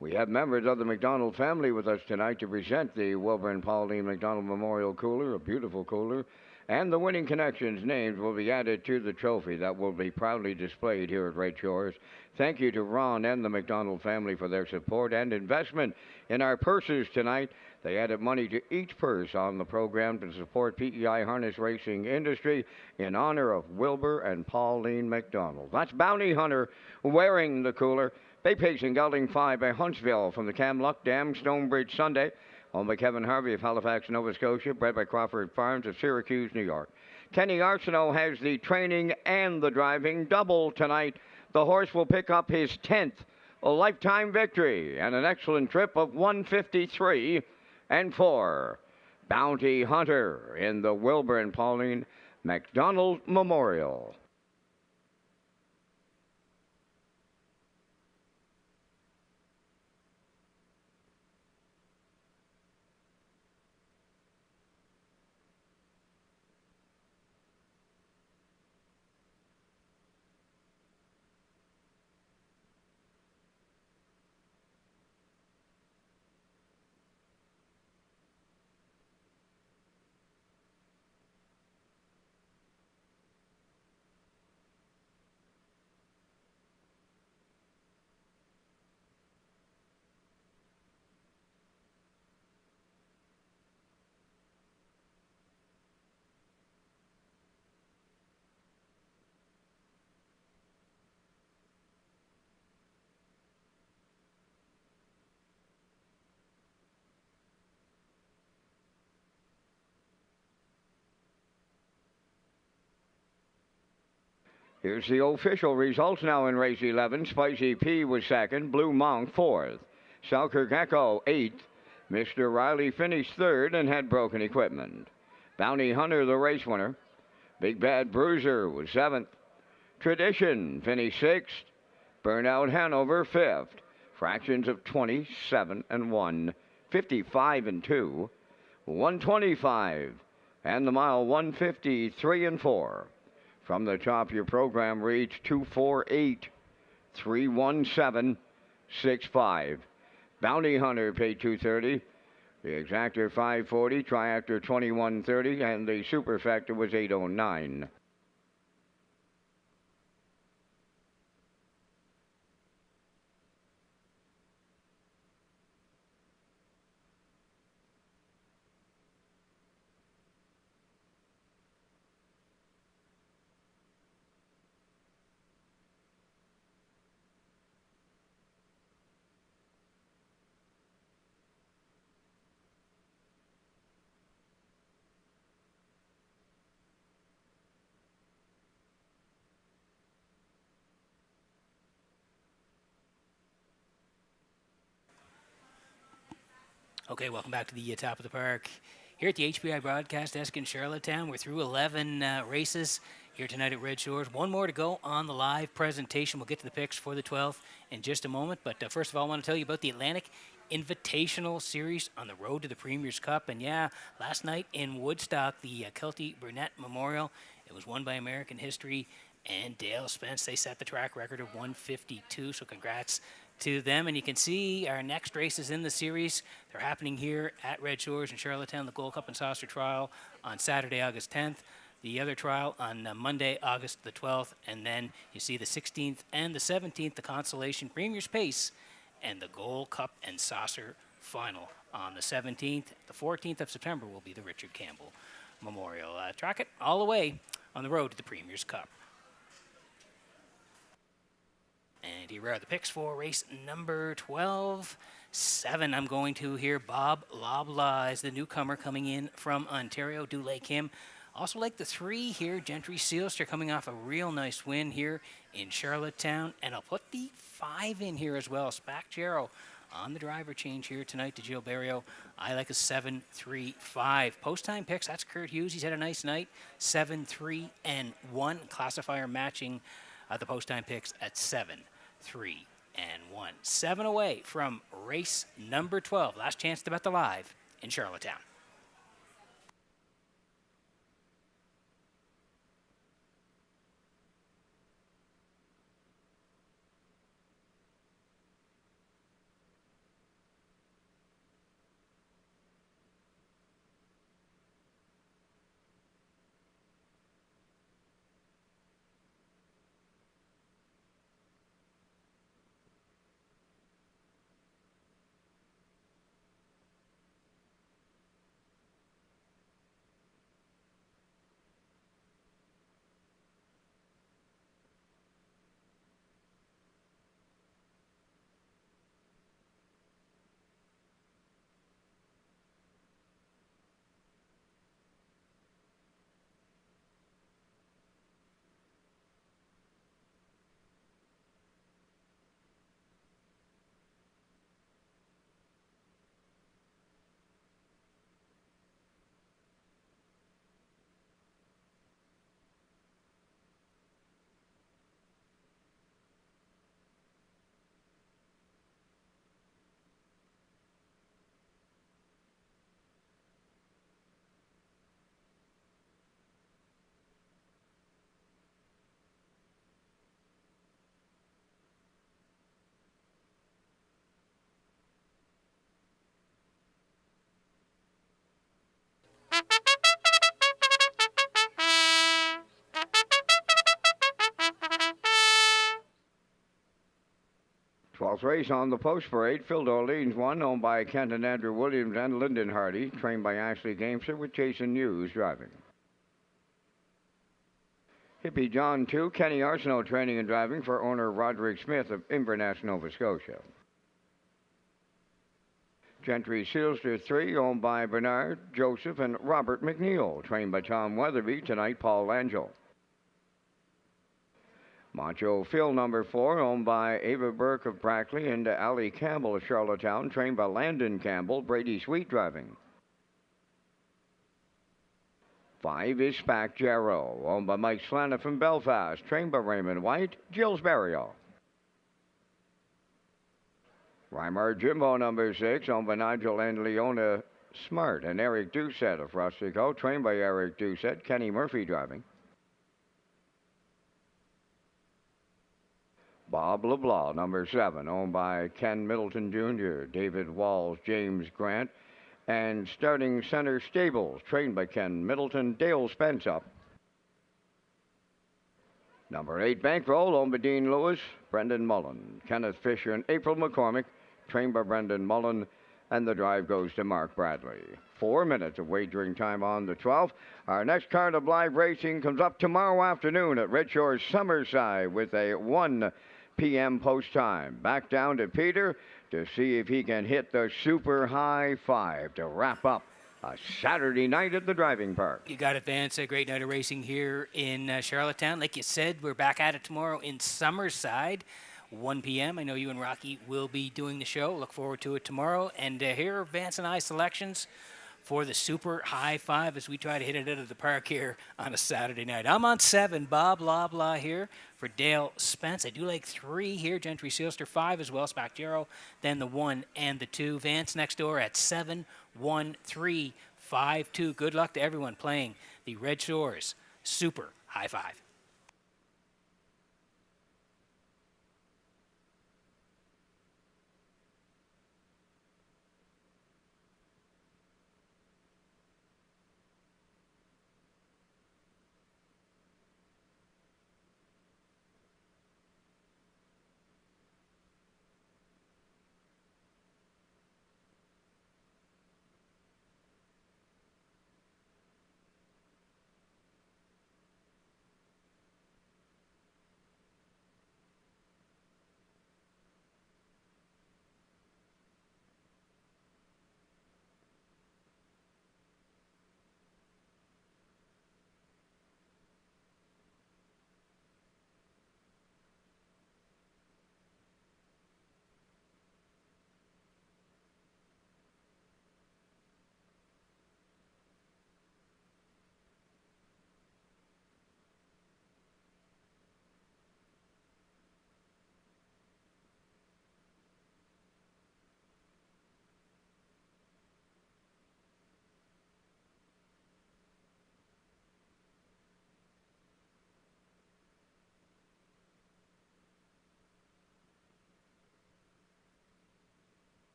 We have members of the McDonald family with us tonight to present the Wilbur and Pauline McDonald Memorial Cooler, a beautiful cooler, and the winning connections' names will be added to the trophy that will be proudly displayed here at Red Shores. Thank you to Ron and the McDonald family for their support and investment in our purses tonight. They added money to each purse on the program to support PEI harness racing industry in honor of Wilbur and Pauline McDonald. That's Bounty Hunter wearing the cooler. Bay Pacing Gelding 5 by Huntsville from the Camluck Dam, Stonebridge Sunday. Owned by Kevin Harvey of Halifax, Nova Scotia. Bred by Crawford Farms of Syracuse, New York. Kenny Arsenault has the training and the driving double tonight. The horse will pick up his 10th lifetime victory and an excellent trip of 153 and 4. Bounty Hunter in the Wilbur and Pauline McDonald Memorial. Here's the official results now in race 11. Spicy P was second, Blue Monk fourth, Selkirk Echo eighth, Mr. Riley finished third and had broken equipment. Bounty Hunter, the race winner. Big Bad Bruiser was seventh. Tradition finished sixth. Burnout Hanover fifth. Fractions of 27 and 1, 55 and 2, 125, and the mile 153 and 4. From the top, your program reads 248 317 65. Bounty Hunter paid $230. The Exactor $540, Triactor $2130, and the Superfecta was $809. Okay, welcome back to the top of the park. Here at the HPI broadcast desk in Charlottetown, we're through 11 races here tonight at Red Shores. One more to go on the live presentation. We'll get to the picks for the 12th in just a moment. But first of all, I want to tell you about the Atlantic Invitational Series on the road to the Premier's Cup. And yeah, last night in Woodstock, the Kelty Burnett Memorial, it was won by American History and Dale Spence. They set the track record of 152, so congrats to them. And you can see our next races in the series. They're happening here at Red Shores in Charlottetown, the Gold Cup and Saucer Trial on Saturday, August 10th. The other trial on Monday, August the 12th. And then you see the 16th and the 17th, the Consolation Premier's Pace and the Gold Cup and Saucer Final on the 17th. The 14th of September will be the Richard Campbell Memorial. Track it all the way on the road to the Premier's Cup. And here are the picks for race number 12. 7, I'm going to here. Bob Loblaw is the newcomer coming in from Ontario. Do like him. Also like the 3 here, Gentry Sealster, coming off a real nice win here in Charlottetown. And I'll put the 5 in here as well. Spack Jarrow on the driver change here tonight to Jill Barrio. I like a 7-3-5. Post-time picks, that's Kurt Hughes. He's had a nice night. 7-3-1. Classifier matching the post-time picks at 7-3-1. 7 away from race number 12. Last chance to bet the live in Charlottetown. Twelfth race on the post parade. Phil Orleans won, owned by Kenton Andrew Williams and Lyndon Hardy, trained by Ashley Gamester with Jason Hughes driving. Hippie John 2, Kenny Arsenault training and driving for owner Roderick Smith of Inverness, Nova Scotia. Gentry Sealster 3, owned by Bernard, Joseph, and Robert McNeil, trained by Tom Weatherby, tonight Paul Angel. Macho Phil number 4, owned by Ava Burke of Brackley and Ali Campbell of Charlottetown, trained by Landon Campbell, Brady Sweet driving. 5 is Spack Jarrow, owned by Mike Slana from Belfast, trained by Raymond White, Jill's Barrio. Reimer Jimbo number 6, owned by Nigel and Leona Smart and Eric Doucette of Rustico, trained by Eric Doucette, Kenny Murphy driving. Bob LeBlanc, number 7, owned by Ken Middleton Jr., David Walls, James Grant, and Starting Center Stables, trained by Ken Middleton, Dale Spence up. Number 8, Bankroll, owned by Dean Lewis, Brendan Mullen, Kenneth Fisher, and April McCormick, trained by Brendan Mullen, and the drive goes to Mark Bradley. 4 minutes of wagering time on the 12th. Our next card of live racing comes up tomorrow afternoon at Red Shores Summerside with a 1 p.m. post time. Back down to Peter to see if he can hit the super high 5 to wrap up a Saturday night at the driving park. You got it, Vance. A great night of racing here in Charlottetown. Like you said, we're back at it tomorrow in Summerside, 1 p.m. I know you and Rocky will be doing the show. Look forward to it tomorrow. And here are Vance and I selections for the super high 5 as we try to hit it out of the park here on a Saturday night. I'm on 7, Bob Loblaw here for Dale Spence. I do like 3 here, Gentry Sealster, 5 as well, Spack Jarrow, then the 1 and the 2. Vance next door at 7, 1, 3, 5, 2. Good luck to everyone playing the Red Shores super high 5.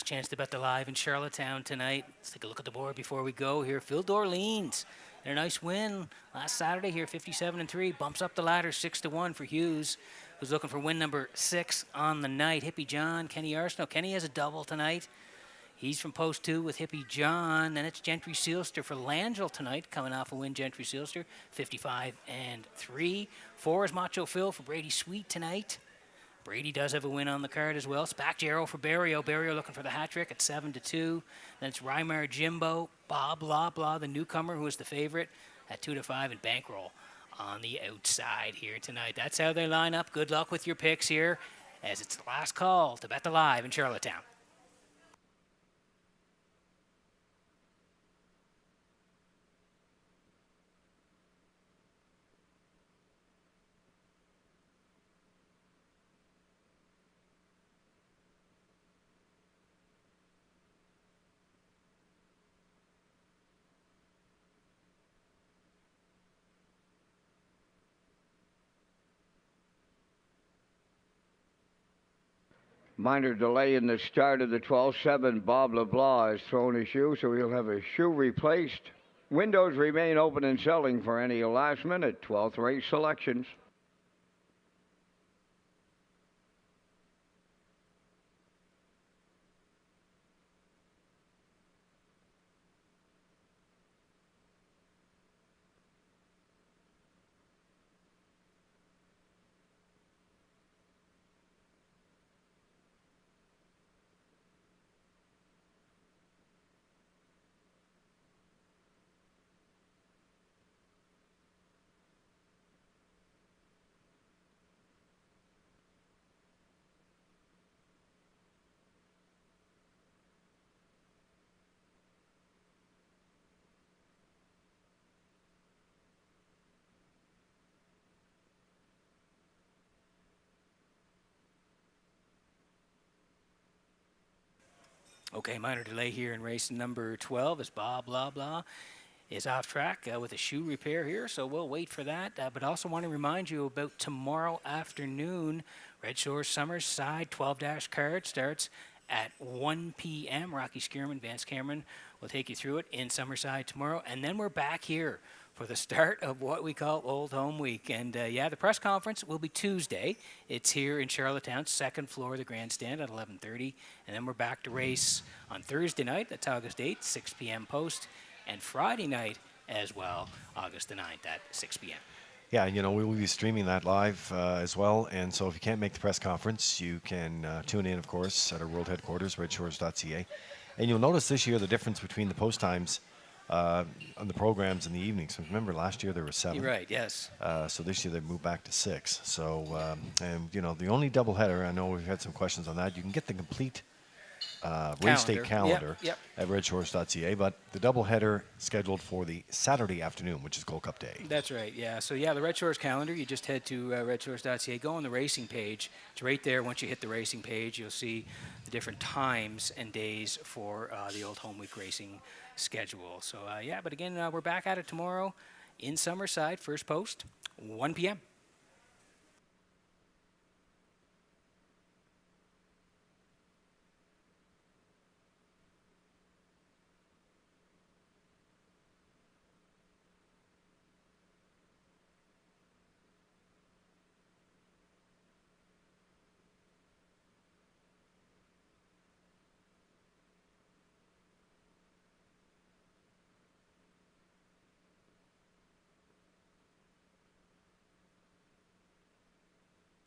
Last chance to bet the live in Charlottetown tonight. Let's take a look at the board before we go here. Phil Dorleans, a nice win last Saturday here, 57-3. Bumps up the ladder 6-1 for Hughes, who's looking for win number 6 on the night. Hippie John, Kenny Arsenault. Kenny has a double tonight. He's from post 2 with Hippie John. Then it's Gentry Sealster for Langell tonight, coming off a win, Gentry Sealster, 55-3. 4 is Macho Phil for Brady Sweet tonight. Brady does have a win on the card as well. Spack Jarrow for Barrio. Barrio looking for the hat trick at 7-2. Then it's Reimar Jimbo, Bob Blah Blah, the newcomer who is the favorite at 2-5, and Bankroll on the outside here tonight. That's how they line up. Good luck with your picks here, as it's the last call to bet the live in Charlottetown. Minor delay in the start of the 12-7. Bob LeBlanc has thrown a shoe, so he'll have a shoe replaced. Windows remain open and selling for any last-minute 12th race selections. Okay, minor delay here in race number 12 as Bob Blah Blah is off track with a shoe repair here, so we'll wait for that. But also want to remind you about tomorrow afternoon. Red Shores Summers Side 12- card starts at 1 p.m. Rocky Skierman, Vance Cameron will take you through it in Summerside tomorrow. And then we're back here for the start of what we call Old Home Week. And the press conference will be Tuesday. It's here in Charlottetown, second floor of the grandstand at 11:30. And then we're back to race on Thursday night. That's August 8th, 6 p.m. post. And Friday night as well, August the 9th at 6 p.m. Yeah, we will be streaming that live as well. And so if you can't make the press conference, you can tune in, of course, at our world headquarters, Redshores.ca. And you'll notice this year the difference between the post times on the programs in the evenings. Remember, last year there were 7. You're right, yes. So this year they moved back to 6. So, the only doubleheader, I know we've had some questions on that. You can get the complete race day calendar at Redshores.ca, but the doubleheader scheduled for the Saturday afternoon, which is Gold Cup Day. That's right, yeah. So, the Red Shores calendar, you just head to Redshores.ca, go on the racing page. It's right there. Once you hit the racing page, you'll see the different times and days for the Old Home Week racing schedule. So, but again, we're back at it tomorrow in Summerside, first post, 1 p.m.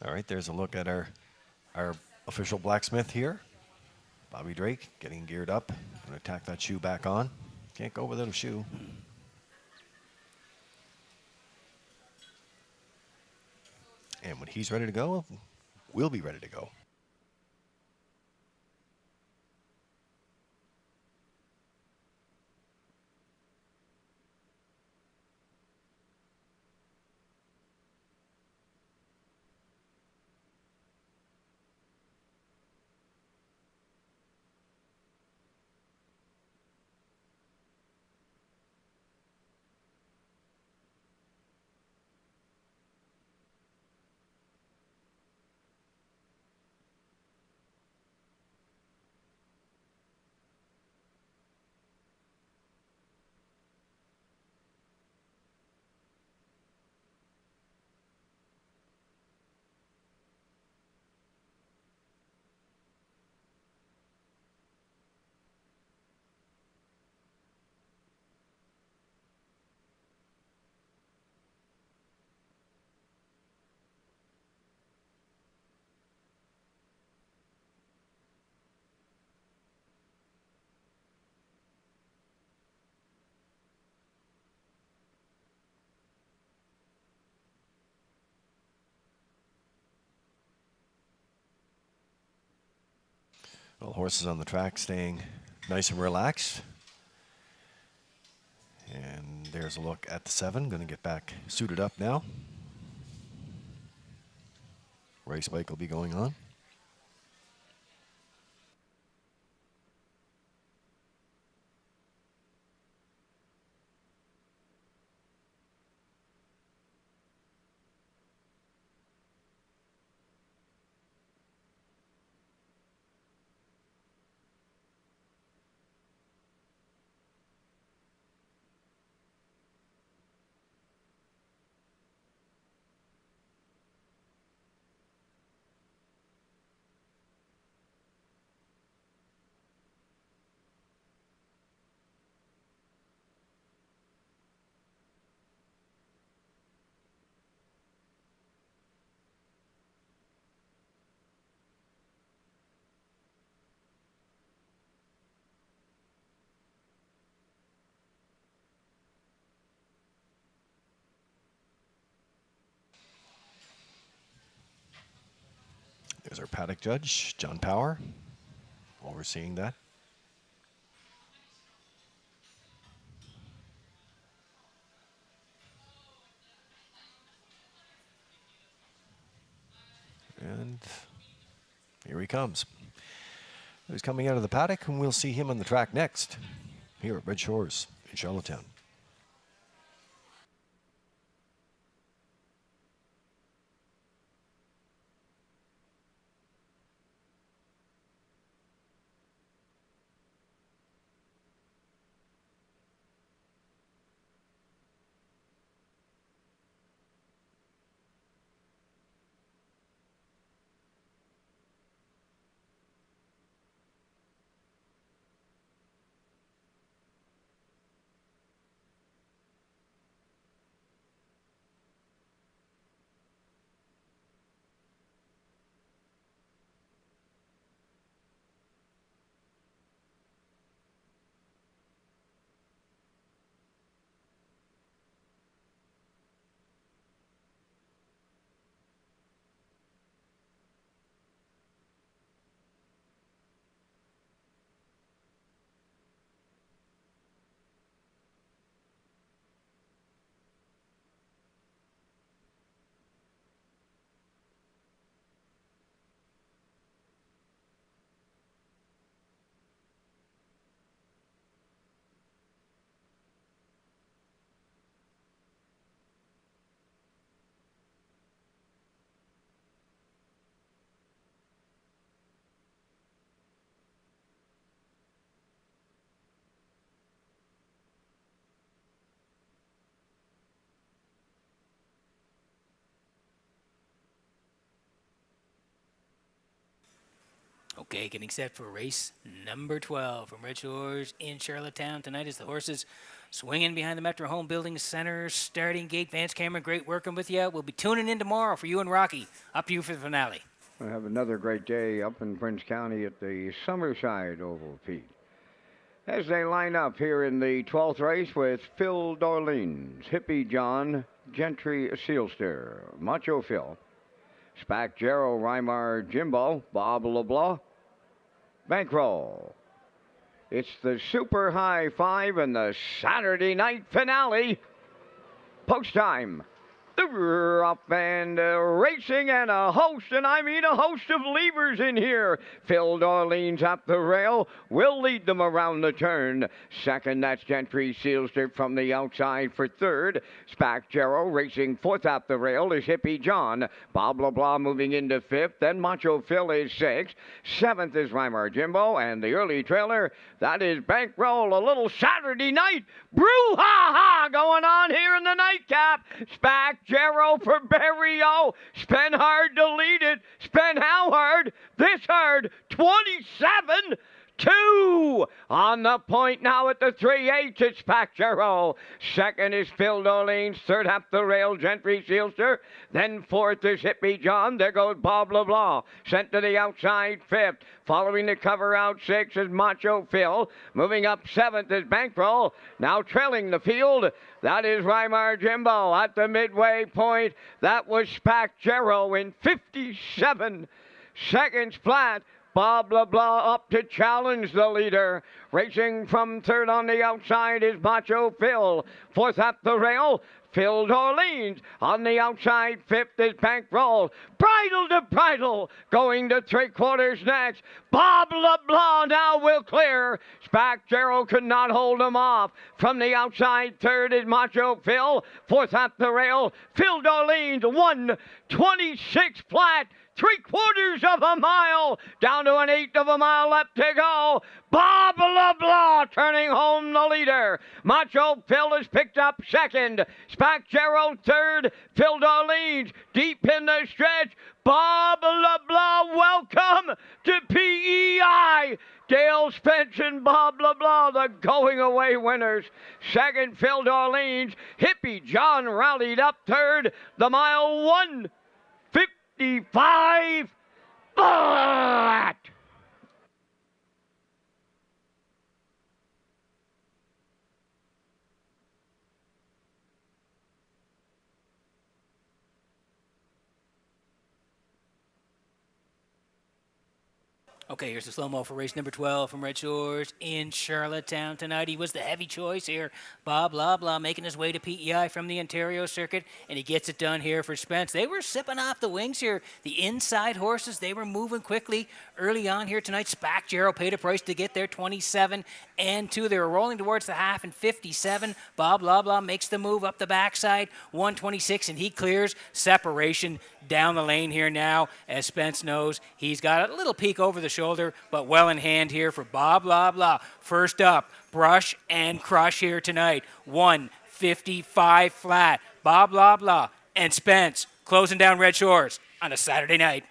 All right, there's a look at our official blacksmith here. Bobby Drake getting geared up. Going to tack that shoe back on. Can't go without a shoe. And when he's ready to go, we'll be ready to go. Well, horses on the track staying nice and relaxed. And there's a look at the 7. Going to get back suited up now. Race bike will be going on. There's our paddock judge, John Power, overseeing that. And here he comes. He's coming out of the paddock, and we'll see him on the track next, here at Red Shores in Charlottetown. Okay, getting set for race number 12 from Red Shores in Charlottetown tonight as the horses swinging behind the Metro Home Building Center starting gate. Vance Cameron, great working with you. We'll be tuning in tomorrow for you and Rocky. Up to you for the finale. We'll have another great day up in Prince County at the Summerside Oval, Pete. As they line up here in the 12th race with Phil Dorleans, Hippie John, Gentry Sealster, Macho Phil, Spack Jarrow, Reimar Jimbo, Bob LeBlanc, Bankroll. It's the Super High Five and the Saturday night finale. Post time. Up and racing and a host, and I mean a host of levers in here. Phil Dorleans up the rail will lead them around the turn. Second, that's Gentry Sealster from the outside for third. Spack Jarrow racing fourth up the rail is Hippie John. Bob LeBlanc moving into fifth. Then Macho Phil is sixth. Seventh is Reimar Jimbo, and the early trailer, that is Bankroll. A little Saturday night brouhaha going on here in the nightcap. Spack Jarrow for Berrio. Spin hard to lead it. Spin how hard? This hard. 27-2 on the point now at the 3/8. It's Spack Jarrow. Second is Phil Dorleans. Third up the rail, Gentry Sealster. Then fourth is Hippie John. There goes Bob LeBlanc. Sent to the outside fifth. Following the cover out sixth is Macho Phil. Moving up seventh is Bankroll. Now trailing the field. That is Reimar Jimbo at the midway point. That was Spack Jarrow in 57 seconds flat. Bob LeBlanc up to challenge the leader. Racing from third on the outside is Macho Phil. Fourth at the rail, Phil Dorleans. On the outside, fifth is Bankroll. Bridle to bridle, going to three-quarters next. Bob LeBlanc now will clear. Spack Gerald could not hold him off. From the outside, third is Macho Phil. Fourth at the rail, Phil Dorleans. 1:26 flat. Three-quarters of a mile, down to an eighth of a mile left to go. Bob LeBlanc turning home the leader. Macho Phil has picked up second. Spack Gerald third. Phil Dorleans deep in the stretch. Bob LeBlanc, welcome to PEI. Dale Spence and Bob LeBlanc, the going-away winners. Second, Phil Dorleans. Hippie John rallied up third. The mile 1:55 flat. Okay, here's the slow-mo for race number 12 from Red Shores in Charlottetown tonight. He was the heavy choice here. Bob LeBlanc making his way to PEI from the Ontario circuit, and he gets it done here for Spence. They were sipping off the wings here. The inside horses, they were moving quickly early on here tonight. Spack Gerald paid a price to get there, 27 and 2. They were rolling towards the half in 57. Bob LeBlanc makes the move up the backside, 126, and he clears separation down the lane here now. As Spence knows, he's got a little peek over the shoulder, but well in hand here for Bob LeBlanc. First up, Brush and Crush here tonight. 1:55 flat. Bob LeBlanc and Spence closing down Red Shores on a Saturday night.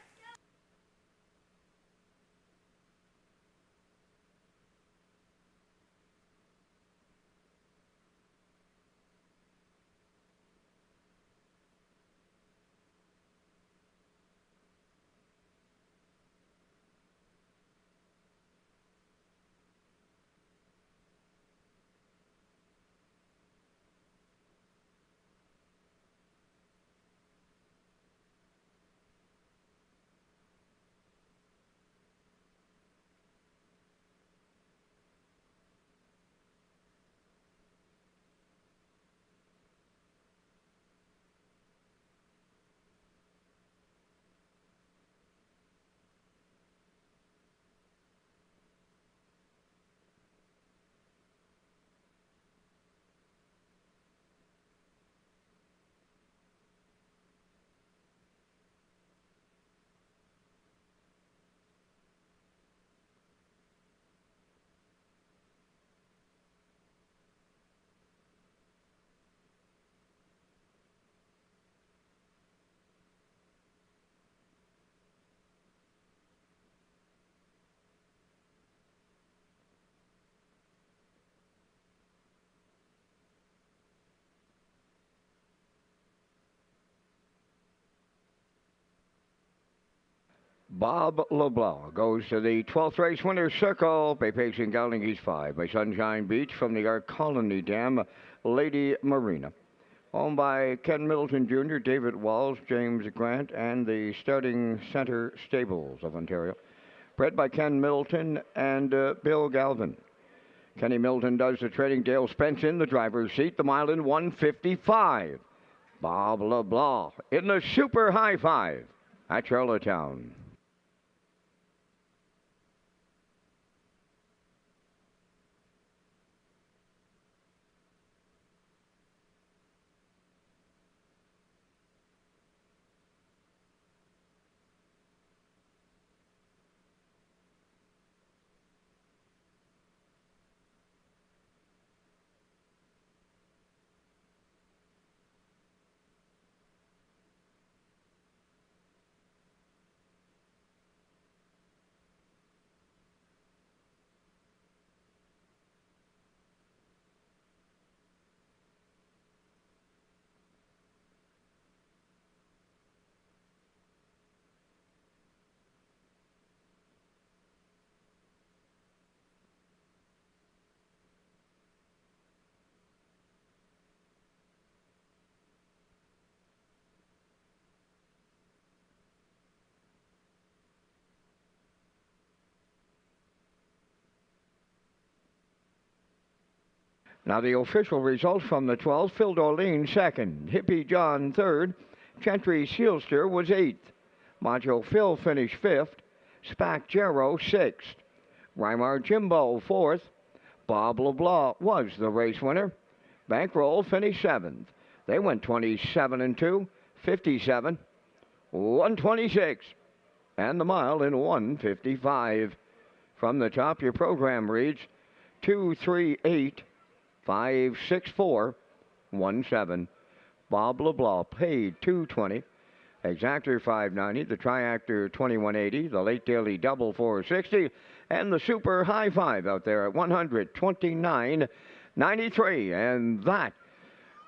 Bob LeBlanc goes to the 12th race winner's circle. Bay Pace and Gowling, he's 5. By Sunshine Beach from the Art Colony Dam, Lady Marina. Owned by Ken Middleton Jr., David Walls, James Grant, and the Starting Center Stables of Ontario. Bred by Ken Middleton and Bill Galvin. Kenny Middleton does the trading. Dale Spence in the driver's seat. The mile in 1:55. Bob LeBlanc in the super high five at Charlottetown. Now the official results from the 12th, Phil Dorleen second, Hippie John third, Gentry Sealster was eighth, Macho Phil finished fifth, Spack Jero sixth, Weimar Jimbo fourth, Bob LeBlanc was the race winner. Bankroll finished seventh. They went 27-2, 57, 126, and the mile in 155. From the top, your program reads 238, 564, 17. Bob LeBlanc paid $220. Exactor $590, the Triactor $2180, the Late Daily Double $460, and the Super High Five out there at $129.93. And that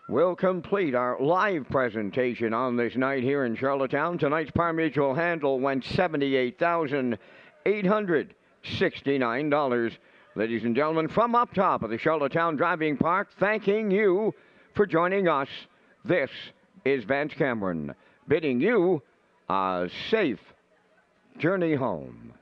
will complete our live presentation on this night here in Charlottetown. Tonight's Par Mutual handle went $78,869. Ladies and gentlemen, from up top of the Charlottetown Driving Park, thanking you for joining us. This is Vance Cameron, bidding you a safe journey home.